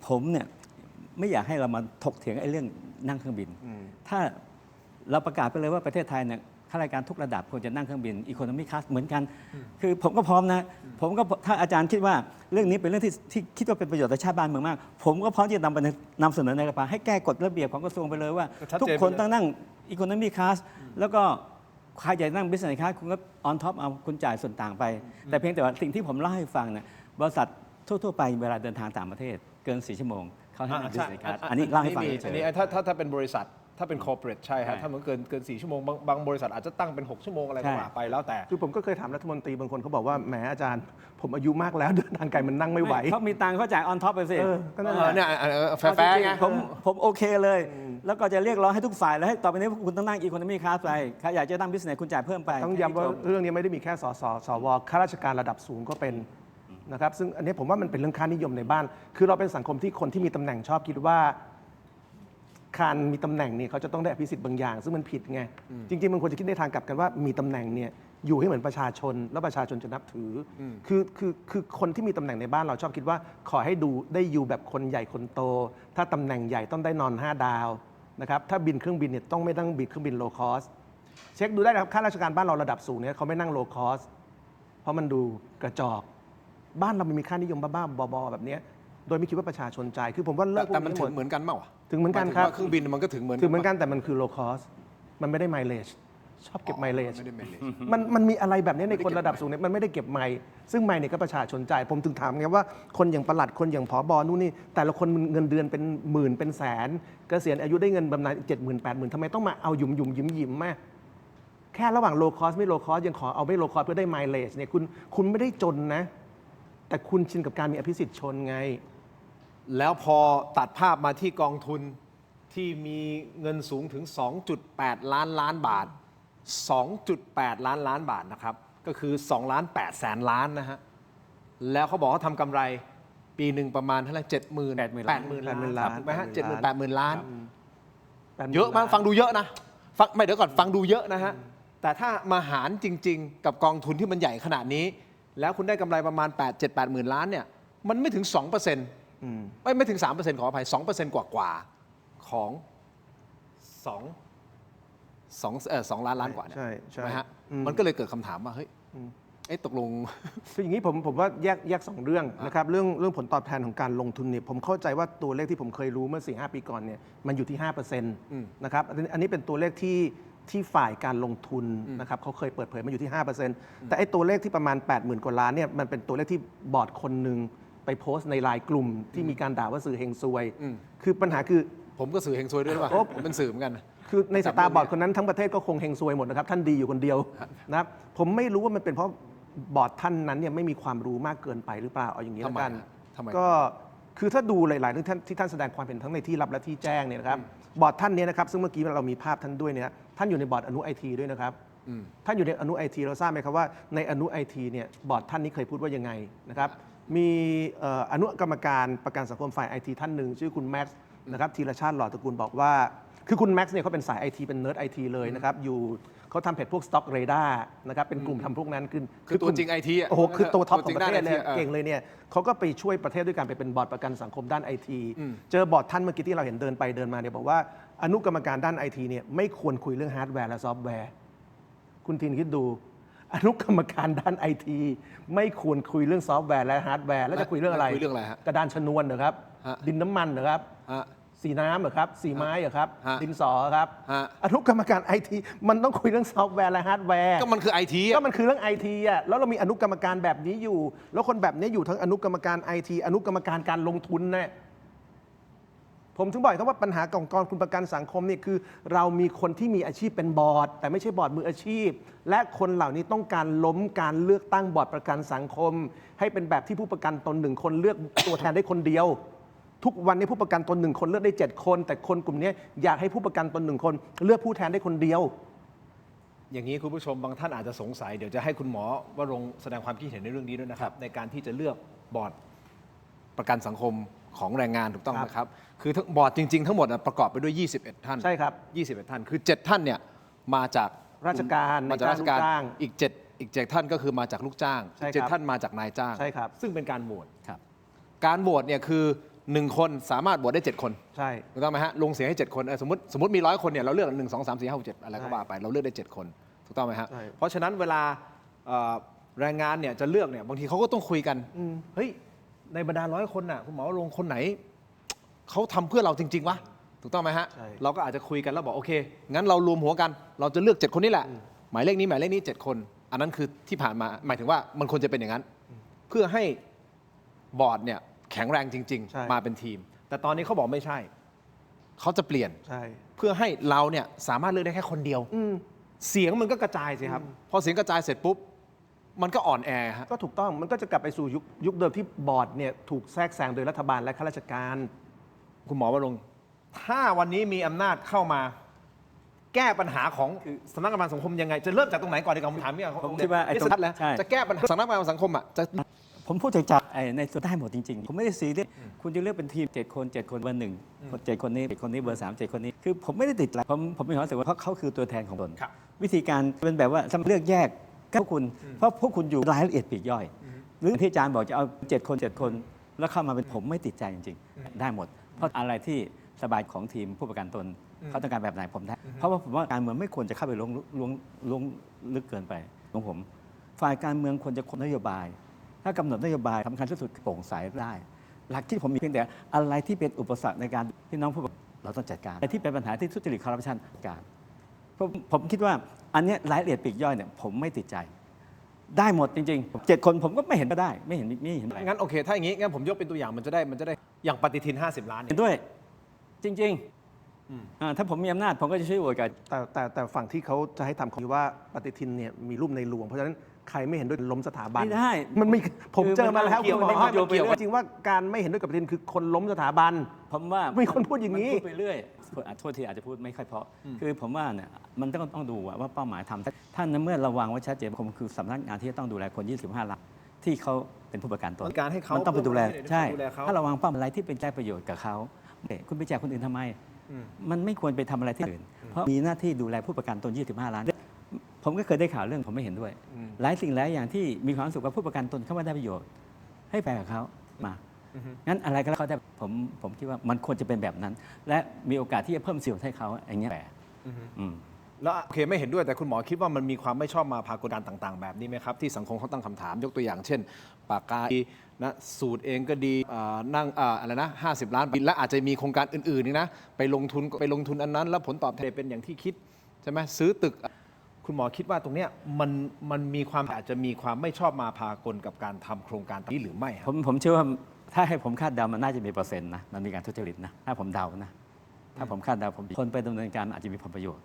ผมเนี่ยไม่อยากให้เรามาถกเถียงไอ้เรื่องนั่งเครื่องบิน ถ้าเราประกาศไปเลยว่าประเทศไทยเนี่ยข้าราชการทุกระดับควรจะนั่งเครื่องบินอีโคโนมีคลาสเหมือนกัน คือผมก็พร้อมนะผมก็ถ้าอาจารย์คิดว่าเรื่องนี้เป็นเรื่องที่คิดว่าเป็นประโยชน์ต่อชาติบ้านเมืองมาก ผมก็พร้อมที่จะนำเสนอในสภาให้แก้กฎระเบียบของกระทรวงไปเลยว่า ชัดเจน ทุกคนต้องนั่งอีโคโนมีคลาสแล้วก็ใครอยากนั่งบิสเนสคลาสคุณก็ออนท็อปเอาคุณจ่ายส่วนต่างไป แต่เพียงแต่ว่าสิ่งที่ผมเล่าให้ฟังเนี่ยบริษัททั่วๆไปเวลาเดินทางต่างประเทศเกิน4 ชั่วโมงเขาให้นั่งบิสเนสคลาสอันนี้เล่าให้ฟังเฉ อัน ย นี้ถ้าเป็นบริษัทถ้าเป็น corporate ใช่ครับ ใช่ ถ้ามันเกิน4 ชั่วโมงบางบริษัทอาจจะตั้งเป็น6 ชั่วโมงอะไรก็ว่าไปแล้วแต่ คือผมก็เคยถามรัฐมนตรีบางคนเขาบอกว่าแหมอาจารย์ผมอายุมากแล้วเดินทางไกลมันนั่งไม่ไหว เขามีตังค์เขาจ่ายออนท็อปไปสิ ก็นั่นแหละ เนี่ยแฟร์ไง ผมโอเคเลย แล้วก็จะเรียกร้องให้ทุกฝ่ายแล้วให้ต่อไปนี้คุณต้องนั่งอีโคโนมีคลาสไปใครอยากจะนั่งบิสเนสคุณจ่ายเพิ่มไป ต้องย้ำว่าเรื่องนี้ไม่ได้มีแค่สวข้าราชการระดับสูงก็เป็นนะครับซึ่งอันนี้ผมว่ามันเป็นเรื่องค่านิยมในบ้าน คือเราเป็นสังคมที่คนที่มีตำแหน่งชอบคิดว่าการมีตำแหน่งเนี่ยเขาจะต้องได้อภิสิทธิ์บางอย่าง ซึ่งมันผิดไงจริงๆมันควรจะคิดในทางกลับกันว่ามีตำแหน่งเนี่ยอยู่ให้เหมือนประชาชนแล้วประชาชนจะนับถือคือคนที่มีตำแหน่งในบ้านเราชอบคิดว่าขอให้ดูได้อยู่แบบคนใหญ่คนโต ถ้าตำแหน่งใหญ่ต้องได้นอน5 ดาวนะครับถ้าบินเครื่องบินเนี่ยต้องไม่ต้องบินเครื่องบินโลคอสเช็คดูได้นะครับข้าราชการบ้านเราระดับสูงเนี่ยเขาไม่นั่งโลคอสเพราะมันดูกระจอกบ้านเรามันมีค่านิยมบ้าๆบอๆแบบนี้โดยไม่คิดว่าประชาชนจ่ายคือผมว่าเลิกพว แต่ ก มัน นี้ห ถึ ม ง ด เหมือนกันเปล่า ถึงเหมือนกันครับ หมายถึงว่าเครื่องบินมันก็ถึงเหมือน ถึงเหมือนกันแต่มันคือ low cost มันไม่ได้ mileage ชอบเก็บ mileage ไม่ได้ mileage มันมีอะไรแบบนี้ในคนระดับสูงเนี่ยมันไม่ได้เก็บไมล์ซึ่งไมล์เนี่ยก็ประชาชนจ่ายผมถึงถามไงว่าคนอย่างปลัดคนอย่างผบนู่นนี่แต่ละคนเงินเดือนเป็นหมื่นเป็นแสนเกษียณอายุได้เงินบำนาญ70,000 80,000ทำไมต้องมาเอาหยิ้มแม่แค่ระหว่าง low cost ไม่ low cost ยังขอเอาไม่ low cost เพื่อได้ mileage เนี่ยคุณไม่ได้จนนะแต่คุณชินกับการมีอภิสิทธิ์ชนไงแล้วพอตัดภาพมาที่กองทุนที่มีเงินสูงถึง 2.8 ล้านบาท 2.8 ล้านบาทนะครับก็คือ2 ล้าน8แสนล้านนะฮะแล้วเขาบอกเขาทำกำไรปีหนึ่งประมาณเท่าไหร่80,000 80,000 ล้านถูกไหมฮะ 70,000 80,000 ล้าน เยอะมากฟังดูเยอะนะฟังไม่เดี๋ยวก่อนฟังดูเยอะนะฮะ แต่ถ้ามาหารจริง ๆ กับกองทุนที่มันใหญ่ขนาดนี้ แล้วคุณได้กำไรประมาณ 8-8 หมื่นล้านเนี่ยมันไม่ถึง 2%ไม่ถึง 3%ขออภัย 2% กว่าๆของ2 ล้านล้านกว่าเนี่ย ใช่ ไหมฮะ อืม มันก็เลยเกิดคำถามว่าเฮ้ยตกลง คืออย่างนี้ผมว่าแยกสองเรื่องนะครับเรื่องผลตอบแทนของการลงทุนเนี่ยผมเข้าใจว่าตัวเลขที่ผมเคยรู้เมื่อ 4-5 ปีก่อนเนี่ยมันอยู่ที่ 5%นะครับอันนี้เป็นตัวเลขที่ฝ่ายการลงทุนนะครับเขาเคยเปิดเผยมาอยู่ที่ 5%แต่ไอ้ตัวเลขที่ประมาณ 80,000 กว่าล้านเนี่ยมันเป็นตัวเลขที่บอร์ดคนหนึ่งไปโพสต์ในไลน์กลุ่มที่มีการด่าว่าสื่อเฮงซวยคือปัญหาคือ ผมก็สื่อเฮงซวยด้วยหรือเปล่าผมเป็นสื่อเหมือนกัน คือในสายตาบอร์ดคนนั้นทั้งประเทศก็คงเฮงซวยหมดนะครับท่านดีอยู่คนเดียวนะครับผมไม่รู้ว่ามันเป็นเพราะบอร์ดท่านนั้นเนี่ยไม่มีความรู้มากเกินไปหรือเปล่าเอาอย่างนี้แล้วกัน ทำไม ก็คือถ้าดูหลายๆเรื่องที่ท่านแสดงความเห็นทั้งในที่ลับและที่แจ้งเนี่ยนะครับบอร์ดท่านเนี้นะครับซึ่งเมื่อกี้เรามีภาพท่านด้วยเนี่ยท่านอยู่ในบอร์ดอนุไอทีด้วยนะครับท่านอยู่ในอนุไอทีเราทราบไหมครับว่าในอนุไอทีเนี่ยบอร์ดท่านนี้เคยพูดว่ายังไงนะครับมีอนุกรรมการประกันสังคมฝ่ายไอทีท่านหนึ่งชื่อคุณแม็กซ์นะครับธีรชาติหล่อตระกูลบอกว่าคือคุณแม็กซ์เนี่ยเขาเป็นสายไอทีเป็นเนิร์ดไอทีเลยนะครับอยู่เขาทำเพจพวก Stock Radar นะครับเป็นกลุ่มทำพวกนั้นคือตัวจริง IT อ่ะ โอ้โหคือตัวท็อป ตัว ข จ อ ริ ง ง ประเทศเลย ด้าน IT เก่งเลยเนี่ยเขาก็ไปช่วยประเทศด้วยการไปเป็นบอร์ดประกันสังคมด้านไอทีเจอบอร์ดท่านเมื่อกี้ที่เราเห็นเดินไปเดินมาเนี่ยบอกว่าอนุกรรมการด้านไอทีเนี่ยไม่ควรคุยเรื่องฮาร์ดแวร์และซอฟต์แวร์คุณทินคิดดูอนุกรรมการด้านไอทีไม่ควรคุยเรื่องซอฟต์แวร์และฮาร์ดแวร์แล้วจะคุยเรื่องอะไร คุยเรื่องอะไรฮะ กระดานชนวนเหรอครับ ฮะ ดินน้ำมันเหรอครับ ฮะ สีน้ำเหรอครับสีไม้เหรอครับ ฮะ ดินสอครับ ฮะ อนุกรรมการไอทีมันต้องคุยเรื่องซอฟต์แวร์และฮาร์ดแวร์ ก็มันคือ IT ก็ อ่ะ มันคือเรื่องไอทีอ่ะแล้วเรามีอนุกรรมการแบบนี้อยู่ แล้วคนแบบนี้อยู่ทั้งอนุกรรมการไอทีอนุกรรมการการลงทุนเนี่ยผมถึงบอกครับว่าปัญหาของกองทุนประกันสังคมเนี่ยคือ เรามีคนที่มีอาชีพเป็นบอร์ด แต่ไม่ใช่บอร์ดมืออาชีพ และคนเหล่านี้ต้องการล้มการเลือกตั้งบอร์ดประกันสังคม ให้เป็นแบบที่ผู้ประกันตนหนึ่งคนเลือก ตัวแทนได้คนเดียว ทุกวันนี้ผู้ประกันตนหนึ่งคนเลือกได้ 7 คน แต่คนกลุ่มนี้อยากให้ผู้ประกันตนหนึ่งคนเลือกผู้แทนได้คนเดียว อย่างนี้คุณผู้ชมบางท่านอาจจะสงสัยเดี๋ยวจะให้คุณหมอวรงค์แสดงความคิดเห็นในเรื่องนี้ด้วยนะครับในการที่จะเลือกบอร์ดประกันสังคมของแรงงานถูกต้องไหมครับคือทั้งบอร์ดจริง ๆ ทั้งหมดประกอบไปด้วย 21 ท่าน ใช่ครับ 21 ท่านคือ 7 ท่านเนี่ยมาจาก ราชการ มาจากราชการ ในจ้าง อีก7ท่านก็คือมาจากลูกจ้าง ใช่ อีก ครับ 7ท่านมาจากนายจ้าง ใช่ครับ ซึ่งเป็นการโหวต ครับ การโหวตเนี่ยคือ1คนสามารถโหวตได้7 คน ใช่ ถูกต้องไหมฮะลงเสียงให้ 7 คนสมมติมี100 คนเนี่ยเราเลือก1 2 3 4 5 6 7อะไรก็ว่าไปเราเลือกได้ 7 คนถูกต้องไหมฮะ ใช่ เพราะฉะนั้นเวลาแรงงานเนี่ยจะเลือกเนี่ยบางทีเขาก็ต้องคุยกันเฮ้ยในบรรดา100 คนน่ะคุณหมอลงคนไหนเขาทำเพื่อเราจริง ๆวะถูกต้องไหมฮะ ใช่ เราก็อาจจะคุยกันแล้วบอกโอเคงั้นเรารวมหัวกันเราจะเลือก 7 คนนี่แหละหมายเลขนี้7 คนอันนั้นคือที่ผ่านมาหมายถึงว่ามันควรจะเป็นอย่างนั้น เพื่อให้บอร์ดเนี่ยแข็งแรงจริง ใช่ ๆ มาเป็นทีม แต่ตอนนี้เขาบอกไม่ใช่เขาจะเปลี่ยน ใช่ เพื่อให้เราเนี่ยสามารถเลือกได้แค่คนเดียว เสียงมันก็กระจายสิครับ พอเสียงกระจายเสร็จปุ๊บ มันก็อ่อนแอฮะ ก็ถูกต้องมันก็จะกลับไปสู่ยุคเดิมที่บอร์ดเนี่ยถูกแทรกแซงโดยรัฐบาลและข้าราชการ คุณหมอวรงค์ถ้าวันนี้มีอำนาจเข้ามา แก้ปัญหาของสำนักงานสังคมยังไง จะเริ่มจากตรงไหนก่อนดีกว่าผมถามเนี่ย ผมคิดว่าไอ้ สุดแล้ว ใช่ จะแก้ปัญหาสำนักงานสังคมอ่ะจะ ผมพูดถึงจากในส่วนได้หมดจริงๆ ผมไม่ได้ซีเรียสคุณจะเลือกเป็นทีม 7 คน 7 คนเบอร์หนึ่ง7 คนนี้7 คนนี้เบอร์ 3 7 คนนี้ คือผมไม่ได้ติดอะไรผมมีความรู้สึกว่าเขาคือตัวแทนของตน ครับ วิธีการเป็นแบบว่าเลือกแยกก็พวกคุณเพราะพวกคุณอยู่รายละเอียดปลีกย่อย หรือที่อาจารย์บอกจะเอา 7 คน 7 คน แล้วเข้ามาเป็นผมไม่ติดใจจริงๆ ได้หมด เพราะอะไรที่สบายของทีมผู้ประกันตนเขาต้องการแบบไหนผมได้เพราะว่าผมว่าการเมืองไม่ควรจะเข้าไปลงลึกเกินไปของผมฝ่ายการเมืองควรจะคนนโยบาย ถ้ากำหนดนโยบายสำคัญที่สุดคือโปร่งใสได้ หลักที่ผมมีเพียงแต่อะไรที่เป็นอุปสรรคในการที่น้องพูดเราต้องจัดการอะไรที่เป็นปัญหาที่ทุจริตคอร์รัปชันการผมคิดว่าอันเนี้ยรายละเอียดปลีกย่อยเนี่ยผมไม่ติดใจ ได้หมดจริงๆ7 คนผมก็ไม่เห็นก็ได้ไม่เห็นอะไร งั้นโอเค ถ้าอย่างนี้งั้นผมยกเป็นตัวอย่างมันจะได้อย่างปฏิทิน 50 ล้านเนี่ เห็ ย นด้วยจริงถ้าผมมีอำนาจผมก็จะช่วยโหวตกับ แต่ฝั่งที่เขาจะให้ทำคือว่าปฏิทินเนี่ยมีรูปในหลวงเพราะฉะนั้นใครไม่เห็นด้วยล้มสถาบัน ไม่ได้ มันมีผม คือ เจอมาแล้ว มันเกี่ยว คุณหมอ มันเกี่ยวไปเรื่อย จริงว่าการไม่เห็นด้วยกับปฏิทินคือคนล้มสถาบัน ผมว่า มีคนพูดอย่างนี้ นี้พูดไปเรื่อยโทษทีอาจจะพูดไม่ค่อยเพราะคือผมว่าเนี่ยมันต้องดูว่าเป้าหมายทำท่านเมื่อระวังไว้ชัดเจนผมคือสำนักงานที่จะต้องดูแลคน 25 ล้านที่เขาเป็นผู้ประกันตน การให้เขา มันต้องไปดูแล เพื่อ ใช่ ดูแลเขา ถ้าระวังเป้าหมายอะไรที่เป็นได้ประโยชน์กับเขาคุณไปแจกคนอื่นทำไม มันไม่ควรไปทำอะไรที่อื่น เพราะมีหน้าที่ดูแลผู้ประกันตน 25 ล้าน ผมก็เคยได้ข่าวเรื่องผมไม่เห็นด้วย หลายสิ่งหลายอย่างที่มีความรู้สึกว่าผู้ประกันตนเข้ามาได้ประโยชน์ ให้แปลกับเขามางั้นอะไรก็แล้วเขาได้ผมคิดว่ามันควรจะเป็นแบบนั้น และมีโอกาสที่จะเพิ่มสิทธิ์ให้เขาอย่างเงี้ยแปล แล้วโอเคไม่เห็นด้วยแต่คุณหมอคิดว่ามันมีความไม่ชอบมาพากลการต่างๆ แบบนี้ไหมครับ ที่สังคมเขาตั้งคำถามยกตัวอย่างเช่น ปากกานะสูตรเองก็ดีนั่งอะไรนะ50 ล้านและอาจจะมีโครงการอื่นๆนี่นะไปลงทุนอันนั้น แล้วผลตอบแทนเป็นอย่างที่คิดใช่ไหมซื้อตึก คุณหมอคิดว่าตรงเนี้ยมันมีความอาจจะมีความไม่ชอบมาพากลกับการทำโครงการนี้หรือไม่ครับ ผมเชื่อว่าถ้าให้ผมคาดเดามันน่าจะมีเปอร์เซ็นต์นะมันมีการทุจริตนะถ้าผมเดานะถ้าผมคาดเดาคนไปดำเนินการอาจจะมีผลประโยชน์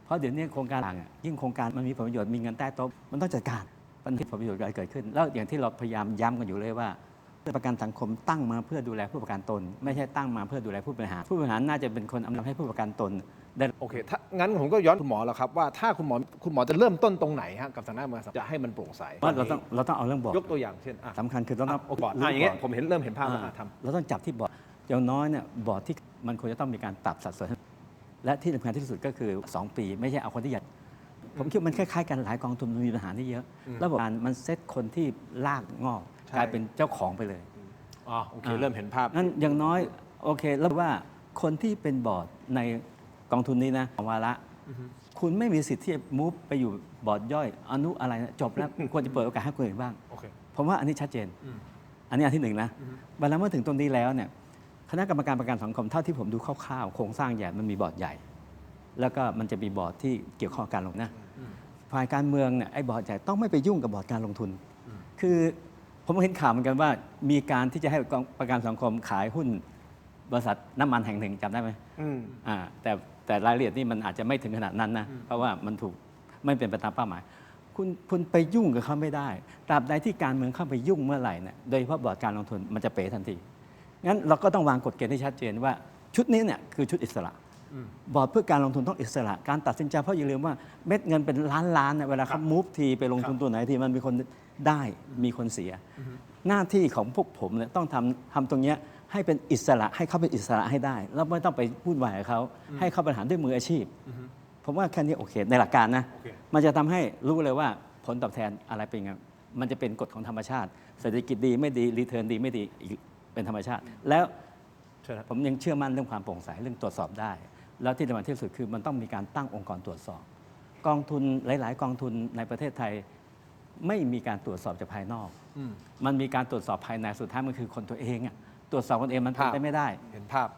เพราะเดี๋ยวนี้โครงการต่างยิ่งโครงการมันมีผลประโยชน์มีเงินใต้โต๊ะมันต้องจัดการปัญหาผลประโยชน์เกิดขึ้นแล้วอย่างที่เราพยายามย้ำกันอยู่เลยว่าประกันสังคมตั้งมาเพื่อดูแลผู้ประกันตนไม่ใช่ตั้งมาเพื่อดูแลผู้บริหารน่าจะเป็นคนอำนวยให้ผู้ประกันตนได้ โอเคถ้างั้นผมก็ย้อนคุณหมอแล้วครับว่าถ้าคุณหมอจะเริ่มต้นตรงไหนฮะกับสำนักงานประกันสังคมจะให้มันโปร่งใส ว่าเราต้องเอาเรื่องบอร์ด ยกตัวอย่างเช่นสำคัญคือต้อง บอร์ดอย่างเงี้ยผมเริ่มเห็นภาพแล้วทำ เราต้องจับที่บอร์ดอย่างน้อยเนี่ยบอร์ดที่มันควรจะต้องมีการปรับสัดส่วนและที่สำคัญที่สุดก็คือ 2 ปีไม่ใช่เอาคนที่ใหญ่ผมคิดว่ามันคล้ายๆกันหลายกองทุนมันมีปัญหาที่เยอะระบบการมันเซตคนที่ลากงอกกลายเป็นเจ้าของไปเลยโอเคเริ่มเห็นภาพงั้นอย่างน้อยโอเคแล้วว่าคนที่เป็นบอร์ดในกองทุนนี้นะวาระคุณไม่มีสิทธิ์ที่จะมูฟไปอยู่บอร์ดย่อยอนุอะไรนะจบแล้ว ควรจะเปิดโอกาสให้คนอื่นบ้างผมว่าอันนี้ชัดเจนอันนี้อันที่หนึ่งนะเวลาเมื่อถึงตรงนี้แล้วเนี่ยคณะกรรมการประกันสังคมเท่าที่ผมดูคร่าวๆโครงสร้างใหญ่มันมีบอร์ดใหญ่แล้วก็มันจะมีบอร์ดที่เกี่ยวข้องกับการลงทุนนะฝ่ายการเมืองเนี่ยไอ้บอร์ดใหญ่ต้องไม่ไปยุ่งกับบอร์ดการลงทุนคือผมเห็นข่าวเหมือนกันว่ามีการที่จะให้ประกันสังคมขายหุ้นบริษัทน้ำมันแห่งหนึ่งจำได้ไหมแต่รายละเอียดนี่มันอาจจะไม่ถึงขนาดนั้นนะเพราะว่ามันถูกไม่เป็นไปตามเป้าหมายคุณไปยุ่งกับเขาไม่ได้ตราบใดที่การเมืองเข้าไปยุ่งเมื่อไหร่เนี่ยโดยเฉพาะบอร์ดการลงทุนมันจะเป๋ทันทีงั้นเราก็ต้องวางกฎเกณฑ์ที่ชัดเจนว่าชุดนี้เนี่ยคือชุดอิสระบอร์ดเพื่อการลงทุนต้องอิสระการตัดสินใจเพราะอย่าลืมว่าเม็ดเงินเป็นล้านเนี่ยเวลาเขามูฟทีไปลงทุนตัวไหนทีมันมีคนได้มีคนเสียหน้าที่ของพวกผมเนี่ยต้องทำตรงนี้ให้เป็นอิสระให้เขาเป็นอิสระให้ได้แล้วไม่ต้องไปพูดวายกับเขาให้เขาบริหารด้วยมืออาชีพผมว่าแค่นี้โอเคในหลักการนะมันจะทำให้รู้เลยว่าผลตอบแทนอะไรเป็นไงมันจะเป็นกฎของธรรมชาติเศรษฐกิจดีไม่ดีรีเทิร์นดีไม่ดีเป็นธรรมชาติแล้วผมยังเชื่อมั่นเรื่องความโปร่งใสเรื่องตรวจสอบได้แล้วที่สำคัญที่สุดคือมันต้องมีการตั้งองค์กรตรวจสอบกองทุนหลายๆกองทุนในประเทศไทยไม่มีการตรวจสอบจากภายนอกมันมีการตรวจสอบภายในสุดท้ายมันคือคนตัวเองตรวจสอบคนเองมันเป็นไปไม่ได้เห็นภาพ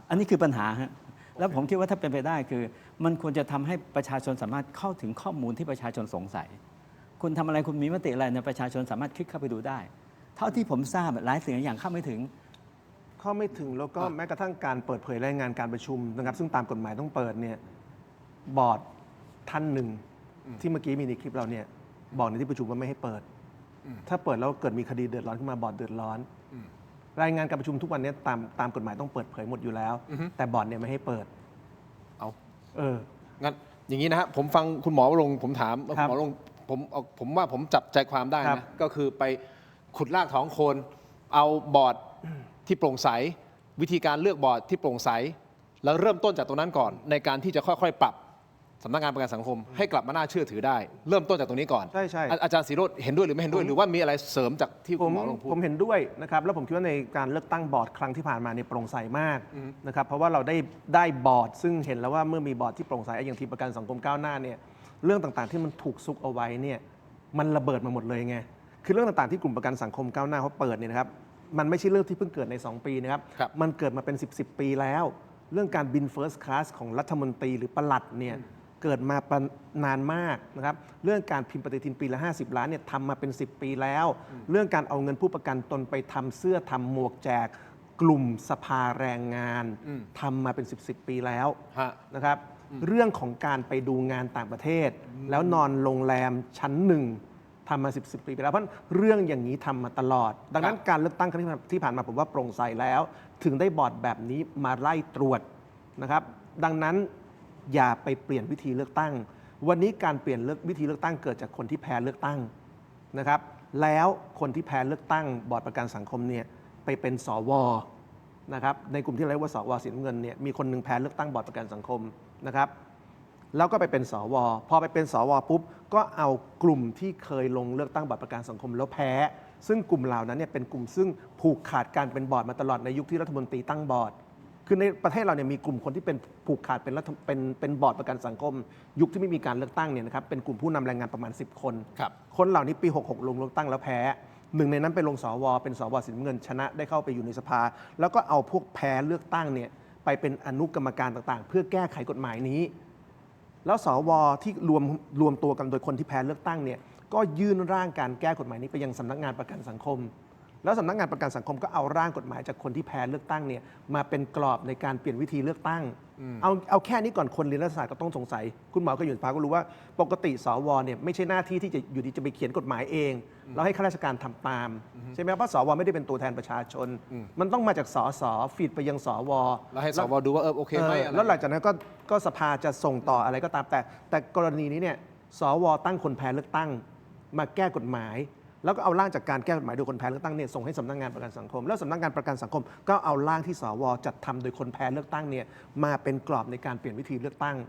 อันนี้คือปัญหาฮะแล้วผมคิดว่าถ้าเป็นไปได้คือมันควรจะทำให้ประชาชนสามารถเข้าถึงข้อมูลที่ประชาชนสงสัยคุณทำอะไรคุณมีมติอะไรในประชาชนสามารถคลิกเข้าไปดูได้เท่าที่ผมทราบหลายสิ่งอย่างเข้าไม่ถึงแล้วก็แม้กระทั่งการเปิดเผยรายงานการประชุมนะครับซึ่งตามกฎหมายต้องเปิดเนี่ยบอร์ดท่านหนึ่งที่เมื่อกี้มีในคลิปเราเนี่ยบอกในที่ประชุมว่าไม่ให้เปิดถ้าเปิดแล้วเกิดมีคดีเดือดร้อนขึ้นมาบอร์ดเดือดร้อนรายงานการประชุมทุกวันนี้ตามกฎหมายต้องเปิดเผยหมดอยู่แล้วแต่บอร์ดเนี่ยไม่ให้เปิดงั้นอย่างนี้นะฮะผมฟังคุณหมอลงผมถามคุณหมอลงผมว่าผมจับใจความได้นะก็คือไปขุดรากถอนโคนเอาบอร์ดที่โปร่งใสวิธีการเลือกบอร์ดที่โปร่งใสแล้วเริ่มต้นจากตรงนั้นก่อนในการที่จะค่อยๆปรับสำนักงานประกันสังคมให้กลับมาน่าเชื่อถือได้เริ่มต้นจากตรงนี้ก่อนใช่อาจารย์ศิโรจน์เห็นด้วยหรือไม่เห็นด้วยหรือว่ามีอะไรเสริมจากที่คุณหมอลงพูดผมเห็นด้วยนะครับแล้วผมคิดว่าในการเลือกตั้งบอร์ดครั้งที่ผ่านมาเนี่ยโปร่งใสมากนะครับเพราะว่าเราได้บอร์ดซึ่งเห็นแล้วว่าเมื่อมีบอร์ดที่โปร่งใสอย่างทีมประกันสังคมก้าวหน้าเนี่ยเรื่องต่างๆที่มันถูกซุกเอาไว้เนี่ยมันระเบิดมาหมดเลยไงคือเรื่องต่างๆที่กลุ่มประกันสังคมก้าวหน้าเขาเปิดเนี่ยนะครับมันไม่ใช่เรื่องที่เพิ่งเกิดใน 2 ปีนะครับมันเกิดมาเป็น10 ปีแล้วเรื่องการบิน First Class ของรัฐมนตรีหรือปลัดเนี่ยเกิดมานานมากนะครับเรื่องการพิมพ์ปฏิทินปีละ50 ล้านเนี่ยทำมาเป็น10 ปีแล้วเรื่องการเอาเงินผู้ประกันตนไปทำเสื้อทำหมวกแจกกลุ่มสภาแรงงานทำมาเป็น10 ปีแล้วนะครับเรื่องของการไปดูงานต่างประเทศแล้วนอนโรงแรมชั้นหนึ่งทำมา10 ปีไปแล้วเพราะเรื่องอย่างนี้ทำมาตลอดดังนั้นการเลือกตั้งครั้งที่ผ่านมาผมว่าโปร่งใสแล้วถึงได้บอร์ดแบบนี้มาไล่ตรวจนะครับดังนั้นอย่าไปเปลี่ยนวิธีเลือกตั้งวันนี้การเปลี่ยนวิธีเลือกตั้งเกิดจากคนที่แพ้เลือกตั้งนะครับแล้วคนที่แพ้เลือกตั้งบอร์ดประกันสังคมเนี่ยไปเป็นสวนะครับในกลุ่มที่เรียกว่าสวสีน้ำเงินเนี่ยมีคนหนึ่งแพ้เลือกตั้งบอร์ดประกันสังคมนะครับ แล้วก็ไปเป็นสวพอไปเป็นสวปุ๊บก็เอากลุ่มที่เคยลงเลือกตั้งบัตรประกันสังคมแล้วแพ้ ซึ่งกลุ่มเหล่านั้นเนี่ยเป็นกลุ่มซึ่งผูกขาดการเป็นบอร์ดมาตลอดในยุคที่รัฐมนตรีตั้งบอร์ดคือในประเทศเราเนี่ยมีกลุ่มคนที่เป็นผูกขาดเป็นบอร์ดประกันสังคม ยุคที่ไม่มีการเลือกตั้งเนี่ยนะครับเป็นกลุ่มผู้นำแรงงานประมาณ10 คน ครับ คนเหล่านี้ปี 66 ลงเลือกตั้งแล้วแพ้ หนึ่งในนั้นไปลงสวเป็นสวสีน้ำเงินชนะได้เข้าไปอยู่ในสภา แล้วก็เอาพวกแพ้เลือกตั้งเนี่ยไปเป็นอนุกรรมการต่างๆ เพื่อแก้ไขกฎหมายนี้ แล้วสวที่รวมตัวกันโดยคนที่แพ้เลือกตั้งเนี่ยก็ยื่นร่างการแก้กฎหมายนี้ไปยังสำนักงานประกันสังคม แล้วสำนักงานประกันสังคมก็เอาร่างกฎหมายจากคนที่แพ้เลือกตั้งเนี่ยมาเป็นกรอบในการเปลี่ยนวิธีเลือกตั้ง เอาแค่นี้ก่อนคนเรียนรัฐศาสตร์ก็ต้องสงสัย คุณหมอก็อยู่ในสภาก็รู้ว่าปกติสวเนี่ยไม่ใช่หน้าที่ที่จะอยู่ดีจะไปเขียนกฎหมายเองแล้วให้ข้าราชการทำตามใช่ไหมเพราะสวไม่ได้เป็นตัวแทนประชาชน มันต้องมาจากสสฟีดไปยังสว แล้วให้สวดูว่าโอเคไหมอะไร แล้วหลังจากนั้นก็สภาจะส่งต่ออะไรก็ตามแต่กรณีนี้เนี่ยสวตั้งคนแพ้เลือกตั้งมาแก้กฎหมาย แล้วก็เอาร่างจากการแก้กฎหมายโดยคนแพ้เลือกตั้งเนี่ยส่งให้สำนักงานประกันสังคมแล้วสำนักงานประกันสังคมก็เอาร่างที่สวจัดทำโดยคนแพ้เลือกตั้งเนี่ยมาเป็นกรอบในการเปลี่ยนวิธีเลือกตั้ง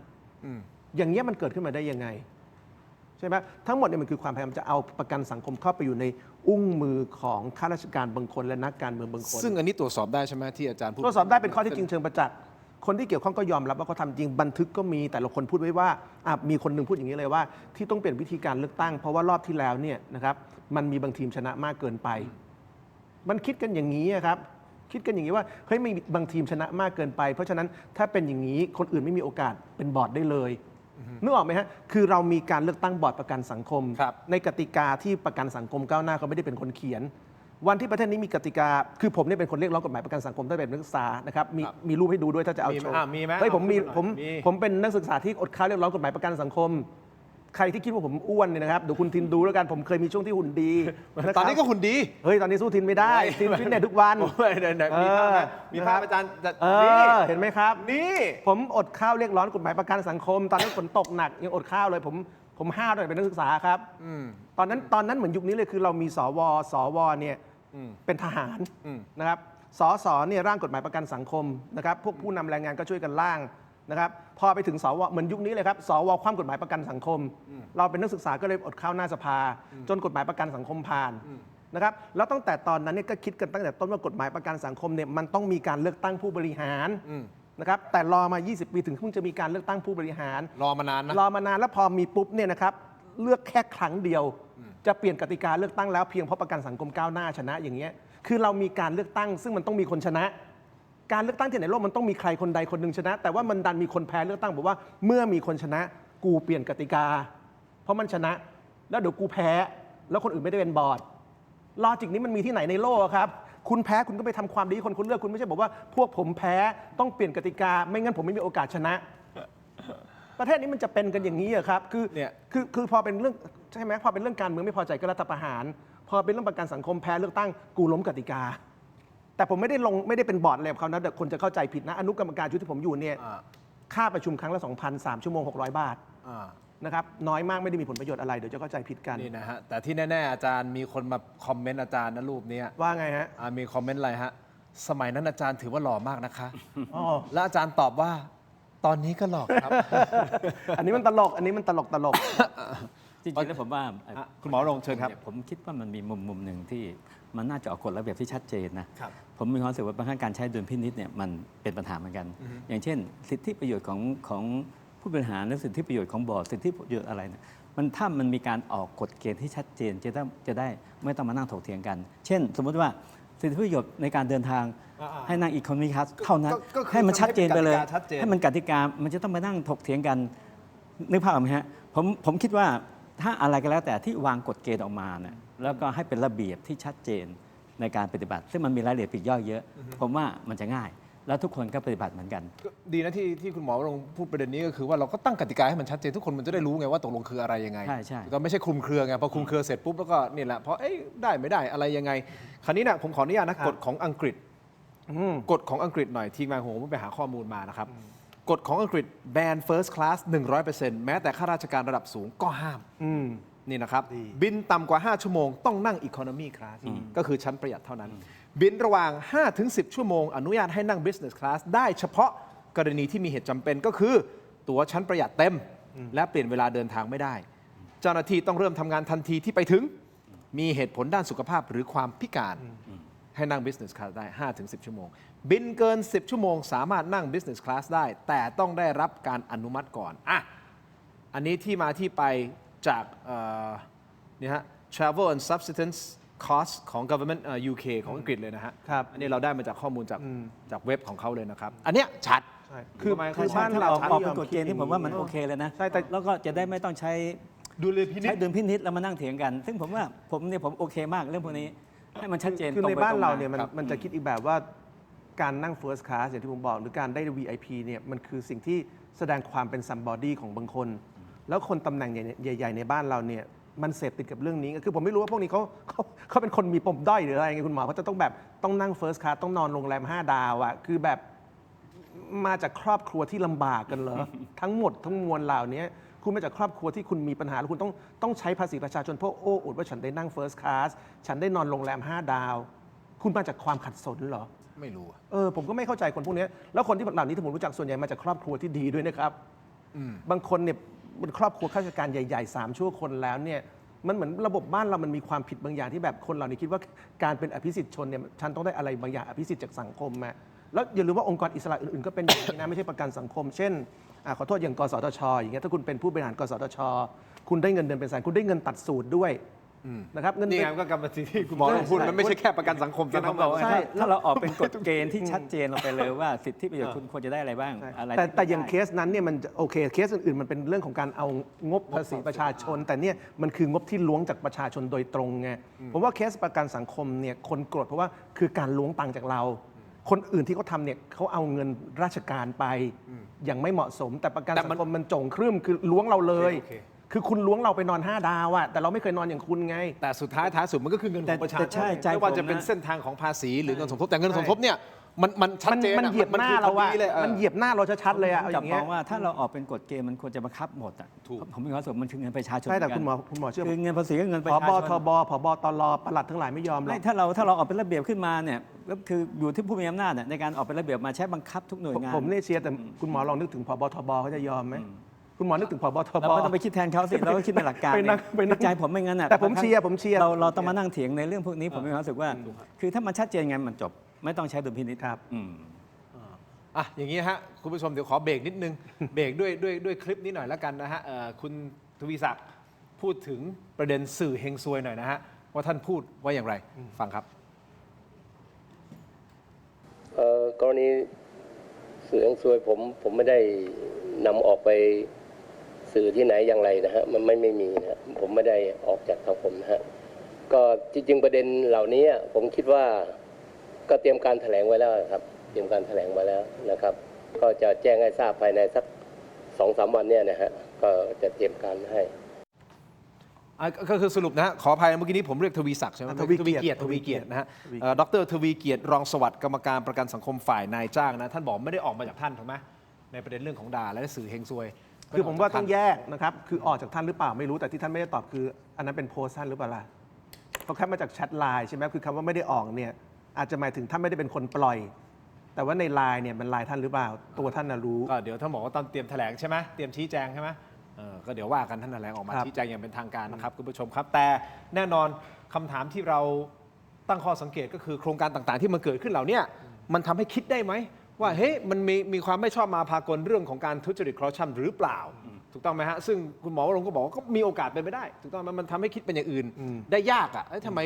อย่างเงี้ยมันเกิดขึ้นมาได้ยังไงใช่ไหมทั้งหมดเนี่ยมันคือความพยายามจะเอาประกันสังคมเข้าไปอยู่ในอุ้งมือของข้าราชการบางคนและนักการเมืองบางคน ซึ่งอันนี้ตรวจสอบได้ใช่ไหมที่อาจารย์พูด ตรวจสอบได้เป็นข้อเท็จจริงเชิงประจักษ์คนที่เกี่ยวข้องก็ยอมรับว่าเขาทำจริงบันทึกก็มีแต่ละคนพูดไว้ว่ามีคนหนึ่งพูดอย่างนี้เลยว่าที่ต้องเปลี่ยนวิธีการเลือกตั้งเพราะว่ารอบที่แล้วเนี่ยนะครับมันมีบางทีมชนะมากเกินไป มันคิดกันอย่างนี้ครับคิดกันอย่างนี้ว่าเฮ้ยมีบางทีมชนะมากเกินไป เพราะฉะนั้นถ้าเป็นอย่างนี้คนอื่นไม่มีโอกาสเป็นบอร์ดได้เลยนึกออกไหมฮะคือเรามีการเลือกตั้งบอร์ดประกันสังคม ในกติกาที่ประกันสังคมก้าวหน้าเขาไม่ได้เป็นคนเขียน วันที่ประเทศนี้มีกติกาคือผมเนี่ยเป็นคนเรียกร้องกฎหมายประกันสังคมตั้งแต่เป็นนักศึกษานะครับมีรูปให้ดูด้วยถ้าจะเอาโชว์ มีไหม เฮ้ยผมมี เอาขึ้นหน่อย ผมเป็นนักศึกษาที่อดข้าวเรียกร้องกฎหมายประกันสังคม ใครที่คิดว่าผมอ้วนเนี่ยนะครับเดี๋ยวคุณทินดูแล้วกันผมเคยมีช่วงที่หุ่นดีะครับ ตอนนี้ก็หุ่นดี เฮ้ยตอนนี้สู้ทินไม่ได้ทินฟิตเนสทุกวัน โอ้ยเดี๋ยวๆมีภาพไหมมีภาพอาจารย์ นี่ นี่ เห็นไหมครับ นี่ ผมอดข้าวเรียกร้องกฎหมายประกันสังคม ตอนนั้นฝนตกหนักยังอดข้าวเลยผมห้าวด้วยเป็นนักศึกษาครับตอนนั้นเหมือนยุคนี้เลยคือเรามีสวเนี่ยเป็นทหารนะครับสสเนี่ยร่างกฎหมายประกันสังคมนะครับพวกผู้นำแรงงานก็ช่วยกันร่างนะครับพอไปถึงสวเหมือนยุคนี้เลยครับสวคว่ำกฎหมายประกันสังคม เราเป็นนักศึกษาก็เลยอดข้าวหน้าสภา จนกฎหมายประกันสังคมผ่านนะครับแล้วตั้งแต่ตอนนั้นเนี่ยก็คิดกันตั้งแต่ต้นว่ากฎหมายประกันสังคมเนี่ยมันต้องมีการเลือกตั้งผู้บริหารนะครับแต่รอมา 20 ปีถึงเพิ่งจะมีการเลือกตั้งผู้บริหาร รอมานานนะ รอมานานแล้วพอมีปุ๊บเนี่ยนะครับเลือกแค่ครั้งเดียว จะเปลี่ยนกติกาเลือกตั้งแล้วเพียงเพราะประกันสังคมก้าวหน้าชนะอย่างเงี้ยคือเรามีการเลือกตั้งซึ่งมันต้องมีคนชนะ การเลือกตั้งที่ไหนโลกมันต้องมีใครคนใดคนหนึ่งชนะ แต่ว่ามันดันมีคนแพ้เลือกตั้งบอกว่าเมื่อมีคนชนะกูเปลี่ยนกติกา เพราะมันชนะ แล้วเดี๋ยวกูแพ้แล้วคนอื่นไม่ได้เป็นบอร์ดลอจิกนี้มันมีที่ไหนในโลกครับ คุณแพ้คุณก็ไปทำความดีคนคุณเลือกคุณไม่ใช่บอกว่าพวกผมแพ้ต้องเปลี่ยนกติกา ไม่งั้นผมไม่มีโอกาสชนะ ประเทศนี้มันจะเป็นกันอย่างนี้อะครับคือพอเป็นเรื่องใช่ไหมพอเป็นเรื่องการเมืองไม่พอใจก็รัฐประหาร พอเป็นเรื่องประกันสังคมแพ้เลือกตั้งกูล้มกติกา แต่ผมไม่ได้เป็นบอร์ดอะไรกับเขานะแต่คนจะเข้าใจผิดนะอนุกรรมการชุดที่ผมอยู่เนี่ยค่าประชุมครั้งละ 2,000 3 ชั่วโมง 600 บาทนะครับน้อยมากไม่ได้มีผลประโยชน์อะไรเดี๋ยวจะเข้าใจผิดกัน นี่นะฮะแต่ที่แน่ๆอาจารย์มีคนมาคอมเมนต์อาจารย์นะรูปนี้ ว่าไงฮะ มีคอมเมนต์อะไรฮะสมัยนั้นอาจารย์ถือว่าหล่อมากนะคะ อ๋อ แล้วอาจารย์ตอบว่าตอนนี้ก็หล่อครับ อันนี้มันตลกจริงๆแล้วผมว่า คุณหมอลงเชิญครับ ผมคิดว่ามันมีมุมหนึ่งที่มันน่าจะออกกฎระเบียบที่ชัดเจนนะครับ ผมมีความรู้สึกว่าบางครั้งการใช้ดุลพินิจเนี่ยมันเป็นปัญหาเหมือนกัน อย่างเช่น สิทธิประโยชน์ของผู้บริหารและสิทธิประโยชน์ของบอร์ดสิทธิประโยชน์อะไรเนี่ยถ้ามันมีการออกกฎเกณฑ์ที่ชัดเจนจะได้ไม่ต้องมานั่งถกเถียงกัน เช่น สมมติว่าสิทธิประโยชน์ในการเดินทางให้นั่งอีโคโนมีคลาสเท่านั้น ก็คือ ให้มันชัดเจนไปเลย ชัดเจน ให้มันกติกามันจะต้องมานั่งถกเถียงกันนึกภาพออกไหมฮะผมคิดว่าถ้าอะไรก็แล้วแต่ที่วางกฎเกณฑ์ออกมาเนี่ยแล้วก็ให้เป็นระเบียบที่ชัดเจนในการปฏิบัติ ซึ่งมันมีรายละเอียดปลีกย่อยเยอะ ผมว่ามันจะง่าย แล้วทุกคนก็ปฏิบัติเหมือนกัน ก็ดีนะที่คุณหมอลงพูดประเด็นนี้ก็คือว่าเราก็ตั้งกติกาให้มันชัดเจนทุกคนมันจะได้รู้ไงว่าตกลงคืออะไรยังไง ใช่ ก็ไม่ใช่คลุมเครือไงพอคลุมเครือเสร็จปุ๊บแล้วก็นี่แหละเพราะได้ไม่ได้อะไรยังไงคราวนี้นะผมขออนุญาตนะกฎของอังกฤษกฎของอังกฤษหน่อยทีมงานผมไปหาข้อมูลมานะครับกฎของอังกฤษแบน first class 100% แม้แต่ข้าราชการระดับสูงก็ห้ามนี่นะครับบินต่ำกว่า5ชั่วโมงต้องนั่ง economy class ก็คือชั้นประหยัดเท่านั้นบินระหว่าง 5-10 ชั่วโมงอนุญาตให้นั่ง business class ได้เฉพาะกรณีที่มีเหตุจำเป็นก็คือตั๋วชั้นประหยัดเต็ม และเปลี่ยนเวลาเดินทางไม่ได้ เจ้าหน้าที่ต้องเริ่มทำงานทันทีที่ไปถึงมีเหตุผลด้านสุขภาพหรือความพิการให้นั่ง business class ได้ 5-10 ชั่วโมง บินเกิน 10 ชั่วโมงสามารถนั่ง business class ได้ แต่ต้องได้รับการอนุมัติก่อนอันนี้ที่มาที่ไปจากนี่ฮะ travel and subsistence cost ของ government UK ของอังกฤษเลยนะฮะ ครับ อันนี้เราได้มาจากข้อมูลจากเว็บของเขาเลยนะครับ อันเนี้ยชัด คือ คือบ้าน ถ้า เรา ออกเป็นกฎเกณฑ์ที่ผมว่ามันโอเคเลยนะ ใช่แต่ แล้วก็จะได้ไม่ต้องใช้ ดูเลยพินิจ ใช้ดุลพินิจแล้วมานั่งเถียงกัน ซึ่งผมว่าผมโอเคมากเรื่องพวกนี้ให้มันชัดเจน คือ ตรง ใน ไป บ้าน ตง เรา ม เนี่ยมันจะคิดอีกแบบว่าการนั่ง first class อย่างที่ผมบอกหรือการได้ VIP เนี่ยมันคือสิ่งที่แสดงความเป็น somebody ของบางคน แล้วคนตำแหน่งใหญ่ๆในบ้านเราเนี่ยมันเสพติดกับเรื่องนี้คือผมไม่รู้ว่าพวกนี้เขาเป็นคนมีปมด้อยหรืออะไรไงคุณหมอเขาจะต้องแบบต้องนั่ง first class ต้องนอนโรงแรม 5 ดาวอ่ะคือแบบมาจากครอบครัวที่ลำบากกันเหรอ ทั้งหมดทั้งมวลเหล่านี้คุณมาจากครอบครัวที่คุณมีปัญหาแล้วคุณต้องใช้ภาษีประชาชนเพื่อโอ้อวดว่าฉันได้นั่ง first class ฉันได้นอนโรงแรม 5 ดาว คุณมาจากความขัดสนเหรอ ไม่รู้อะ ผมก็ไม่เข้าใจคนพวกนี้แล้วคนที่เหล่านี้ที่ผมรู้จักส่วนใหญ่มาจากครอบครัวที่ดีด้วยนะครับบางคนเนี่ยเป็นครอบครัวข้าราชการใหญ่ๆ3 ชั่วคนแล้วเนี่ยมันเหมือนระบบบ้านเรามันมีความผิดบางอย่างที่แบบคนเหล่านี้คิดว่าการเป็นอภิสิทธิชนเนี่ยฉันต้องได้อะไรบางอย่างอภิสิทธิ์จากสังคมมาแล้วอย่าลืมว่าองค์กรอิสระอื่นๆก็เป็นอย่างนี้นะไม่ใช่ประกันสังคม เช่นขอโทษอย่างกสทชอย่างเงี้ยถ้าคุณเป็นผู้บริหารกสทชคุณได้เงินเดือนเป็นแสนคุณได้เงินตัดสูตรด้วยนะครับเงิน นี่ไงก็กำลังที่คุณหมอพูดมันไม่ใช่แค่ประกันสังคม คือผมบอกว่า ใช่ ถ้าเราออกเป็นกฎเกณฑ์ที่ชัดเจนลงไปเลยว่าสิทธิประโยชน์คุณควรจะได้อะไรบ้างอะไร แต่อย่าง ที่ เคสนั้นเนี่ยมันโอเคเคสอื่นๆมันเป็นเรื่องของการเอางบภาษีประชาชน แต่เนี่ยมันคืองบที่ล้วงจากประชาชนโดยตรงไงผมว่าเคสประกันสังคมเนี่ยคนโกรธเพราะว่าคือการล้วงตังค์จากเรา คนอื่นที่เขาทำเนี่ยเขาเอาเงินราชการไปอย่างไม่เหมาะสม แต่ประกันสังคมมันจงครึ่มคือล้วงเราเลย คือคุณล้วงเราไปนอน 5 ดาวอะแต่เราไม่เคยนอนอย่างคุณไง แต่สุดท้ายสุดมันก็คือเงินของประชาชน แต่ใช่ใจ ไม่ว่าจะ ผมนะ เป็นเส้นทางของภาษีหรือเงินสมทบแต่เงินสมทบเนี่ยมันชัดเจน มันเหยียบหน้าเราอะ เลย มันเหยียบหน้าเราชัดๆเลยอะ ผม อ จับ ย่าง ม เงี้ อย งว่าถ้าเราออกเป็นกฎเกณฑ์มันควรจะบังคับหมดอ่ะ ถูก ผมมีความรู้สึกมันคือเงินประชาชน ใช่แต่ เหมือน คุ กัน ณหมอเชื่อ คือเงินภาษีก็เงินประ ผ ชาช บ น ทบผบตรปลัดทั้งหลายไม่ยอมหรอก ไม่ถ้าเราออกเป็นระเบียบขึ้นมาเนี่ยก็คืออยู่ที่ผู้มีอำนาจเนี่ยในการออกเป็นระเบียบมาใช้บังคับทุกหน่วยงาน ผมเนี่ยเชียร์แต่คุณหมอลองนึกถึงผบทบเขาจะยอมไหมคุณหมอนึกถึงผบทบ เราไม่ต้องไปคิดแทนเขาสิเราก็คิดในหลักการ ไปนั่งไปนั่ง ใจผมไม่งั้นอ่ะ แต่ผมเชียร์ผมเชียร์ เราต้องมานั่งเถียงในเรื่องพวกนี้ผมมีความรู้สึกว่า คือถ้ามันชัดเจนไงมันจบไม่ต้องใช้ดุลพินิจ ครับ อย่างนี้ฮะคุณผู้ชมเดี๋ยวขอเบรกนิดนึง เบรกด้วยคลิปนี้หน่อยแล้วกันนะฮะคุณทวีศักดิ์พูดถึงประเด็นสื่อเฮงซวยหน่อยนะฮะว่าท่านพูดว่าอย่างไรฟังครับ กรณีสื่อแห่งซวยผมไม่ได้นำออกไปสื่อที่ไหนอย่างไรนะฮะมันไม่มีนะฮะผมไม่ได้ออกจากทางผมนะฮะก็จริงๆประเด็นเหล่านี้ผมคิดว่าก็เตรียมการแถลงไว้แล้วครับเตรียมการแถลงไว้แล้วนะครับ ก็จะแจ้งให้ทราบภายในสัก 2-3 วันเนี่ยนะฮะก็จะเตรียมการให้ ก็คือสรุปนะฮะขออภัยเมื่อกี้นี้ผมเรียกทวีศักดิ์ใช่ไหม ทวีเกียรติ ทวีเกียรตินะฮะ ทวีเกียรติ ดรทวีเกียรติรองสวัสดิ์กรรมการประกันสังคมฝ่ายนายจ้างนะท่านบอกไม่ได้ออกมาจากท่านถูกไหมในประเด็นเรื่องของด่าและสื่อเฮงซวย คือผมว่าต้องแยกนะครับ คือออกจากท่านหรือเปล่าไม่รู้ แต่ที่ท่านไม่ได้ตอบคือ อันนั้นเป็นโพสต์ท่านหรือเปล่าล่ะเขาแค่มาจากแชทไลน์ใช่ไหมคือคำว่าไม่ได้ออกเนี่ยอาจจะหมายถึงท่านไม่ได้เป็นคนปล่อย แต่ว่าในไลน์เนี่ยมันไลน์ท่านหรือเปล่า ตัวท่านน่ะรู้ ก็เดี๋ยวท่านบอกว่าตอนเตรียมแถลงใช่ไหมเตรียมชี้แจงใช่ไหมก็เดี๋ยวว่ากันท่านแถลงออกมา ครับ ชี้แจงอย่างเป็นทางการนะครับคุณผู้ชมครับ แต่แน่นอนคำถามที่เราตั้งข้อสังเกตก็คือโครงการต่างๆ ที่มันเกิดขึ้นเหล่านี้มันทำให้คิดได้ไหมว่าเฮ้ยมันมีความไม่ชอบมาพากลเรื่องของการทุจริตคอร์รัปชันหรือเปล่า ถูกต้องไหมฮะซึ่งคุณหมอวรงค์ก็บอกว่าก็มีโอกาสเป็นไปได้ ถูกต้องไหมมันทำให้คิดเป็นอย่างอื่นได้ยากอ่ะทำไ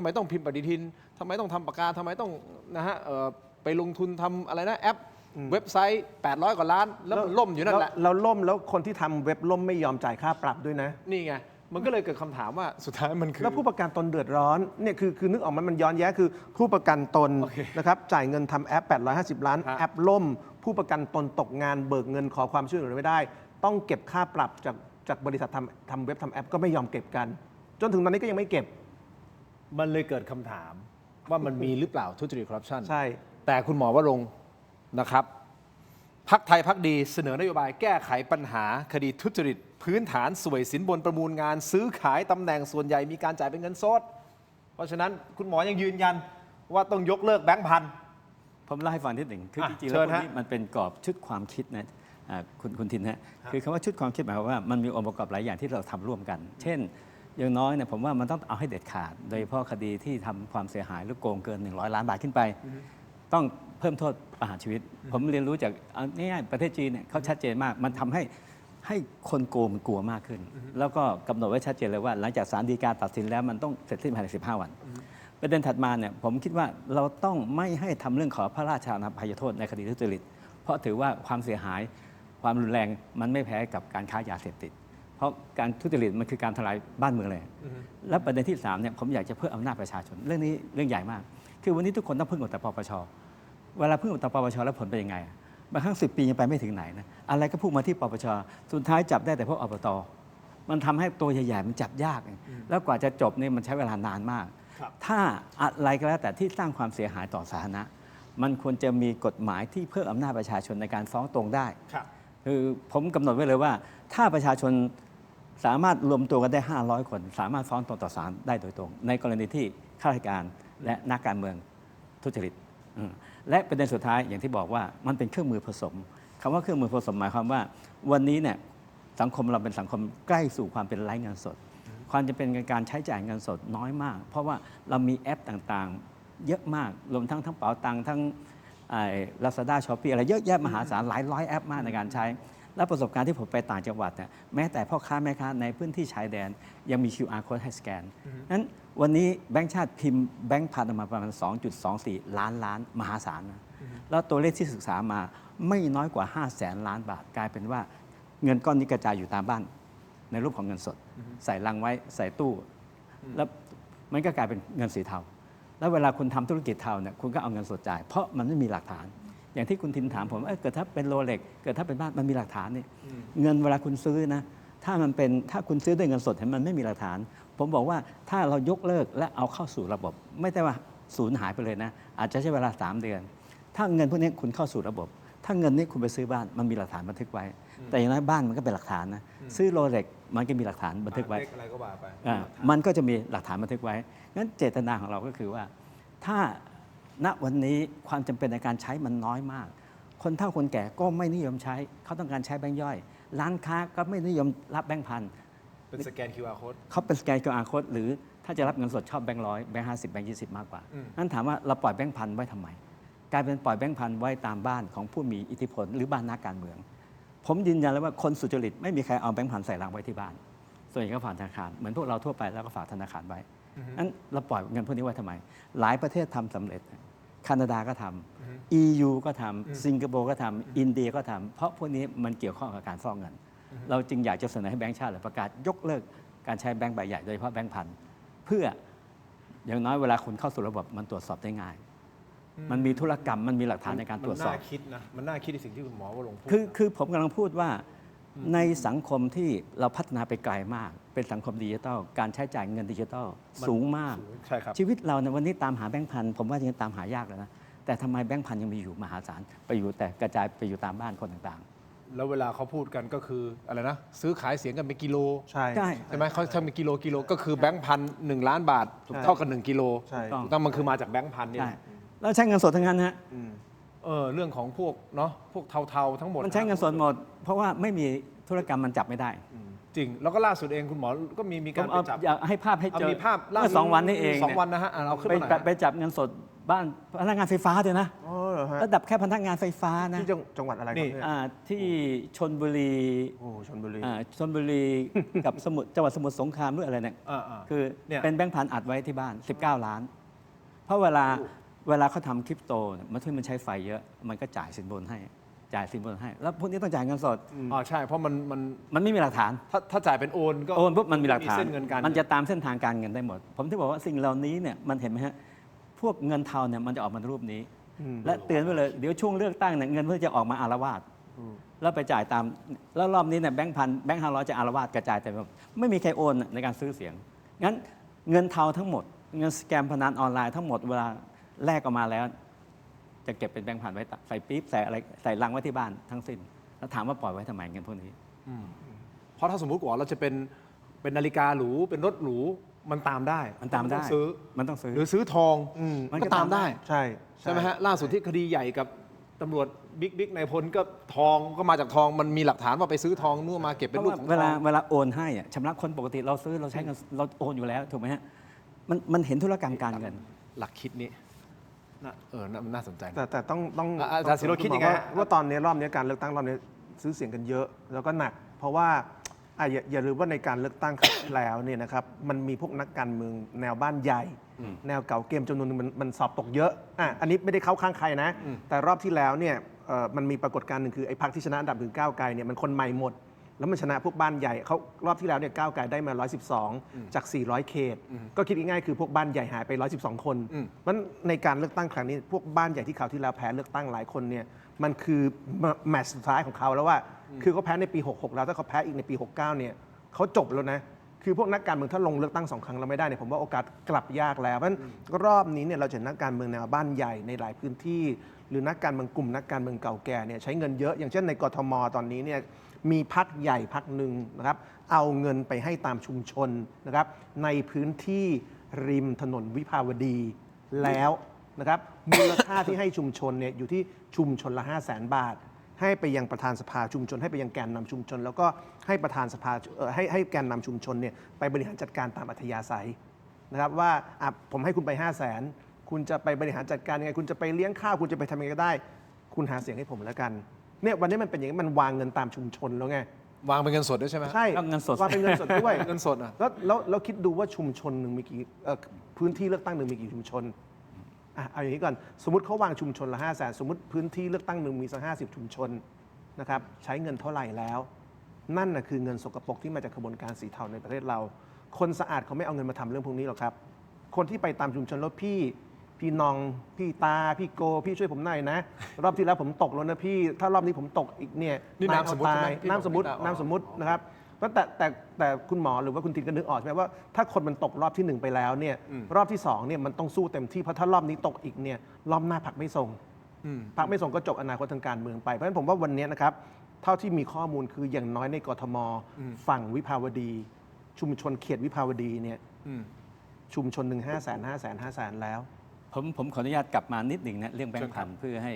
มต้องพิมพ์ปฏิทินทำไมต้องทำปากกาทำไมต้องนะฮะไปลงทุนทำอะไรนะแอปเว็บไซต์800 กว่าล้านแล้วมันล่มอยู่นั่นแหละ แล้วล่มแล้วคนที่ทำเว็บล่มไม่ยอมจ่ายค่าปรับด้วยนะ นี่ไง มันก็เลยเกิดคำถามว่าสุดท้ายมันคือ แล้วผู้ประกันตนเดือดร้อนเนี่ยคือนึกออกมันย้อนแย้งคือผู้ประกันตน โอเค นะครับจ่ายเงินทำแอป 850 ล้าน ฮะ แอปล่ม ผู้ประกันตนตกงานเบิกเงินขอความช่วยเหลือไม่ได้ ต้องเก็บค่าปรับจากบริษัททำเว็บทำแอปก็ไม่ยอมเก็บกัน จนถึงตอนนี้ก็ยังไม่เก็บ มันเลยเกิดคำถามว่ามันมีหรือเปล่าทุจริตคอร์รัปชัน ใช่ แต่คุณหมอวรงค์นะครับพรรคไทยพรรคดีเสนอนโยบายแก้ไขปัญหาคดีทุจริตพื้นฐานสวยสินบนประมูลงานซื้อขายตำแหน่งส่วนใหญ่มีการจ่ายเป็นเงินสด เพราะฉะนั้นคุณหมอยังยืนยันว่าต้องยกเลิกแบงค์พัน ผมเล่าให้ฟังนิดหนึ่งคือ อ่ะ จริงๆ เชิ แล้ว ญ พวก ฮะ นี้มันเป็นกรอบชุดความคิดนะ คุณทินฮะคือคำว่าชุดความคิดหมายความว่ามันมีองค์ประกอบหลายอย่างที่เราทำร่วมกัน เช่นอย่างน้อยเนี่ยผมว่ามันต้องเอาให้เด็ดขาด โดยเฉพาะคดีที่ทำความเสียหายหรือโกงเกิน100 ล้านบาทขึ้นไป ต้องเพิ่มโทษประหารชีวิต ผมเรียนรู้จากง่ายๆประเทศจีนเนี่ยเขาชัดเจนมากมันทำให้คนโกงมันกลัวมากขึ้น แล้วก็กำหนดไว้ชัดเจนเลยว่าหลังจากศาลฎีกาตัดสินแล้วมันต้องเสร็จสิ้นภายใน15 วัน ประเด็นถัดมาเนี่ยผมคิดว่าเราต้องไม่ให้ทำเรื่องขอพระราชาอภัยโทษในคดีทุจริตเพราะถือว่าความเสียหายความรุนแรงมันไม่แพ้กับการค้ายาเสพติด เพราะการทุจริตมันคือการทลายบ้านเมืองเลย และประเด็นที่3เนี่ยผมอยากจะเพิ่มอำนาจประชาชนเรื่องนี้เรื่องใหญ่มาก คือวันนี้ทุกคนต้องพึ่งแต่ปปชเวลาพึ่งแต่ปปชแล้วผลเป็นยังไงบางครั้ง10 ปียังไปไม่ถึงไหนนะอะไรก็พุ่งมาที่ปปชสุดท้ายจับได้แต่พวกอบตมันทำให้ตัวใหญ่ๆมันจับยากแล้วกว่าจะจบนี่มันใช้เวลานานมาก ถ้าอะไรก็แล้วแต่ที่สร้างความเสียหายต่อสาธารณะมันควรจะมีกฎหมายที่เพิ่มอำนาจประชาชนในการฟ้องตรงได้คือผมกำหนดไว้เลยว่า ถ้าประชาชนสามารถรวมตัวกันได้500 คนสามารถฟ้องตรงต่อศาลได้โดยตรงในกรณีที่ข้าราชการและนักการเมืองทุจริตและประเด็นสุดท้ายอย่างที่บอกว่ามันเป็นเครื่องมือผสมคำว่าเครื่องมือผสมหมายความว่าวันนี้เนี่ยสังคมเราเป็นสังคมใกล้สู่ความเป็นไร้เงินสดความจะเป็นการใช้จ่ายเงินสดน้อยมากเพราะว่าเรามีแอปต่างๆเยอะมากรวมทั้งเป๋าตังค์ทั้งLazada Shopee อะไรเยอะแยะมหาศาลหลายร้อยแอปมากในการใช้และประสบการณ์ที่ผมไปต่างจังหวัดเนี่ยแม้แต่พ่อค้าแม่ค้าในพื้นที่ชายแดนยังมี QR code ให้สแกนนั้นวันนี้แบงก์ชาติพิมพ์แบงก์พันออกมาประมาณ 2.24 ล้านมหาศาลนะแล้วตัวเลขที่ศึกษามาไม่น้อยกว่า 500,000 ล้านบาทกลายเป็นว่าเงินก้อนนี้กระจายอยู่ตามบ้านในรูปของเงินสดใส่ลังไว้ใส่ตู้แล้วมันก็กลายเป็นเงินสีเทาแล้วเวลาคุณทำธุรกิจเทาเนี่ยคุณก็เอาเงินสดจ่ายเพราะมันไม่มีหลักฐานอย่างที่คุณทินถามผมเกิดถ้าเป็นโรเล็กเกิดถ้าเป็นบ้านมันมีหลักฐานนี่เงินเวลาคุณซื้อนะถ้าคุณซื้อด้วยเงินสดเห็นมันไม่มีหลักฐานผมบอกว่าถ้าเรายกเลิกและเอาเข้าสู่ระบบไม่ได้ว่าสูญหายไปเลยนะอาจจะใช้เวลา3 เดือนถ้าเงินพวกนี้คุณเข้าสู่ระบบถ้าเงินนี้คุณไปซื้อบ้านมันมีหลักฐานบันทึกไว้แต่อย่างน้อยบ้านมันก็เป็นหลักฐานนะซื้อโรเล็กมันก็มีหลักฐานบันทึกไว้อะไรก็ว่าไปมันก็จะมีหลักฐานบันทึกไว้งั้นเจตนาของเราก็คือว่าถ้าณวันนี้ความจำเป็นในการใช้มันน้อยมากคนเฒ่าคนแก่ก็ไม่นิยมใช้เขาต้องการใช้แบงค์ย่อยร้านค้าก็ไม่นิยมรับแบงค์พันเป็นสแกน QR code เขาเป็นสแกน QR code หรือถ้าจะรับเงินสดชอบแบงค์100แบงค์50แบงค์20มากกว่านั้นถามว่าเราปล่อยแบงค์พันไว้ทำไมกลายเป็นปล่อยแบงค์พันไว้ตามบ้านของผู้มีอิทธิพลหรือบ้านนักการเมืองผมยืนยันเลยว่าคนสุจริตไม่มีใครเอาแบงค์พันใส่ลังไว้ที่บ้านส่วนใหญ่ก็ฝากธนาคารเหมือนพวกเราทั่วไปแล้วก็ฝากธนาคารไว้นั้นเราปล่อยเงินพวกนี้ไว้ทำไมหลายประเทศทำสำเร็จแคนาดาก็ทำ EU ก็ทำสิงคโปร์ก็ทำอินเดียก็ทำเพราะพวกนี้มันเกี่ยวข้องกับการฟอกเงินเราจึงอยากจะเสนอให้แบงก์ชาติประกาศยกเลิกการใช้แบงก์ใบใหญ่โดยเฉพาะแบงก์พันเพื่ออย่างน้อยเวลาคุณเข้าสู่ระบบมันตรวจสอบได้ง่ายมันมีธุรกรรมมันมีหลักฐานในการตรวจสอบมันน่าคิดนะมันน่าคิดในสิ่งที่คุณหมอวรงค์พูดคือผมกำลังพูดว่าในสังคมที่เราพัฒนาไปไกลมากเป็นสังคมดิจิทัลการใช้จ่ายเงินดิจิทัลสูงมากใช่ครับชีวิตเราในวันนี้ตามหาแบงก์พันผมว่ายังตามหายากเลยนะแต่ทำไมแบงก์พันยังมีอยู่มหาศาลไปอยู่แต่กระจายไปอยู่ตามบ้านคนต่างๆแล้วเวลาเขาพูดกันก็คืออะไรนะซื้อขายเสียงกันเป็นกิโลใช่ใช่ไหมเขาทำเป็นกิโลก็คือแบงก์พัน1 ล้านบาทเท่ากับ1 กิโลต้องมันคือมาจากแบงก์พันนี่แล้วใช้เงินสดทั้งนั้นฮะเรื่องของพวกเทาๆทั้งหมดมันใช้เงินสดหมดเพราะว่าไม่มีธุรกรรมมันจับไม่ได้จริงแล้วก็ล่าสุดเองคุณหมอก็มีการไปจับอยากให้ภาพให้เจอมีภาพล่าสุด2 วันนี้เอง2 วันนะฮะเอาขึ้นมาไปจับเงินสดบ้านพนักงานไฟฟ้าด้วยนะระดับแค่พนักงานไฟฟ้านะที่จังหวัดอะไรนี่ที่ชลบุรีชลบุรีกับจังหวัดสมุทรสงครามหรืออะไรเนี่ยคือเป็นแบงค์พันอัดไว้ที่บ้าน19 ล้านเพราะเวลาเขาทำคริปโตมันใช้ไฟเยอะมันก็จ่ายสินบนให้แล้วพวกนี้ต้องจ่ายเงินสดใช่เพราะมันไม่มีหลักฐานถ้าจ่ายเป็นโอนก็โอนปุ๊บมันมีหลักฐานมันจะตามเส้นทางการเงินได้หมดผมที่บอกว่าสิ่งเหล่านี้เนี่ยมันเห็นไหมฮะพวกเงินเทาเนี่ยมันจะออกมาในรูปนี้และเตือนไว้เลยเดี๋ยวช่วงเลือกตั้งเนี่ยเงินเพื่อจะออกมาอาละวาดแล้วไปจ่ายตามแล้วรอบนี้เนี่ยแบงค์พันแบงค์500จะอาละวาดกระจายแต่ไม่มีใครโอนในการซื้อเสียงงั้นเงินเทาทั้งหมดเงินสแกมพนันออนไลน์ทั้งหมดเวลาแลกออกมาแล้วจะเก็บเป็นแบงค์พันไว้ใส่ปี๊บใส่อะไรใส่ลังไว้ที่บ้านทั้งสิ้นแล้วถามว่าปล่อยไว้ทำไมเงินพวกนี้เพราะถ้าสมมุติว่าเราจะเป็นนาฬิกาหรูเป็นรถหรูมันตามได้มันต้องซื้อหรือซื้อทองมันก็ตามได้ใช่ไหมฮะล่าสุดที่คดีใหญ่กับตำรวจ บิ๊กนายพลก็ทองก็มาจากทองมันมีหลักฐานว่าไปซื้อทองนู่นมาเก็บเป็นลูกของทอง เวลาโอนให้อะชำระคนปกติเราซื้อเราใช้เงินเราโอนอยู่แล้วถูกไหมฮะมันเห็นธุรกรรมการเงิน หลักคิดนี้น่าสนใจนะ แต่ต้อง อาจารย์ศิโรจน์คิดยังไงฮะ ว่าตอนนี้รอบนี้การเลือกตั้งรอบนี้ซื้อเสียงกันเยอะแล้วก็หนัก เพราะว่าอย่าลืมว่าในการเลือกตั้งครั้งที่แล้วเนี่ยนะครับมันมีพวกนักการเมืองแนวบ้านใหญ่ แนวเก่าเกมจำนวนหนึงมันสอบตกเยอะอันนี้ไม่ได้เข้าข้างใครนะ แต่รอบที่แล้วเนี่ยมันมีปรากฏการณ์หนึ่งคือไอ้พรรคที่ชนะอันดับถึงก้าวไกลเนี่ยมันคนใหม่หมด แล้วมันชนะพวกบ้านใหญ่เขารอบที่แล้วเนี่ยก้าวไกลได้มา 112 จาก 400 เขต ก็คิดง่ายๆคือพวกบ้านใหญ่หายไป 112 คนเพราะในการเลือกตั้งครั้งนี้พวกบ้านใหญ่ที่คราวที่แล้วแพ้เลือกตั้งหลายคนเนี่ยมันคือแมตช์สุดท้ายของเขาแล้วว่าคือเขาแพ้ในปี 66 แล้วถ้าเขาแพ้อีกในปี 69 เนี่ยเขาจบแล้วนะคือพวกนักการเมืองถ้าลงเลือกตั้ง2 ครั้งแล้วไม่ได้เนี่ยผมว่าโอกาสกลับยากแล้วเพราะฉะนั้นรอบนี้เนี่ยเราจะเห็นนักการเมืองแนวบ้านใหญ่ในหลายพื้นที่ หรือนักการเมืองกลุ่มนักการเมืองเก่าแก่เนี่ยใช้เงินเยอะอย่างเช่นในกทมตอนนี้เนี่ยมีพรรคใหญ่พรรคหนึ่งนะครับเอาเงินไปให้ตามชุมชนนะครับในพื้นที่ริมถนนวิภาวดีแล้วนะครับมูลค่าที่ให้ชุมชนเนี่ยอยู่ที่ชุมชนละ 500,000 บาท ให้ไปยังประธานสภาชุมชนให้ไปยังแกนนำชุมชน แล้วก็ให้ประธานสภาให้แกนนำชุมชนเนี่ยไปบริหารจัดการตามอัธยาศัยนะครับว่าผมให้คุณไป 500,000 คุณจะไปบริหารจัดการยังไงคุณจะไปเลี้ยงข้าวคุณจะไปทำยังไงก็ได้ คุณหาเสียงให้ผมแล้วกันเนี่ยวันนี้มันเป็นอย่างนี้มันวางเงินตามชุมชนแล้วไง วางเป็นเงินสดด้วยใช่ไหม ใช่ เอาเงินสด วางเป็นเงินสดด้วย เงินสดอ่ะ แล้วคิดดูว่าชุมชนหนึ่งมีกี่พื้นที่เลือกตั้งหนึ่งมีกี่ชุมชนเอาอย่างนี้ก่อนสมมติเขาวางชุมชนละ 500,000 สมมติพื้นที่เลือกตั้งหนึ่งมีสัก50 ชุมชนนะครับใช้เงินเท่าไหร่แล้ว นั่นน่ะคือเงินสกปรกที่มาจากกระบวนการสีเทาในประเทศเรา คนสะอาดเขาไม่เอาเงินมาทำเรื่องพวกนี้หรอกครับคนที่ไปตามชุมชนแล้วพี่น้องพี่ตาพี่โกพี่ช่วยผมหน่อยนะ รอบที่แล้วผมตกแล้วนะพี่ถ้ารอบนี้ผมตกอีกเนี่ย นี่นามสมมุติใช่ไหม นามสมมุตินะครับแต่คุณหมอหรือว่าคุณทินก็นึกออกใช่ไหมว่าถ้าคนมันตกรอบที่1ไปแล้วเนี่ยรอบที่2เนี่ยมันต้องสู้เต็มที่เพราะถ้ารอบนี้ตกอีกเนี่ยรอบหน้าพรรคไม่ส่งพรรคไม่ส่งก็จบอนาคตทางการเมืองไปเพราะฉะนั้นผมว่าวันนี้นะครับเท่าที่มีข้อมูลคืออย่างน้อยในกทมฝั่งวิภาวดี ชุมชนเขตวิภาวดีเนี่ยชุมชนหนึ่ง500,000 แล้ว ผมขออนุญาตกลับมานิดหนึ่งนะเรื่องแบงค์พันเพื่อให้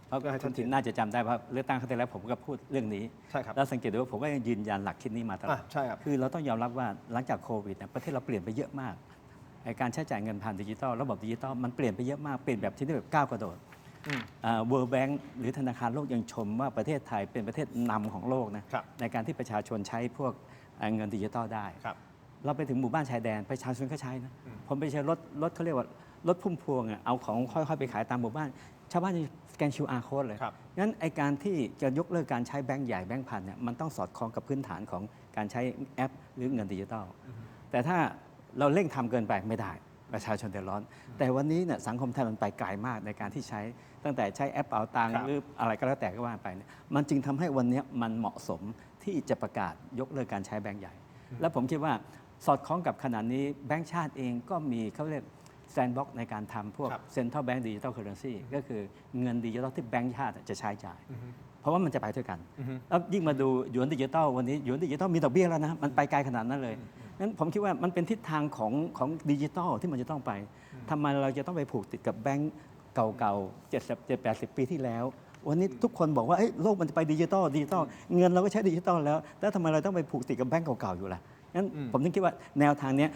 เพราะคุณถิ่นน่าจะจำได้ว่าเลือกตั้งครั้งที่แล้วผมก็พูดเรื่องนี้ ใช่ครับ แล้วสังเกตดูว่าผมก็ยังยืนยันหลักคิดนี้มาตลอด ใช่ครับ คือเราต้องยอมรับว่าหลังจากโควิดเนี่ยประเทศเราเปลี่ยนไปเยอะมากการใช้จ่ายเงินผ่านดิจิทัลระบบดิจิทัลมันเปลี่ยนไปเยอะมากเปลี่ยนแบบที่แบบก้าวกระโดดWorld Bank หรือธนาคารโลกยังชมว่าประเทศไทยเป็นประเทศนำของโลกนะในการที่ประชาชนใช้พวกเงินดิจิทัลได้เราไปถึงหมู่บ้านชายแดนประชาชนก็ใช้นะผมไปใช้รถเขาเรียกว่ารถพุ่มพวงเอาของค่อยๆไปขายตามหมู่บ้านชาวบ้านจะสแกน QR code เลยงั้นไอการที่จะยกเลิกการใช้แบงก์ใหญ่แบงก์พันเนี่ยมันต้องสอดคล้องกับพื้นฐานของการใช้แอปหรือเงินดิจิทัลแต่ถ้าเราเร่งทำเกินไปไม่ได้ประชาชนเดือดร้อนแต่วันนี้เนี่ยสังคมไทยมันไปไกลมากในการที่ใช้ตั้งแต่ใช้แอปเป๋าตังค์หรืออะไรก็แล้วแต่ก็ว่าไปเนี่ยมันจึงทำให้วันนี้มันเหมาะสมที่จะประกาศยกเลิกการใช้แบงก์ใหญ่ แล้วผมคิดว่าสอดคล้องกับขณะนี้แบงก์ชาติเองก็มีเขาเรียกแซนด์บ็อกซ์ในการทำพวกเซ็นทรัลแบงก์ดิจิทัลเคอเรนซีก็คือเงินดิจิทัลที่แบงก์ชาติจะใช้จ่ายเพราะว่ามันจะไปด้วยกันแล้วยิ่งมาดูหยวนดิจิทัลวันนี้หยวนดิจิทัลมีดอกเบี้ยแล้วนะมันไปไกลขนาดนั้นเลยงั้นผมคิดว่ามันเป็นทิศทางของดิจิทัลที่มันจะต้องไปทำไมเราจะต้องไปผูกติดกับแบงก์เก่าๆ70-80 ปีที่แล้ววันนี้ทุกคนบอกว่าโลกมันจะไปดิจิทัลเงินเราก็ใช้ดิจิทัลแล้วทำไมเราต้องไปผูกติดกับแบงก์เก่าๆอยู่ล่ะงั้นผมถึงคิดว่าแนวทางนี้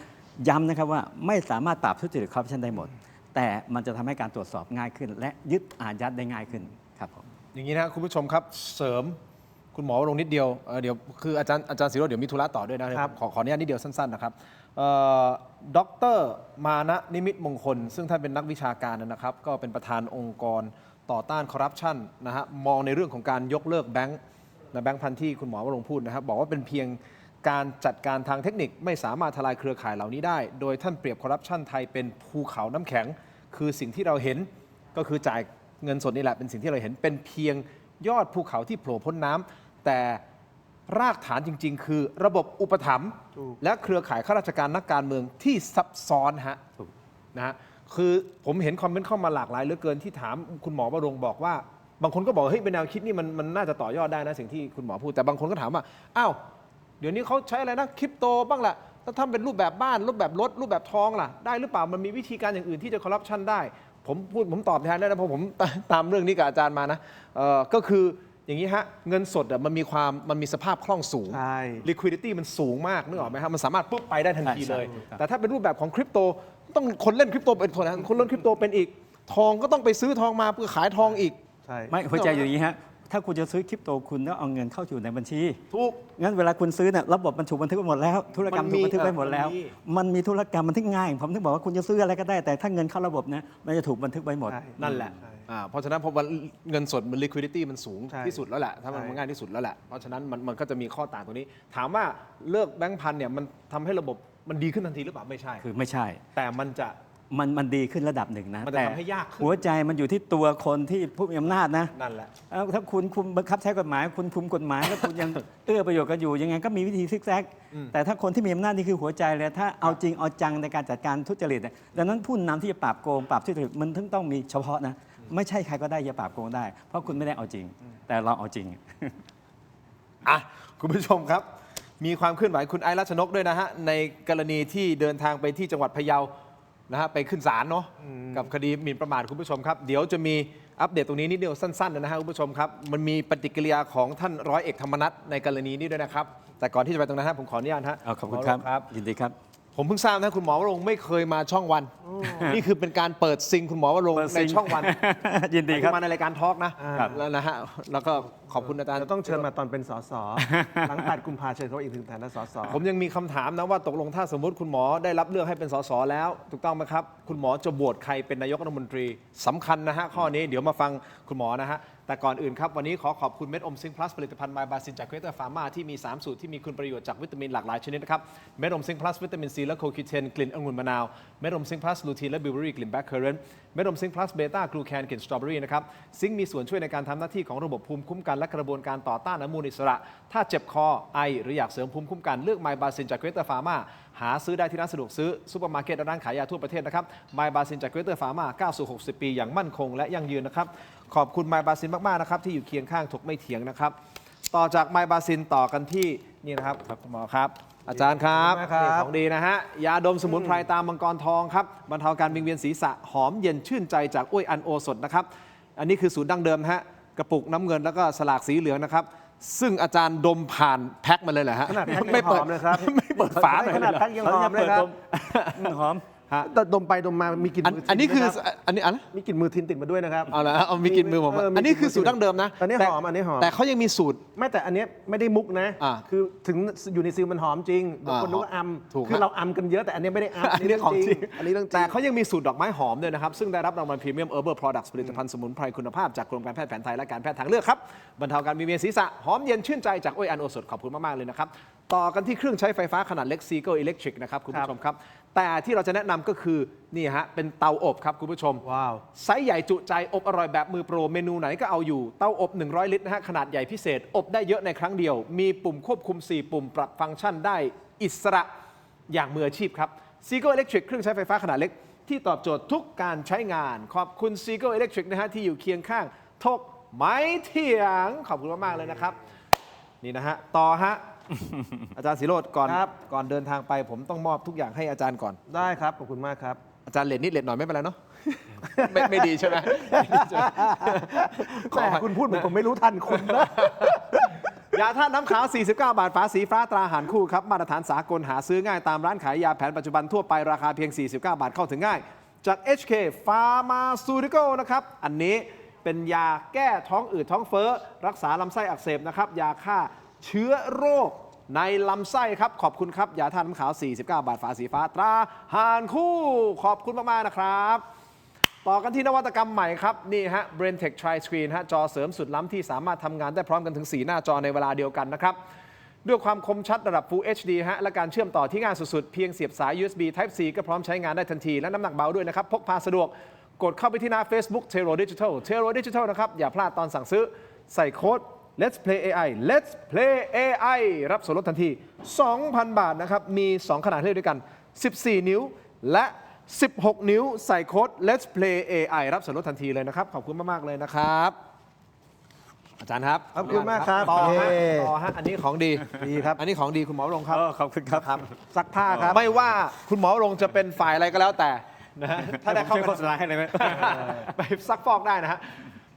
ย้ำนะครับว่าไม่สามารถปราบทุจริตคอร์รัปชันได้หมดแต่มันจะทำให้การตรวจสอบง่ายขึ้นและยึดอายัดได้ง่ายขึ้นครับผม อย่างนี้นะคุณผู้ชมครับเสริมคุณหมอลงนิดเดียวเดี๋ยวคืออาจารย์ศิโรจน์เดี๋ยวมีธุระต่อด้วยนะครับขออนุญาตนิดเดียวสั้นๆนะครับดร.มานะนิมิตมงคลซึ่งท่านเป็นนักวิชาการนะครับก็เป็นประธานองค์กรต่อต้านคอร์รัปชันนะฮะมองในเรื่องของการยกเลิกแบงค์พันที่คุณหมอวรงค์พูดนะครับบอกว่าเป็นเพียงการจัดการทางเทคนิคไม่สามารถทลายเครือข่ายเหล่านี้ได้โดยท่านเปรียบคอร์รัปชันไทยเป็นภูเขาน้ำแข็งคือสิ่งที่เราเห็นก็คือจ่ายเงินสดนี่แหละเป็นสิ่งที่เราเห็นเป็นเพียงยอดภูเขาที่โผล่พ้นน้ำแต่รากฐานจริงๆคือระบบอุปถัมภ์และเครือข่ายข้าราชการนักการเมืองที่ซับซ้อนนะฮะคือผมเห็นคอมเมนต์เข้ามาหลากหลายเหลือเกินที่ถามคุณหมอวรงค์บอกว่าบางคนก็บอกเฮ้ยเป็นแนวคิดนี่มันน่าจะต่อยอดได้นะสิ่งที่คุณหมอพูดแต่บางคนก็ถามว่าอ้าวเดี๋ยวนี้เขาใช้อะไรนะคริปโตบ้างล่ะถ้าทำเป็นรูปแบบบ้านรูปแบบรถรูปแบบทองล่ะได้หรือเปล่ามันมีวิธีการอย่างอื่นที่จะคอร์รัปชันได้ ผมตอบแทนได้นะเพราะผมตามเรื่องนี้กับอาจารย์มานะก็คืออย่างนี้ฮะเงินสดมันมีสภาพคล่องสูง ใช่ liquidity มันสูงมากนึกออกไหมครับมันสามารถปุ๊บไปได้ทันทีเลย ใช่ แต่ถ้าเป็นรูปแบบของคริปโตต้องคนเล่นคริปโตเป็นคนนะคนเล่นคริปโตเป็นอีกทองก็ต้องไปซื้อทองมาเพื่อขายทองอีก ใช่ ไม่หัวใจอยู่อย่างนี้ฮะ ถ้าคุณจะซื้อคริปโตคุณต้องเอาเงินเข้าอยู่ในบัญชี ถูก งั้นเวลาคุณซื้อเนี่ยระบบมันถูกบันทึกไว้หมดแล้ว ธุรกรรมถูกบันทึกไว้หมดแล้ว มันมีธุรกรรมบันทึกง่าย ผมถึงบอกว่าคุณจะซื้ออะไรก็ได้ แต่ถ้าเงินเข้าระบบนะมันจะถูกบันทึกไว้หมด ใช่ นั่นแหละ ใช่ เพราะฉะนั้นพอวันเงินสดมัน liquidity มันสูง ใช่ ที่สุดแล้วแหละถ้ามัน ใช่ ง่ายที่สุดแล้วแหละเพราะฉะนั้นมันก็จะมีข้อต่างตรงนี้ ถามว่าเลิกแบงก์พันเนี่ยมันทำให้ระบบมันดีขึ้นทันทีหรือเปล่าไม่ใช่ คือไม่ใช่ แต่มันจะ มันดีขึ้นระดับหนึ่งนะ มันจะ แต่ ทำให้ยากขึ้น หัวใจมันอยู่ที่ตัวคนที่ผู้มีอำนาจนะ นั่นแหละ ถ้าคุณคุมบังคับใช้กฎหมาย คุณคุมกฎหมายแล้วคุณยัง เอื้อประโยชน์กันอยู่ยังไงก็มีวิธีซิกแซกแต่ถ้าคนที่มีอำนาจนี่คือหัวใจเลยถ้าเอาจริงเอาจังในการจัดการทุจริตเนี่ยดังนั้นผู้นำที่จะปราบโกงปราบทุจริตมันถึงต้องมีเฉพาะนะไม่ใช่ใครก็ได้จะปราบโกงได้ เพราะคุณไม่ได้เอาจริง แต่เราเอาจริง อ่ะคุณผู้ชมครับ มีความเคลื่อนไหวคุณไอซ์รัชนกด้วยนะฮะในกรณีที่เดินทางไปที่จังหวัดพะเยานะฮะไปขึ้นศาลเนาะกับคดีหมิ่นประมาทคุณผู้ชมครับเดี๋ยวจะมีอัปเดตตรงนี้นิดเดียวสั้นๆนะฮะคุณผู้ชมครับมันมีปฏิกิริยาของท่านร้อยเอกธรรมนัสในกรณีนี้ด้วยนะครับแต่ก่อนที่จะไปตรงนั้นฮะผมขออนุญาตฮะ ขอบคุณครับ หมอครับ ยินดีครับ ผมเพิ่งทราบนะคุณหมอวรงค์ไม่เคยมาช่องวัน นี่คือเป็นการเปิดซิงคุณหมอวรงค์ เปิด ใน ซิง ช่องวัน ยินดีครับ มาในรายการทอล์กนะแล้วนะฮะแล้วก็ขอบคุณอาจารย์ จะต้องเชิญมาตอนเป็นสส หลัง8 กุมภาเชิญเขาอีกถึงฐานะสส ผมยังมีคำถามนะว่าตกลงถ้าสมมติคุณหมอได้รับเลือกให้เป็นสสแล้วถูกต้องไหมครับ คุณหมอจะโหวตใครเป็นนายกรัฐมนตรีสำคัญนะฮะข้อนี้เดี๋ยวมาฟังคุณหมอนะฮะแต่ก่อนอื่นครับ วันนี้ขอบคุณเม็ดอมซิงค์พลัสผลิตภัณฑ์ไมบาซินจากเกรเตอร์ฟาร์มาที่มี 3 สูตรที่มีคุณประโยชน์จากวิตามินหลากหลายชนิดนะครับเม็ดอมซิงค์พลัสวิตามินซีและโคคิเทนกลิ่นองุ่นมะนาวเม็ดอมซิงค์พลัสลูทีนและบิวเบอรี่กลิ่นแบล็คเคอร์เรนต์เม็ดอมซิงค์พลัสเบต้ากลูแคนกลิ่นสตรอเบอรี่นะครับซิงค์มีส่วนช่วยในการทำหน้าที่ของระบบภูมิคุ้มกันและกระบวนการต่อต้านอนุมูลอิสระ ถ้าเจ็บคอไอหรืออยากเสริมภูมิคุ้มกันเลือกไมบาซินจากเกรเตอร์ฟาร์มาหาซื้อได้ที่ร้านสะดวกซื้อซุปเปอร์มาร์เก็ตและร้านขายยาทั่วประเทศนะครับไมบาซินจากเกรเตอร์ฟาร์มาก้าวสู่60 ปีอย่างมั่นคงและยั่งยืนนะครับขอบคุณไมบาซินมากๆนะครับที่อยู่เคียงข้างถกไม่เถียงนะครับต่อจากไมบาซินต่อกันที่นี่นะครับคุณหมอครับอาจารย์ครับ ขอบคุณมากครับ นี่ของดีนะฮะยาดมสมุนไพรตามมังกรทองครับบรรเทาการวิงเวียนศีรษะหอมเย็นชื่นใจจากอ้วยอันโอสถนะครับอันนี้คือสูตรดั้งเดิมนะฮะกระปุกน้ำเงินแล้วก็สลากสีเหลืองนะครับซึ่งอาจารย์ดมผ่านแพ็คมาเลยแหละฮะ ขนาดแพ็คยัง ไม่เปิด หอมเลยครับ ไม่เปิดฝาหน่อย ขนาด เหรอ แพ็คยังหอมเลยครับ หอม ฮะ ดมไปดมมามีกลิ่นมือทิน อันนี้คือ ด้วยรับ อันนี้อัน มีกลิ่นมือทินติดมาด้วยนะครับ เอาละเอามีกลิ่นมือผม มี อันนี้คือสูตรดั้งเดิมนะ อันนี้ แต่ หอมอันนี้หอม แต่เขายังมีสูตร ไม่แต่อันเนี้ยไม่ได้มุกนะ อ่า คือถึงอยู่ในซิลมันหอมจริงบางคนนึกว่าอัม ถูก คือเราอัมกันเยอะแต่อันเนี้ยไม่ได้อัม อันนี้ของจริง อันนี้เรื่องจริง แต่เขายังมีสูตรดอกไม้หอมด้วยนะครับ ซึ่งได้รับรางวัลพรีเมียมเออร์เบอร์ Products ผลิตภัณฑ์สมุนไพรคุณภาพจากกรมการแพทย์แผนไทยและการแพทย์ทางเลือกครับบรรเทาการวิงเวียนศีรษะหอมเย็นชื่นใจจากอ้วยอันโอสถขอบคุณมากๆเลยนะครับต่อกันที่เครื่องใช้ไฟฟ้าขนาดเล็ก Seago Electric นะครับคุณผู้ชมครับแต่ที่เราจะแนะนำก็คือนี่ฮะเป็นเตาอบครับคุณผู้ชม ว้าว ไซส์ใหญ่จุใจอบอร่อยแบบมือโปรเมนูไหนก็เอาอยู่เตาอบ100 ลิตรนะฮะขนาดใหญ่พิเศษอบได้เยอะในครั้งเดียว มีปุ่มควบคุม 4 ปุ่มปรับฟังก์ชันได้อิสระอย่างมืออาชีพครับ Seago Electric เครื่องใช้ไฟฟ้าขนาดเล็กที่ตอบโจทย์ทุกการใช้งานขอบคุณ Seago Electric นะฮะที่อยู่เคียงข้างทกไม่เถียงขอบคุณมากๆเลยนะครับนี่นะฮะต่อฮะ อาจารย์ศิโรจน์ก่อน ครับ ก่อนเดินทางไปผมต้องมอบทุกอย่างให้อาจารย์ก่อน ได้ครับขอบคุณมากครับ อาจารย์เลดนิดเลดหน่อยไม่เป็นไรเนาะ ไม่ดีใช่ไหมไม่ดีใช่ไหมขอ แต่ ให้ คุณพูดเหมือนผมไม่รู้ทันคุณนะ ยาธาตุน้ำขาว 49 บาท ฝาสีฟ้าตราหารคู่ครับ มาตรฐานสากลหาซื้อง่ายตามร้านขายยาแผนปัจจุบันทั่วไปราคาเพียง 49 บาทเข้าถึงง่าย จาก HK Pharmaceutical นะครับ อันนี้เป็นยาแก้ท้องอืดท้องเฟ้อ รักษาลำไส้อักเสบนะครับ ยาฆ่าเชื้อโรคในลำไส้ครับ ขอบคุณครับ ยาธาตุน้ำขาว 49 บาท ฝาสีฟ้าตราหารคู่ ขอบคุณมากๆนะครับ ต่อกันที่นวัตกรรมใหม่ครับ นี่ฮะ BrainTech Tri Screen ฮะจอเสริมสุดล้ำที่สามารถทำงานได้พร้อมกันถึง 4 หน้าจอในเวลาเดียวกันนะครับ ด้วยความคมชัดระดับ Full HD ฮะและการเชื่อมต่อที่ง่ายสุดๆ เพียงเสียบสาย USB Type C ก็พร้อมใช้งานได้ทันที และน้ำหนักเบาด้วยนะครับ พกพาสะดวกกดเข้าไปที่หน้า Facebook Tero Digital Tero Digital นะครับ อย่าพลาดตอนสั่งซื้อใส่โค้ด Let's Play AI Let's Play AI รับส่วนลดทันที 2,000 บาทนะครับมี 2 ขนาดให้เลือกด้วยกัน 14 นิ้วและ 16 นิ้วใส่โค้ด Let's Play AI รับส่วนลดทันทีเลยนะครับ ขอบคุณมาก ๆ เลยนะครับ อาจารย์ครับ ขอบคุณมากครับ ต่อฮะ เย้ ต่อฮะอันนี้ของดี ดีครับ อันนี้ของดีคุณหมอวรงค์ครับ ขอบคุณครับ ครับ ซักผ้าครับ ไม่ว่าคุณหมอวรงค์จะเป็นฝ่ายอะไรก็แล้วแต่ นะฮะถ้าได้เข้า ผมช่วยโฆษณาให้เลยไหม ไปซักฟอกได้นะฮะ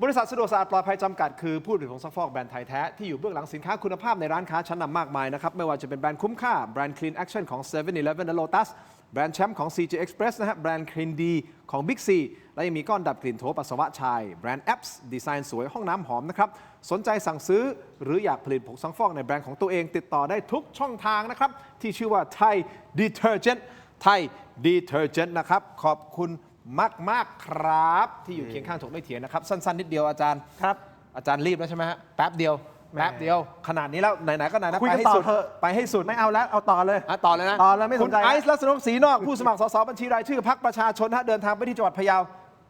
บริษัทสะดวกสะอาดปลอดภัยจำกัดคือผู้ผลิตผงซักฟอกแบรนด์ไทยแท้ที่อยู่เบื้องหลังสินค้าคุณภาพในร้านค้าชั้นนำมากมายนะครับไม่ว่าจะเป็นแบรนด์คุ้มค่าแบรนด์ Clean Action ของ 7-Eleven และ Lotus แบรนด์แชมป์ของ CJ Express นะฮะแบรนด์ Clean D ของ Big C และยังมีก้อนดับกลิ่นโถปัสสาวะชายแบรนด์ Apps ดีไซน์สวยห้องน้ำหอมนะครับสนใจสั่งซื้อหรืออยากผลิตผงซักฟอกในแบรนด์ของตัวเองติดต่อได้ทุกช่องทางนะครับที่ชื่อว่า Thai Detergent Thai Detergent นะครับขอบคุณมากครับที่อยู่เคียงข้างถกไม่เถียงนะครับสั้นๆนิดเดียวอาจารย์ ครับ อาจารย์รีบแล้วใช่ไหมฮะแป๊บเดียวขนาดนี้แล้วไหนๆก็ไหนนะ คุย ไป กัน ให้ ต่อ สุด เถอะ ไปให้สุด ไม่เอาแล้วเอาต่อเลย ต่อเลยนะ ต่อเลยไม่สนใจ คุณไอซ์ลักษณะศรีนอก ผู้สมัครสสบัญชีรายชื่อพรรคประชาชนฮะเดินทางไปที่จังหวัดพะเยา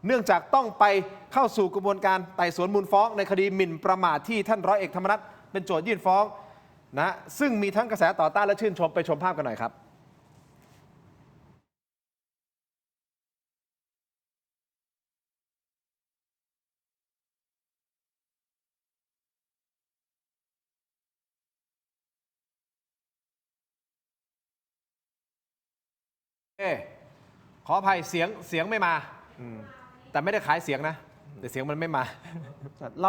เนื่องจากต้องไปเข้าสู่กระบวนการไต่สวนมูลฟ้องในคดีหมิ่นประมาทที่ท่านร้อยเอกธรรมนัฐเป็นโจทยื่นฟ้องนะซึ่งมีทั้งกระแสต่อต้านและชื่นชมไปชมภาพกันหน่อยครับ ขออภัยเสียงไม่มาแต่ไม่ได้ขายเสียงนะแต่เสียงมันไม่มา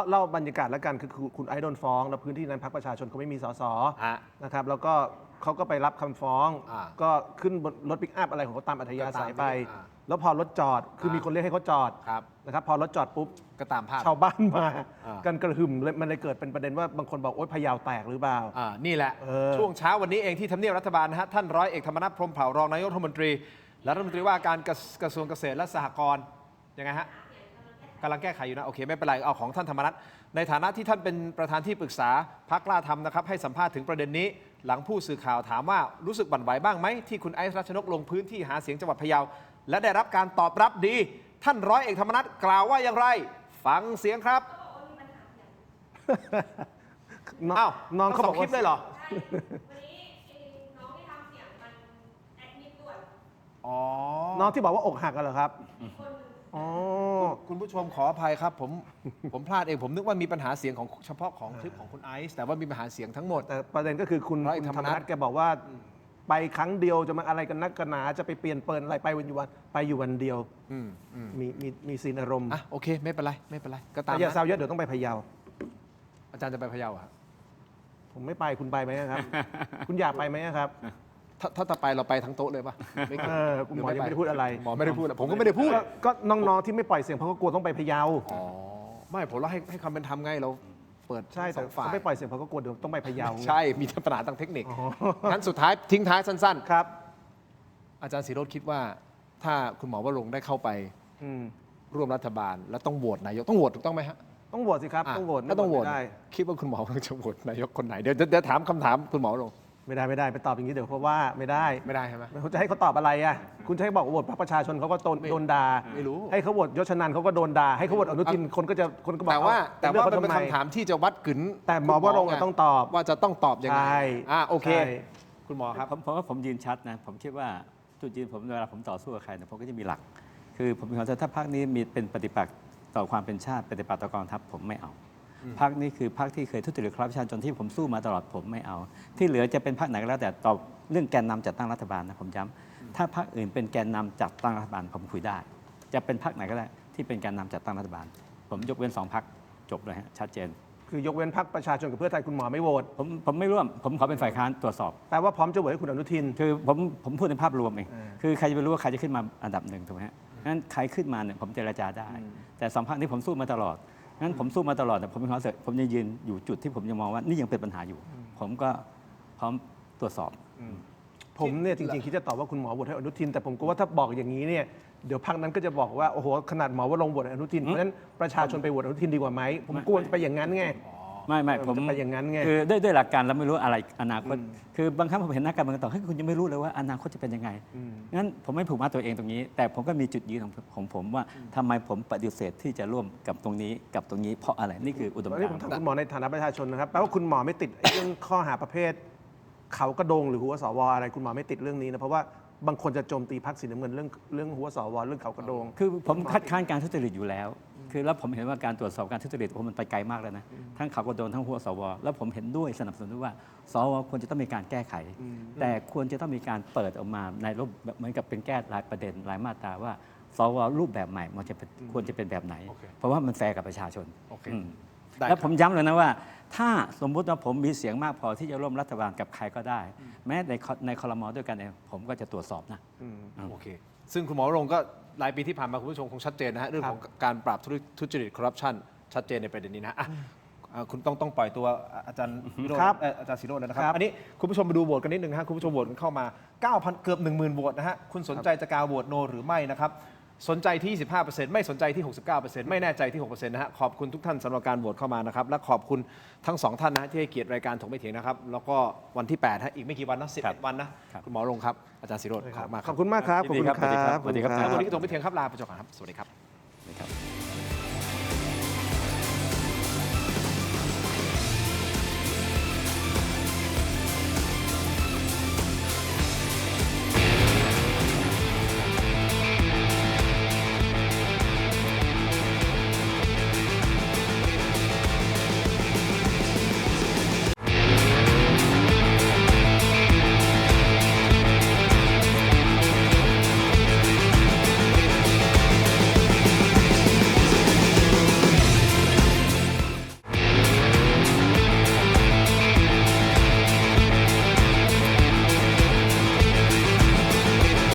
เล่าบรรยากาศแล้วกันคือคุณไอซ์โดนฟ้องแล้วพื้นที่นั้นพรรคประชาชนเขาไม่มีสส ฮะ นะครับแล้วก็เขาก็ไปรับคำฟ้อง อ่า ก็ขึ้นบนรถปิกอัพอะไรของเขาตามอัธยาศัยไป อ่า แล้วพอรถจอดคือมีคนเรียกให้เขาจอด ครับ นะครับพอรถจอดปุ๊บ ก็ตามภาพ ชาวบ้านมา อ่า กันกระหึ่มเลยมันเลยเกิดเป็นประเด็นว่าบางคนบอกโอ๊ยพะเยาแตกหรือเปล่า นี่แหละ ช่วงเช้าวันนี้เองที่ทำเนียบรัฐบาลนะฮะท่านร้อยเอกธรรมนัฐพรหมเผ่ารองนายกรัฐมนตรีและรัฐมนตรีว่าการกระทรวงเกษตรและสหกรณ์ยังไงฮะกำลังแก้ไขอยู่นะโอเคไม่เป็นไรเอาของท่านธรรมนัฐในฐานะที่ท่านเป็นประธานที่ปรึกษาพรรคกล้าทำนะครับให้สัมภาษณ์ถึงประเด็นนี้ หลังผู้สื่อข่าวถามว่ารู้สึกบั่นไหวบ้างไหมที่คุณไอซ์รัชนกลงพื้นที่หาเสียงจังหวัดพะเยาและได้รับการตอบรับดี ท่านร้อยเอกธรรมนัฐกล่าวว่าอย่างไร ฟังเสียงครับอ้าว น้องเขาบอก คลิ ว่า ปเลยเหรอ อ๋อ น้องที่บอกว่าอกหักกันเหรอครับอ๋อ คุณผู้ชมขออภัยครับผมพลาดเองผมนึกว่ามีปัญหาเสียงของเฉพาะของคลิปของคุณไอซ์แต่ว่ามีปัญหาเสียงทั้งหมด แต่ประเด็นก็คือคุณ ร้อยเอก ธรรม ธรรมนั นั ส ฐแกบอกว่าไปครั้งเดียวจะมาอะไรกันนักกันหนาจะไปเปลี่ยนเปิลอะไรไปวันอยู่วันเดียวมีซีนอารมณ์ อ่ะโอเคไม่เป็นไรก็ตาม แต่อย่า นะ แซวเยอะเดี๋ยวต้องไปพะเยา อาจารย์จะไปพะเยาอะ ผมไม่ไปคุณไปไหมครับ คุณอยากไปไหมครับ ถ้าไปเราไปทั้งโต๊ะเลยป่ะไม่เกี่ยว คุณหมอยังไม่ได้พูดอะไร หมอไม่ได้พูดอะผมก็ไม่ได้พูด ก็น้องๆที่ไม่ปล่อยเสียงเพราะก็กลัวต้องไปพะเยา อ๋อไม่ผมเราให้ความเป็นธรรมไงเราเปิด ใช่แต่ สองฝ่าย เขาไม่ปล่อยเสียงเพราะก็กลัวเดี๋ยวต้องไปพะเยา ใช่มีปัญหาทางเทคนิคงั้นสุดท้ายทิ้งท้ายสั้น ครับ ๆ อาจารย์ศิโรจน์คิดว่าถ้าคุณหมอวรงค์ได้เข้าไป อืม ร่วมรัฐบาลแล้วต้องโหวตนายกต้องโหวตถูกต้องไหมฮะ ต้องโหวตสิครับต้องโหวต ก็ต้องโหวต ไม่ได้ คิดว่าคุณหมอจะโหวตนายกคนไหนเดี๋ยวถามคำถามคุณหมอลง ไม่ได้ไปตอบอย่างนี้เดี๋ยวเพราะว่าไม่ได้ ไม่ได้ใช่ไหม เขาจะให้เขาตอบอะไรอ่ะคุณจะให้บอกว่าโหวตพรรคประชาชนเขาก็โดนด่า ไม่รู้ ให้เขาโหวตยศชนันท์เขาก็โดนด่าให้เขาโหวตอนุทินคนก็บอก แต่ว่า เอ มัน เลือก เป็น ขทำไ คำถามที่จะวัดกึ๋น แต่หมอวรงค์ต้องตอบ ว่าจะต้องตอบยังไง ใช่ โอเค ใช่ คุณหมอครับ ผมว่าผมยืนชัดนะ ผมคิดว่าจุดยืนผมเวลาผมต่อสู้กับใครเนี่ยผมก็จะมีหลัก คือผมมีความเชื่อถ้าพรรคนี้มีเป็นปฏิปักษ์ต่อความเป็นชาติปฏิปักษ์ต่อกองทัพผมไม่เอาพรรคนี้คือพรรคที่เคยทุจริตคอร์รัปชันจนที่ผมสู้มาตลอดผมไม่เอา ที่เหลือจะเป็นพรรคไหนก็แล้วแต่ต่อเรื่องแกนนำจัดตั้งรัฐบาลนะผมย้ำถ้าพรรคอื่นเป็นแกนนำจัดตั้งรัฐบาลผมคุยได้ จะเป็นพรรคไหนก็ได้ที่เป็นแกนนำจัดตั้งรัฐบาล ผมยกเว้น2 พรรคจบเลยฮะชัดเจน คือยกเว้นพรรคประชาชนกับเพื่อไทยคุณหมอไม่โหวต ผมไม่ร่วมผมขอเป็นฝ่ายค้านตรวจสอบ แปลว่าพร้อมจะโหวตให้คุณอนุทิน คือผมพูดในภาพรวมเอง คือใครจะไปรู้ว่าใครจะขึ้นมาอันดับหนึ่งถูกไหมฮะงั้นใครขึ้นมาเนี่ยผมเจรจาได้ แต่2 พรรคนี้ผมสู้มาตลอดงั้นผมสู้มาตลอดแต่ผมมีความรู้สึกผมยังยืนอยู่จุดที่ผมยังมองว่านี่ยังเป็นปัญหาอยู่ ผมก็พร้อมตรวจสอบ ผมเนี่ยจริงๆคิดจะตอบว่าคุณหมอโหวตให้อนุทินแต่ผมกลัวว่าถ้าบอกอย่างนี้เนี่ยเดี๋ยวพรรคนั้นก็จะบอกว่าโอ้โหขนาดหมอว่าลงค์โหวตให้อนุทินเพราะฉะนั้นประชาชนไปโหวตอนุทินดีกว่าไหมผมกลัวจะไปอย่างนั้นไง ไม่ผม จะไปอย่างนั้นไง คือด้วยหลักการเราไม่รู้อะไรอนาคต คือบางครั้งผมเห็นนักการเมืองต่อให้ยคุณยังไม่รู้เลยว่าอนาคตจะเป็นยังไงงั้นผมไม่ผูกมัดตัวเองตรงนี้ แต่ผมก็มีจุดยืนของผมว่าทำไมผมปฏิเสธที่จะร่วมกับตรงนี้กับตรงนี้เพราะอะไรนี่คืออุดม อัน กา นี้ ร ผม ณ์ ถามคุณหมอในฐานะประชาชนนะครับแปลว่าคุณหมอไม่ติด เรื่องข้อหาประเภท เขากระโดงหรือหัวสวอะไรคุณหมอไม่ติดเรื่องนี้นะเพราะว่าบางคนจะโจมตีพรรคสีน้ำเงินเรื่องหัวสวเรื่องเขากระโดง คือผมคัดค้านการทุจริตอยู่แล้ว คือแล้วผมเห็นว่าการตรวจสอบการทุจริตมันไปไกลมากแล้วนะทั้งเขาก็โดนทั้งหัวสวแล้วผมเห็นด้วยสนับสนุนด้วยว่าสวควรจะต้องมีการแก้ไข แต่ควรจะต้องมีการเปิดออกมาในรูปเหมือนกับเป็นแก้รายประเด็นรายมาตราว่าสวรูปแบบใหม่มันจะควรจะเป็นแบบไหน เพราะว่ามันแฟร์กับประชาชน ได้ แล้วผมย้ำเลยนะว่า ถ้าสมมุติว่าผมมีเสียงมากพอที่จะร่วมรัฐบาลกับใครก็ได้ แม้ในครม.ด้วยกันเองผมก็จะตรวจสอบนะ โอเค ซึ่งคุณหมอวรงค์ก็หลายปีที่ผ่านมาคุณผู้ชมคงชัดเจนนะฮะเรื่องของการปราบทุจริตคอร์รัปชันชัดเจนในประเด็นนี้นะคุณต้องปล่อยตัวอาจารย์วิโรจน์ ครับ อาจารย์ศิโรจน์แล้วนะครับ ครับ อันนี้คุณผู้ชมมาดูโหวตกันนิดนึงฮะคุณผู้ชมโหวตกันเข้ามา 9,000 เกือบ 10,000 โหวตนะฮะคุณสนใจจะกาโหวตโนหรือไม่นะครับสนใจที่ 25%ไม่สนใจที่ 69%ไม่แน่ใจที่ 6%นะฮะขอบคุณทุกท่านสำหรับการโหวตเข้ามานะครับและขอบคุณทั้งสองท่านนะฮะที่ให้เกียรติรายการถกไม่เถียงนะครับแล้วก็วันที่8ฮะอีกไม่กี่วันนะ11 วันนะคุณหมอวรงค์ครับอาจารย์ศิโรจน์ขอบคุณมาก ขอบคุณมากครับ ยินดีครับ ขอบคุณครับ สวัสดีครับ แล้ววันนี้ก็ถกไม่เถียงครับลาไปก่อนครับสวัสดีครับ